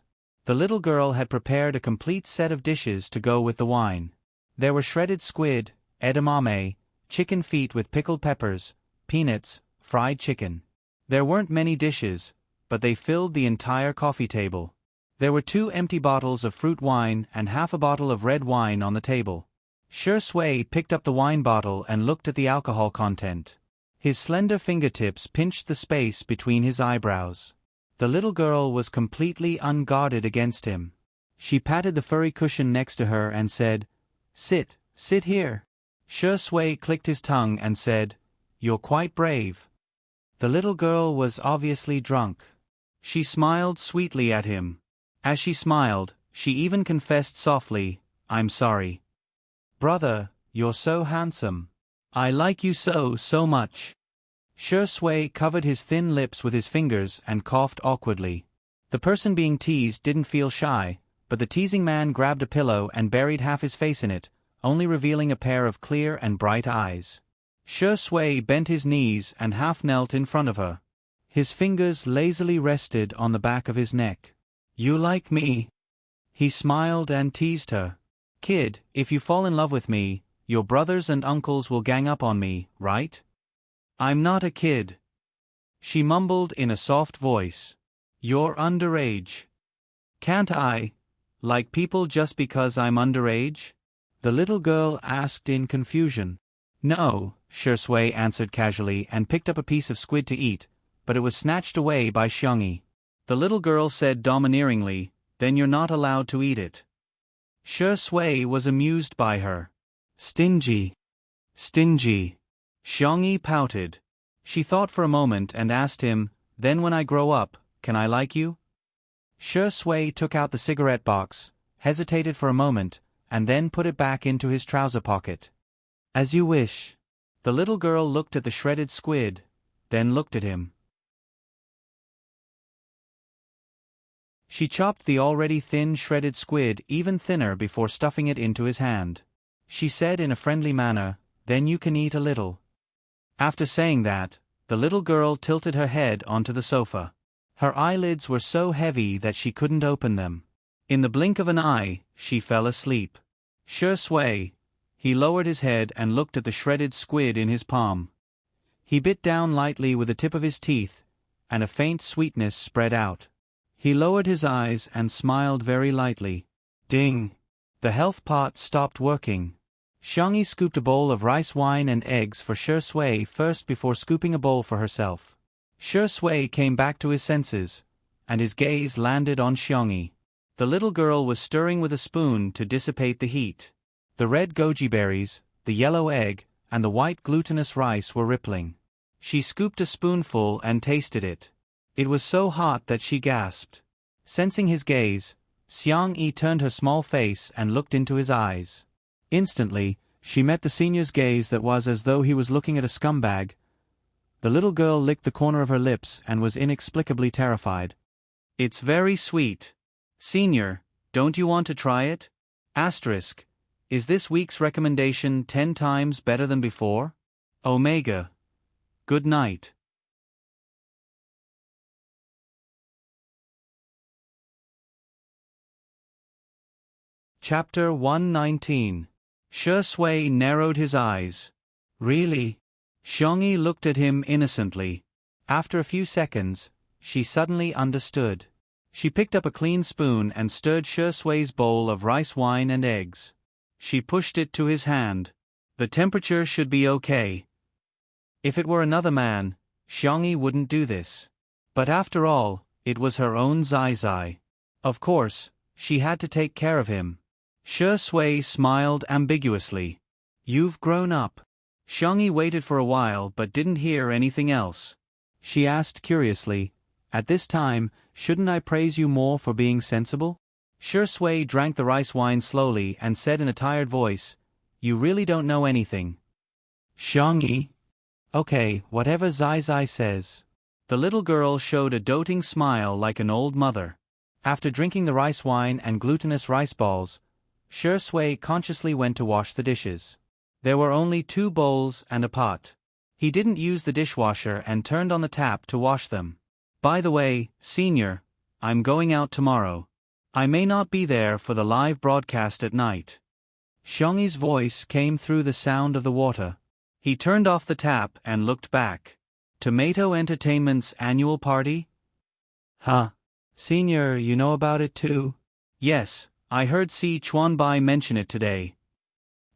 The little girl had prepared a complete set of dishes to go with the wine. There were shredded squid, edamame, chicken feet with pickled peppers, peanuts, fried chicken. There weren't many dishes, but they filled the entire coffee table. There were 2 empty bottles of fruit wine and half a bottle of red wine on the table. Shui picked up the wine bottle and looked at the alcohol content. His slender fingertips pinched the space between his eyebrows. The little girl was completely unguarded against him. She patted the furry cushion next to her and said, "Sit here." Shui clicked his tongue and said, "You're quite brave." The little girl was obviously drunk. She smiled sweetly at him. As she smiled, she even confessed softly, "I'm sorry. Brother, you're so handsome. I like you so much." Shui covered his thin lips with his fingers and coughed awkwardly. The person being teased didn't feel shy, but the teasing man grabbed a pillow and buried half his face in it, only revealing a pair of clear and bright eyes. Shui bent his knees and half knelt in front of her. His fingers lazily rested on the back of his neck. "You like me?" He smiled and teased her. "Kid, if you fall in love with me, your brothers and uncles will gang up on me, right?" "I'm not a kid," she mumbled in a soft voice. "You're underage. Can't I like people just because I'm underage?" the little girl asked in confusion. "No," Shui answered casually and picked up a piece of squid to eat, but it was snatched away by Xiangyi. The little girl said domineeringly, "Then you're not allowed to eat it." Shui was amused by her. Stingy. Xiangyi pouted. She thought for a moment and asked him, "Then when I grow up, can I like you?" Shui took out the cigarette box, hesitated for a moment, and then put it back into his trouser pocket. "As you wish." The little girl looked at the shredded squid, then looked at him. She chopped the already thin shredded squid even thinner before stuffing it into his hand. She said in a friendly manner, "Then you can eat a little." After saying that, the little girl tilted her head onto the sofa. Her eyelids were so heavy that she couldn't open them. In the blink of an eye, she fell asleep. Shui, he lowered his head and looked at the shredded squid in his palm. He bit down lightly with the tip of his teeth, and a faint sweetness spread out. He lowered his eyes and smiled very lightly. Ding! The health pot stopped working. Xiangyi scooped a bowl of rice wine and eggs for Shui first before scooping a bowl for herself. Shui came back to his senses, and his gaze landed on Xiangyi. The little girl was stirring with a spoon to dissipate the heat. The red goji berries, the yellow egg, and the white glutinous rice were rippling. She scooped a spoonful and tasted it. It was so hot that she gasped. Sensing his gaze, Xiangyi turned her small face and looked into his eyes. Instantly, she met the senior's gaze that was as though he was looking at a scumbag. The little girl licked the corner of her lips and was inexplicably terrified. "It's very sweet. Senior, don't you want to try it? Asterisk. Is this week's recommendation 10 times better than before? Omega. Good night." Chapter 119. Shui narrowed his eyes. "Really?" Xiangyi looked at him innocently. After a few seconds, she suddenly understood. She picked up a clean spoon and stirred Shui's bowl of rice wine and eggs. She pushed it to his hand. "The temperature should be okay." If it were another man, Xiangyi wouldn't do this. But after all, it was her own Zai. Of course, she had to take care of him. Shui smiled ambiguously. "You've grown up." Xiangyi waited for a while but didn't hear anything else. She asked curiously, "At this time, shouldn't I praise you more for being sensible?" Shui drank the rice wine slowly and said in a tired voice, "You really don't know anything." "Xiangyi." "Okay, whatever Zai says." The little girl showed a doting smile like an old mother. After drinking the rice wine and glutinous rice balls, Shui consciously went to wash the dishes. There were only 2 bowls and a pot. He didn't use the dishwasher and turned on the tap to wash them. "By the way, Senior, I'm going out tomorrow. I may not be there for the live broadcast at night. Xiangyi's voice came through the sound of the water. He turned off the tap and looked back. Tomato Entertainment's annual party? Huh. Senior, you know about it too? Yes, I heard Si Chuanbai mention it today.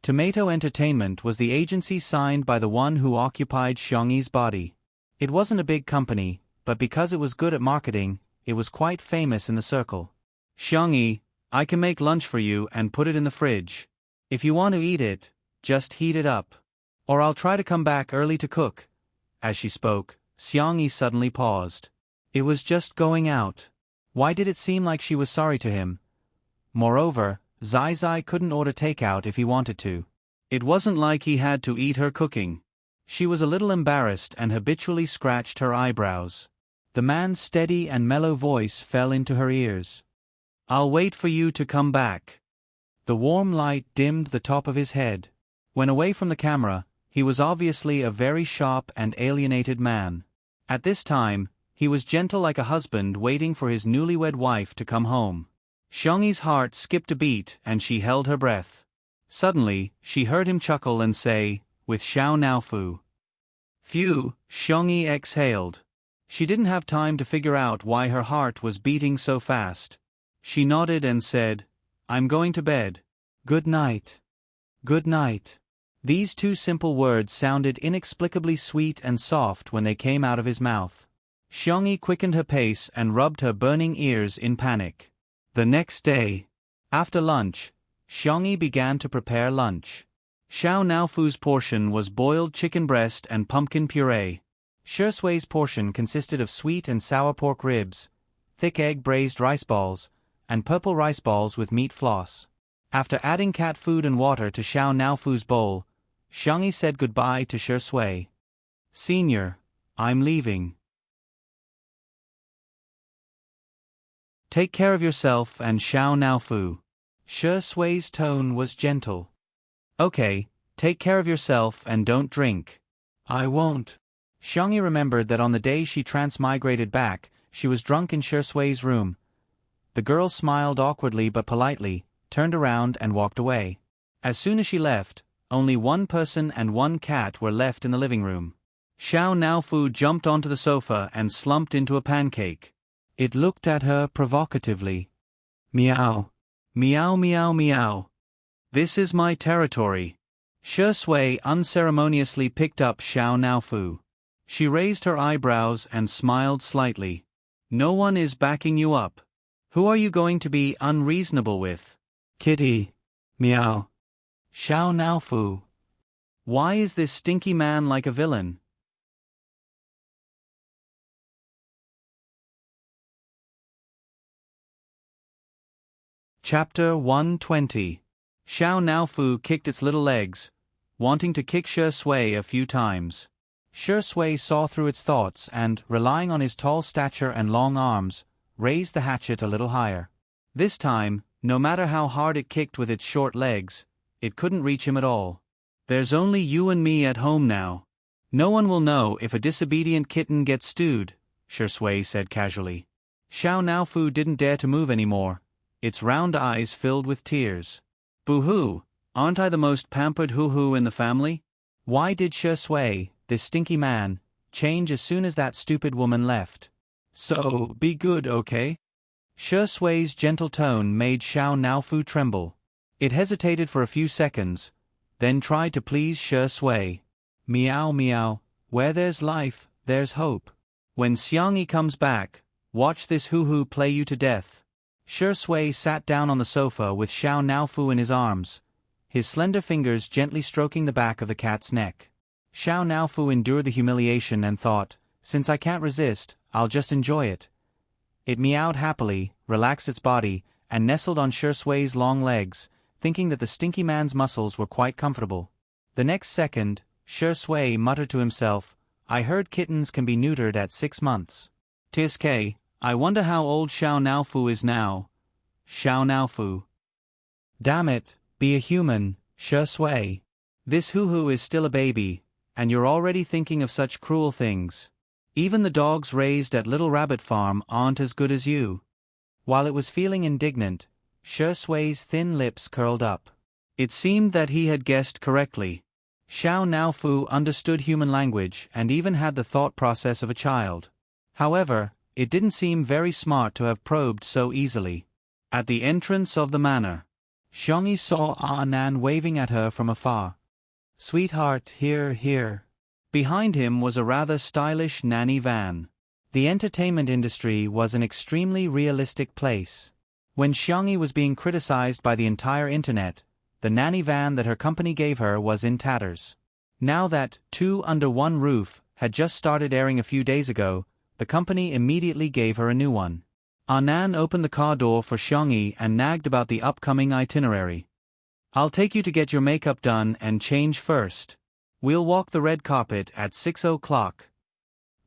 Tomato Entertainment was the agency signed by the one who occupied Xiangyi's body. It wasn't a big company, but because it was good at marketing, it was quite famous in the circle. Xiangyi, I can make lunch for you and put it in the fridge. If you want to eat it, just heat it up. Or I'll try to come back early to cook. As she spoke, Xiangyi suddenly paused. It was just going out. Why did it seem like she was sorry to him? Moreover, Zai Zai couldn't order takeout if he wanted to. It wasn't like he had to eat her cooking. She was a little embarrassed and habitually scratched her eyebrows. The man's steady and mellow voice fell into her ears. I'll wait for you to come back. The warm light dimmed the top of his head. When away from the camera, he was obviously a very sharp and alienated man. At this time, he was gentle like a husband waiting for his newlywed wife to come home. Xiangyi's heart skipped a beat and she held her breath. Suddenly, she heard him chuckle and say, with Xiao Naofu. Phew, Xiangyi exhaled. She didn't have time to figure out why her heart was beating so fast. She nodded and said, I'm going to bed. Good night. Good night. These two simple words sounded inexplicably sweet and soft when they came out of his mouth. Xiangyi quickened her pace and rubbed her burning ears in panic. The next day, after lunch, Xiangyi began to prepare lunch. Xiao Naofu's portion was boiled chicken breast and pumpkin puree. Shi Sui's portion consisted of sweet and sour pork ribs, thick egg braised rice balls, and purple rice balls with meat floss. After adding cat food and water to Xiao Naofu's bowl, Xiangyi said goodbye to Shi Sui. Senior, I'm leaving. Take care of yourself and Xiao Naofu. Shi Sui's tone was gentle. Okay, take care of yourself and don't drink. I won't. Xiangyi remembered that on the day she transmigrated back, she was drunk in Shi Sui's room. The girl smiled awkwardly but politely, turned around and walked away. As soon as she left, only one person and one cat were left in the living room. Xiao Naofu jumped onto the sofa and slumped into a pancake. It looked at her provocatively. Meow. Meow meow meow. This is my territory. Shi Sui unceremoniously picked up Xiao Naofu. She raised her eyebrows and smiled slightly. No one is backing you up. Who are you going to be unreasonable with? Kitty. Meow. Xiao Naofu. Why is this stinky man like a villain? Chapter 120. Xiao Naofu kicked its little legs, wanting to kick Shi Sui a few times. Shi Sui saw through its thoughts and, relying on his tall stature and long arms, raised the hatchet a little higher. This time, no matter how hard it kicked with its short legs, it couldn't reach him at all. There's only you and me at home now. No one will know if a disobedient kitten gets stewed, Shi Sui said casually. Xiao Naofu didn't dare to move anymore, its round eyes filled with tears. Boo-hoo, aren't I the most pampered hoo-hoo in the family? Why did Shi Sui, this stinky man, change as soon as that stupid woman left? So, be good, okay? Shi Sui's gentle tone made Xiao Naofu tremble. It hesitated for a few seconds, then tried to please Shi Sui. Meow meow, where there's life, there's hope. When Xiangyi comes back, watch this hoo-hoo play you to death. Shi Sui sat down on the sofa with Xiao Naofu in his arms, his slender fingers gently stroking the back of the cat's neck. Xiao Naofu endured the humiliation and thought, since I can't resist, I'll just enjoy it. It meowed happily, relaxed its body, and nestled on Shi Sui's long legs, thinking that the stinky man's muscles were quite comfortable. The next second, Shi Sui muttered to himself, I heard kittens can be neutered at 6 months. TSK, I wonder how old Xiao Naofu is now. Xiao Naofu. Damn it, be a human, Shi Sui. This hoo-hoo is still a baby, and you're already thinking of such cruel things. Even the dogs raised at Little Rabbit Farm aren't as good as you. While it was feeling indignant, Shi Sui's thin lips curled up. It seemed that he had guessed correctly. Xiao Naofu understood human language and even had the thought process of a child. However, it didn't seem very smart to have probed so easily. At the entrance of the manor, Xiangyi saw Nan waving at her from afar. "Sweetheart, here, here." Behind him was a rather stylish nanny van. The entertainment industry was an extremely realistic place. When Xiangyi was being criticized by the entire internet, the nanny van that her company gave her was in tatters. Now that Two Under One Roof had just started airing a few days ago, the company immediately gave her a new one. Nan opened the car door for Xiangyi and nagged about the upcoming itinerary. "I'll take you to get your makeup done and change first. We'll walk the red carpet at 6 o'clock.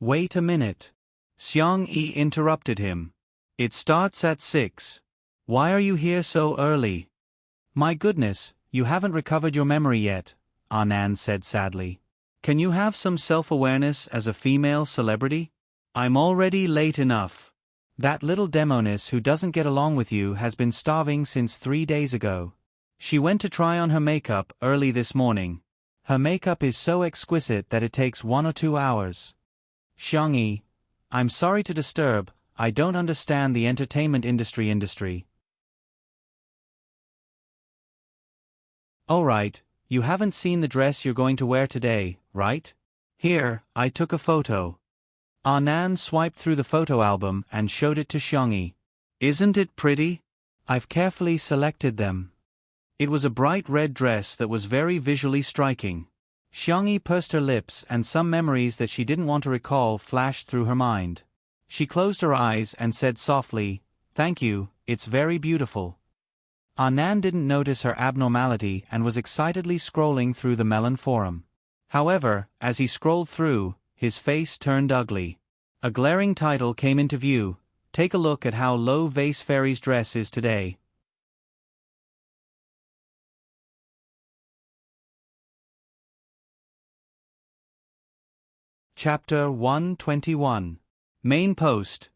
"Wait a minute." Xiangyi interrupted him. "It starts at 6. Why are you here so early?" "My goodness, you haven't recovered your memory yet," Nan said sadly. "Can you have some self-awareness as a female celebrity? I'm already late enough. That little demoness who doesn't get along with you has been starving since 3 days ago. She went to try on her makeup early this morning. Her makeup is so exquisite that it takes 1 or 2 hours." "Xiangyi, I'm sorry to disturb, I don't understand the entertainment industry. Alright, you haven't seen the dress you're going to wear today, right? Here, I took a photo." Nan swiped through the photo album and showed it to Xiangyi. "Isn't it pretty? I've carefully selected them." It was a bright red dress that was very visually striking. Xiangyi pursed her lips and some memories that she didn't want to recall flashed through her mind. She closed her eyes and said softly, "Thank you, it's very beautiful." Nan didn't notice her abnormality and was excitedly scrolling through the Melon forum. However, as he scrolled through, his face turned ugly. A glaring title came into view: "Take a look at how low Vase Fairy's dress is today." Chapter 121. Main Post.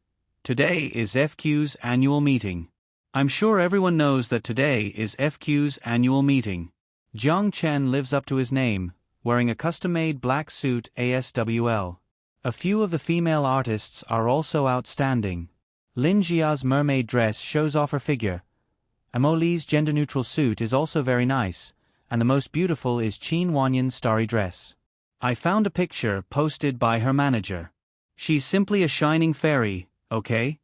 Today is FQ's annual meeting. I'm sure everyone knows that today is FQ's annual meeting. Jiang Chen lives up to his name, wearing a custom-made black suit ASWL. A few of the female artists are also outstanding. Lin Jia's mermaid dress shows off her figure. Amoli's gender-neutral suit is also very nice, and the most beautiful is Qin Wanyan's starry dress. I found a picture posted by her manager. She's simply a shining fairy, okay?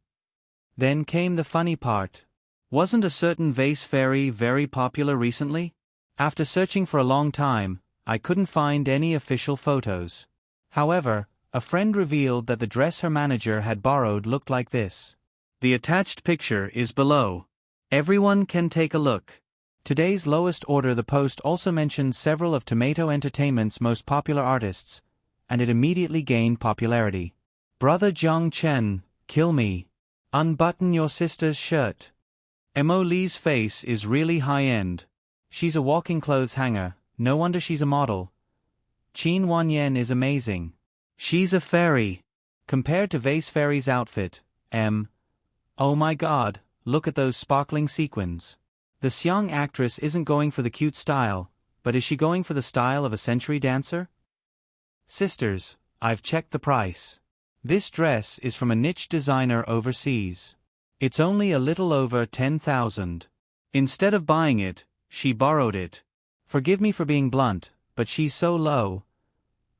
Then came the funny part. Wasn't a certain vase fairy very popular recently? After searching for a long time, I couldn't find any official photos. However, a friend revealed that the dress her manager had borrowed looked like this. The attached picture is below. Everyone can take a look. Today's lowest order. The post also mentioned several of Tomato Entertainment's most popular artists, and it immediately gained popularity. Brother Jiang Chen, kill me. Unbutton your sister's shirt. Mo Li's face is really high-end. She's a walking clothes hanger, no wonder she's a model. Qin Wanyan is amazing. She's a fairy. Compared to Vase Fairy's outfit, oh my god, look at those sparkling sequins. The Xiang actress isn't going for the cute style, but is she going for the style of a century dancer? Sisters, I've checked the price. This dress is from a niche designer overseas. It's only a little over 10,000. Instead of buying it, she borrowed it. Forgive me for being blunt, but she's so low.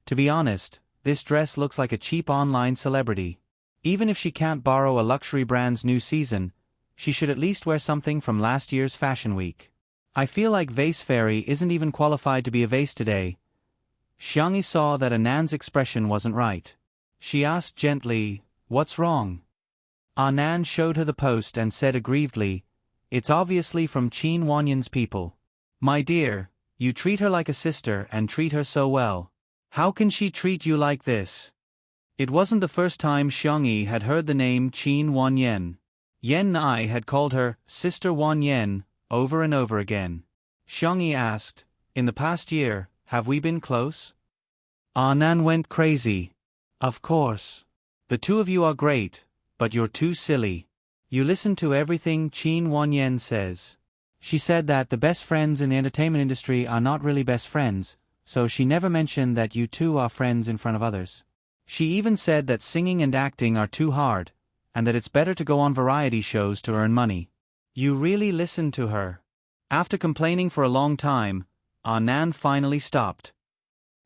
To be honest, this dress looks like a cheap online celebrity. Even if she can't borrow a luxury brand's new season, she should at least wear something from last year's Fashion Week. I feel like Vase Fairy isn't even qualified to be a vase today. Xiangyi saw that Anan's expression wasn't right. She asked gently, "What's wrong?" Anan showed her the post and said aggrievedly, "It's obviously from Qin Wanyan's people. My dear, you treat her like a sister and treat her so well. How can she treat you like this?" It wasn't the first time Xiangyi had heard the name Qin Wanyan. Yan Nai had called her Sister Wanyan over and over again. Xiangyi asked, "In the past year, have we been close?" Anan went crazy. "Of course. The two of you are great, but you're too silly. You listen to everything Qin Wanyan says. She said that the best friends in the entertainment industry are not really best friends, so she never mentioned that you two are friends in front of others. She even said that singing and acting are too hard, and that it's better to go on variety shows to earn money. You really listened to her. After complaining for a long time, Nan finally stopped.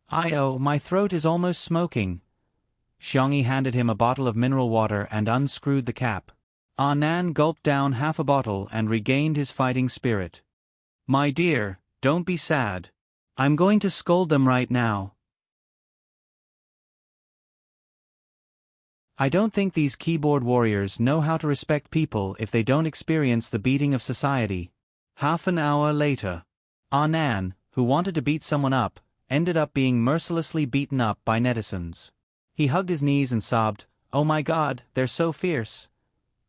My throat is almost smoking. Xiangyi handed him a bottle of mineral water and unscrewed the cap. Nan gulped down half a bottle and regained his fighting spirit. My dear, don't be sad. I'm going to scold them right now. I don't think these keyboard warriors know how to respect people if they don't experience the beating of society. Half an hour later, Nan, who wanted to beat someone up, ended up being mercilessly beaten up by netizens. He hugged his knees and sobbed, "Oh my God, they're so fierce."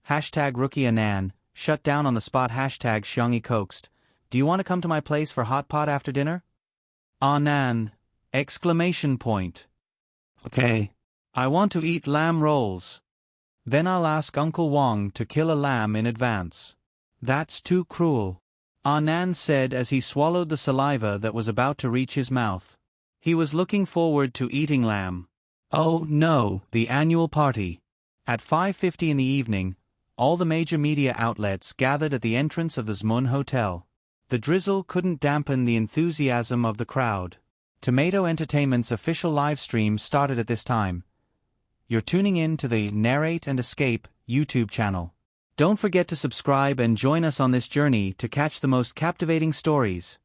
#Rookie Nan, shut down on the spot. #Xiangyi coaxed. Do you want to come to my place for hot pot after dinner? Nan! Okay. I want to eat lamb rolls. Then I'll ask Uncle Wong to kill a lamb in advance. That's too cruel. Nan said as he swallowed the saliva that was about to reach his mouth. He was looking forward to eating lamb. Oh no, the annual party. At 5:50 in the evening, all the major media outlets gathered at the entrance of the Zmun Hotel. The drizzle couldn't dampen the enthusiasm of the crowd. Tomato Entertainment's official live stream started at this time. You're tuning in to the Narrate and Escape YouTube channel. Don't forget to subscribe and join us on this journey to catch the most captivating stories.